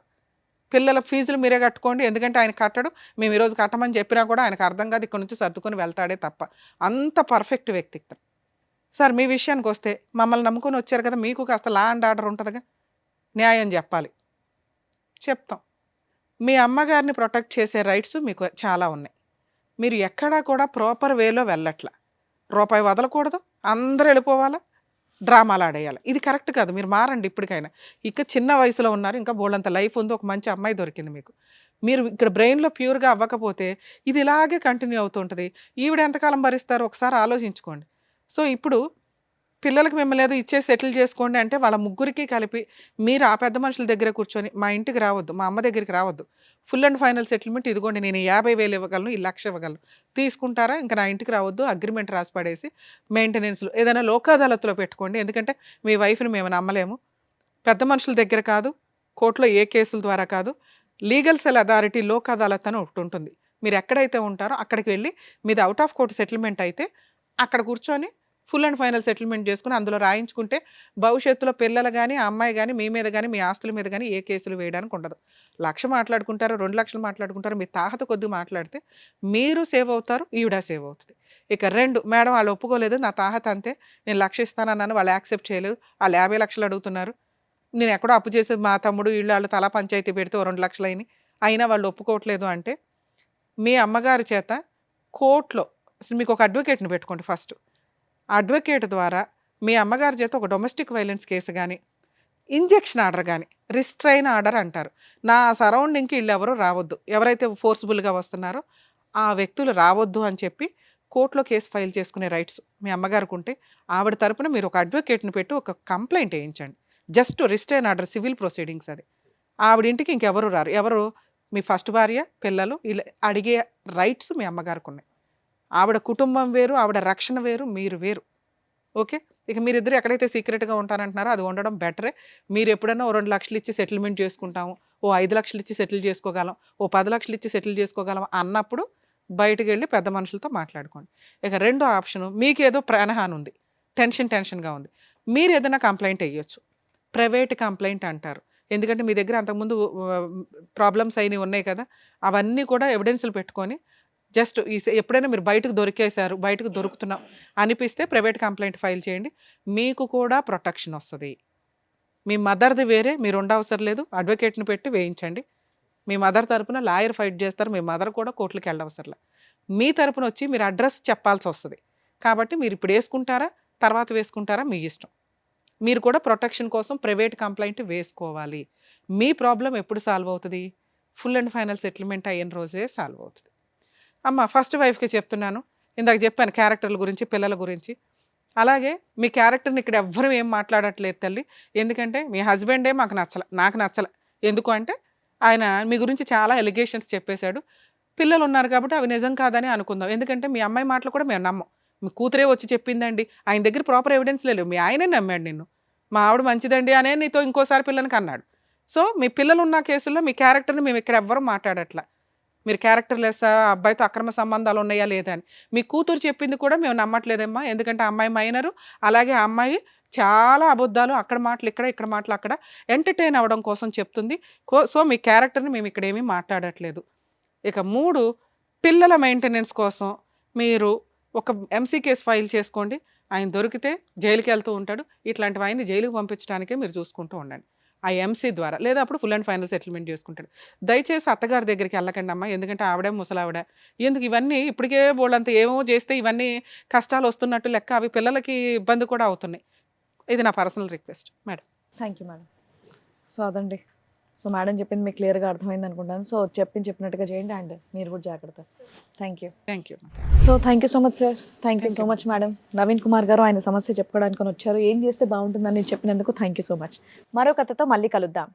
పిల్లల ఫీజులు మీరే కట్టుకోండి, ఎందుకంటే ఆయన కట్టడు. మేము ఈరోజు కట్టమని చెప్పినా కూడా ఆయనకు అర్థం కాదు, ఇక్కడ నుంచి సర్దుకొని వెళ్తాడే తప్ప. అంత పర్ఫెక్ట్ వ్యక్తిత్వం. సార్ మీ విషయానికి వస్తే, మమ్మల్ని నమ్ముకొని వచ్చారు కదా, మీకు కాస్త లా అండ్ ఆర్డర్ ఉంటుందిగా, న్యాయం చెప్పాలి, చెప్తాం. మీ అమ్మగారిని ప్రొటెక్ట్ చేసే రైట్స్ మీకు చాలా ఉన్నాయి. మీరు ఎక్కడా కూడా ప్రాపర్ వేలో వెళ్ళట్ల. రూపాయి వదలకూడదు, అందరూ వెళ్ళిపోవాలా, డ్రామాలు ఆడేయాలి. ఇది కరెక్ట్ కాదు. మీరు మారండి ఇప్పటికైనా. ఇక చిన్న వయసులో ఉన్నారు, ఇంకా బోల్డంత లైఫ్ ఉంది, ఒక మంచి అమ్మాయి దొరికింది మీకు. మీరు ఇక్కడ బ్రెయిన్లో ప్యూర్గా అవ్వకపోతే ఇది ఇలాగే కంటిన్యూ అవుతుంటుంది. ఈవిడ ఎంతకాలం భరిస్తారో ఒకసారి ఆలోచించుకోండి. సో ఇప్పుడు పిల్లలకి మిమ్మల్ని ఏదో ఇచ్చే సెటిల్ చేసుకోండి అంటే వాళ్ళ ముగ్గురికి కలిపి మీరు ఆ పెద్ద మనుషుల దగ్గర కూర్చొని, మా ఇంటికి రావద్దు, మా అమ్మ దగ్గరికి రావద్దు, ఫుల్ అండ్ ఫైనల్ సెటిల్మెంట్ ఇదిగోండి, నేను 50,000 ఇవ్వగలను, ఈ 1,00,000 ఇవ్వగలను, తీసుకుంటారా, ఇంకా నా ఇంటికి రావద్దు, అగ్రిమెంట్ రాసి పడేసి మెయింటెనెన్స్లో ఏదైనా లోక్ అదాలత్లో పెట్టుకోండి. ఎందుకంటే మీ వైఫ్ని మేము నమ్మలేము. పెద్ద మనుషుల దగ్గర కాదు, కోర్టులో ఏ కేసుల ద్వారా కాదు, legal cell authority Lok Adalat అని ఒకటి ఉంటుంది. మీరు ఎక్కడైతే ఉంటారో అక్కడికి వెళ్ళి మీది అవుట్ ఆఫ్ కోర్టు సెటిల్మెంట్ అయితే అక్కడ కూర్చొని ఫుల్ అండ్ ఫైనల్ సెటిల్మెంట్ చేసుకుని అందులో రాయించుకుంటే భవిష్యత్తులో పిల్లలు కానీ, ఆ అమ్మాయి కానీ, మీ మీద కానీ, మీ ఆస్తుల మీద కానీ ఏ కేసులు వేయడానికి ఉండదు. 1,00,000 మాట్లాడుకుంటారు, 2,00,000 మాట్లాడుకుంటారు, మీ తాహత కొద్ది మాట్లాడితే మీరు సేవ్ అవుతారు, ఈవిడ సేవ్ అవుతుంది. ఇక 2, మేడం వాళ్ళు ఒప్పుకోలేదు, నా తాహత అంతే, నేను 1,00,000 ఇస్తానన్నాను, వాళ్ళు యాక్సెప్ట్ చేయలేదు, వాళ్ళు 50,00,000 అడుగుతున్నారు, నేను ఎక్కడో అప్పు చేసి మా తమ్ముడు వీళ్ళు వాళ్ళు తలా పంచాయతీ పెడితే 2,00,000 అయినాయి, అయినా వాళ్ళు ఒప్పుకోవట్లేదు అంటే మీ అమ్మగారి చేత కోర్టులో మీకు ఒక అడ్వకేట్ని పెట్టుకోండి ఫస్ట్. అడ్వకేట్ ద్వారా మీ అమ్మగారి చేత ఒక డొమెస్టిక్ వైలెన్స్ కేసు కానీ, ఇంజెక్షన్ ఆర్డర్ కానీ, రిస్ట్రైన్ ఆర్డర్ అంటారు, నా సరౌండింగ్కి వీళ్ళు ఎవరు రావద్దు, ఎవరైతే ఫోర్స్ఫుల్గా వస్తున్నారో ఆ వ్యక్తులు రావద్దు అని చెప్పి కోర్టులో కేసు ఫైల్ చేసుకునే రైట్స్ మీ అమ్మగారికి ఉంటే ఆవిడ తరపున మీరు ఒక అడ్వకేట్ని పెట్టి ఒక కంప్లైంట్ వేయించండి. Just restrain order, civil proceedings అది. ఆవిడ ఇంటికి ఇంకెవరు రారు, ఎవరు మీ ఫస్ట్ భార్య, పిల్లలు, ఇలా అడిగే రైట్స్ మీ అమ్మగారికి ఉన్నాయి. ఆవిడ కుటుంబం వేరు, ఆవిడ రక్షణ వేరు, మీరు వేరు. ఓకే, ఇక మీరిద్దరు ఎక్కడైతే సీక్రెట్గా ఉంటారంటున్నారో అది ఉండడం బెటరే. మీరు ఎప్పుడైనా ఓ 2,00,000 ఇచ్చి సెటిల్మెంట్ చేసుకుంటాము, ఓ 5,00,000 ఇచ్చి సెటిల్ చేసుకోగలం, ఓ 10,00,000 ఇచ్చి సెటిల్ చేసుకోగలం అన్నప్పుడు బయటకు వెళ్ళి పెద్ద మనుషులతో మాట్లాడుకోండి. ఇక రెండో ఆప్షను, మీకేదో ప్రాణహాని ఉంది, టెన్షన్గా ఉంది, మీరు ఏదైనా కంప్లైంట్ వేయొచ్చు. ప్రైవేట్ కంప్లైంట్ అంటారు. ఎందుకంటే మీ దగ్గర అంతకుముందు ప్రాబ్లమ్స్ అయినవి ఉన్నాయి కదా, అవన్నీ కూడా ఎవిడెన్స్లు పెట్టుకొని జస్ట్ ఎప్పుడైనా మీరు బయటకు దొరికేశారు, బయటకు దొరుకుతున్నాం అనిపిస్తే ప్రైవేట్ కంప్లైంట్ ఫైల్ చేయండి, మీకు కూడా ప్రొటెక్షన్ వస్తుంది. మీ మదర్ది వేరే, మీరు ఉండవసరం లేదు, అడ్వకేట్ని పెట్టి వేయించండి. మీ మదర్ తరపున లాయర్ ఫైట్ చేస్తారు, మీ మదర్ కూడా కోర్టులకు వెళ్ళవసరంలా. మీ తరపున వచ్చి మీరు అడ్రస్ చెప్పాల్సి వస్తుంది. కాబట్టి మీరు ఇప్పుడు వేసుకుంటారా, తర్వాత వేసుకుంటారా, మీ ఇష్టం. మీరు కూడా ప్రొటెక్షన్ కోసం ప్రైవేట్ కంప్లైంట్ వేసుకోవాలి. మీ ప్రాబ్లం ఎప్పుడు సాల్వ్ అవుతుంది, ఫుల్ అండ్ ఫైనల్ సెటిల్మెంట్ అయిన రోజే సాల్వ్ అవుతుంది. అమ్మ ఫస్ట్ వైఫ్కి చెప్తున్నాను, ఇందాక చెప్పాను క్యారెక్టర్ల గురించి, పిల్లల గురించి. అలాగే మీ క్యారెక్టర్ని ఇక్కడ ఎవ్వరూ ఏం మాట్లాడట్లేదు తల్లి, ఎందుకంటే మీ హస్బెండే మాకు నాకు నచ్చలే. ఎందుకు అంటే ఆయన మీ గురించి చాలా ఎలిగేషన్స్ చెప్పేశాడు. పిల్లలు ఉన్నారు కాబట్టి అవి నిజం కాదని అనుకుందాం, ఎందుకంటే మీ అమ్మాయి మాటలు కూడా మేము నమ్మం. మీ కూతురే వచ్చి చెప్పిందండి, ఆయన దగ్గర ప్రాపర్ ఎవిడెన్స్ లేవు, మీ ఆయనే నమ్మాడు నిన్ను, మా ఆవిడ మంచిదండి అనే నీతో ఇంకోసారి పిల్లనికి అన్నాడు. సో మీ పిల్లలు ఉన్న కేసుల్లో మీ క్యారెక్టర్ని మేము ఇక్కడ ఎవ్వరూ మాట్లాడట్లా. మీరు క్యారెక్టర్ లెస్సా, అబ్బాయితో అక్రమ సంబంధాలు ఉన్నాయా లేదా అని మీ కూతురు చెప్పింది కూడా మేము నమ్మట్లేదమ్మా. ఎందుకంటే అమ్మాయి మైనరు, అలాగే ఆ అమ్మాయి చాలా అబద్ధాలు, అక్కడ మాటలు ఇక్కడ మాటలు అక్కడ ఎంటర్టైన్ అవ్వడం కోసం చెప్తుంది. సో మీ క్యారెక్టర్ని మేము ఇక్కడ ఏమీ మాట్లాడట్లేదు. ఇక 3, పిల్లల మెయింటెనెన్స్ కోసం మీరు ఒక ఎంసీ కేసు ఫైల్ చేసుకోండి. ఆయన దొరికితే జైలుకి వెళ్తూ ఉంటాడు. ఇట్లాంటివి ఆయన్ని జైలుకి పంపించడానికే మీరు చూసుకుంటూ ఉండండి. ఆ ఎంసీ ద్వారా లేదా అప్పుడు ఫుల్ అండ్ ఫైనల్ సెటిల్మెంట్ చేసుకుంటాడు. దయచేసి అత్తగారి దగ్గరికి వెళ్ళకండి అమ్మా. ఎందుకంటే ఆవిడే ముసలావిడ. ఎందుకు ఇవన్నీ ఇప్పటికే బోళ్ళంత ఏమో చేస్తే ఇవన్నీ కష్టాలు వస్తున్నట్టు లెక్క. అవి పిల్లలకి ఇబ్బంది కూడా అవుతున్నాయి. ఇది నా personal request madam. Thank you madam. So అదండి. సో మేడం చెప్పింది మీకు క్లియర్గా అర్థమైంది అనుకుంటాను. సో చెప్పినట్టుగా చేయండి అండ్ మీరు కూడా జాగ్రత్త. Thank you. Thank you. So thank you so much sir. Thank you so much madam. Naveen Kumar గారు ఆయన సమస్య చెప్పుకోవడానికి వచ్చారు. ఏం చేస్తే బాగుంటుందని చెప్పినందుకు థ్యాంక్ యూ సో మచ్. మరో కథతో మళ్ళీ కలుద్దాం.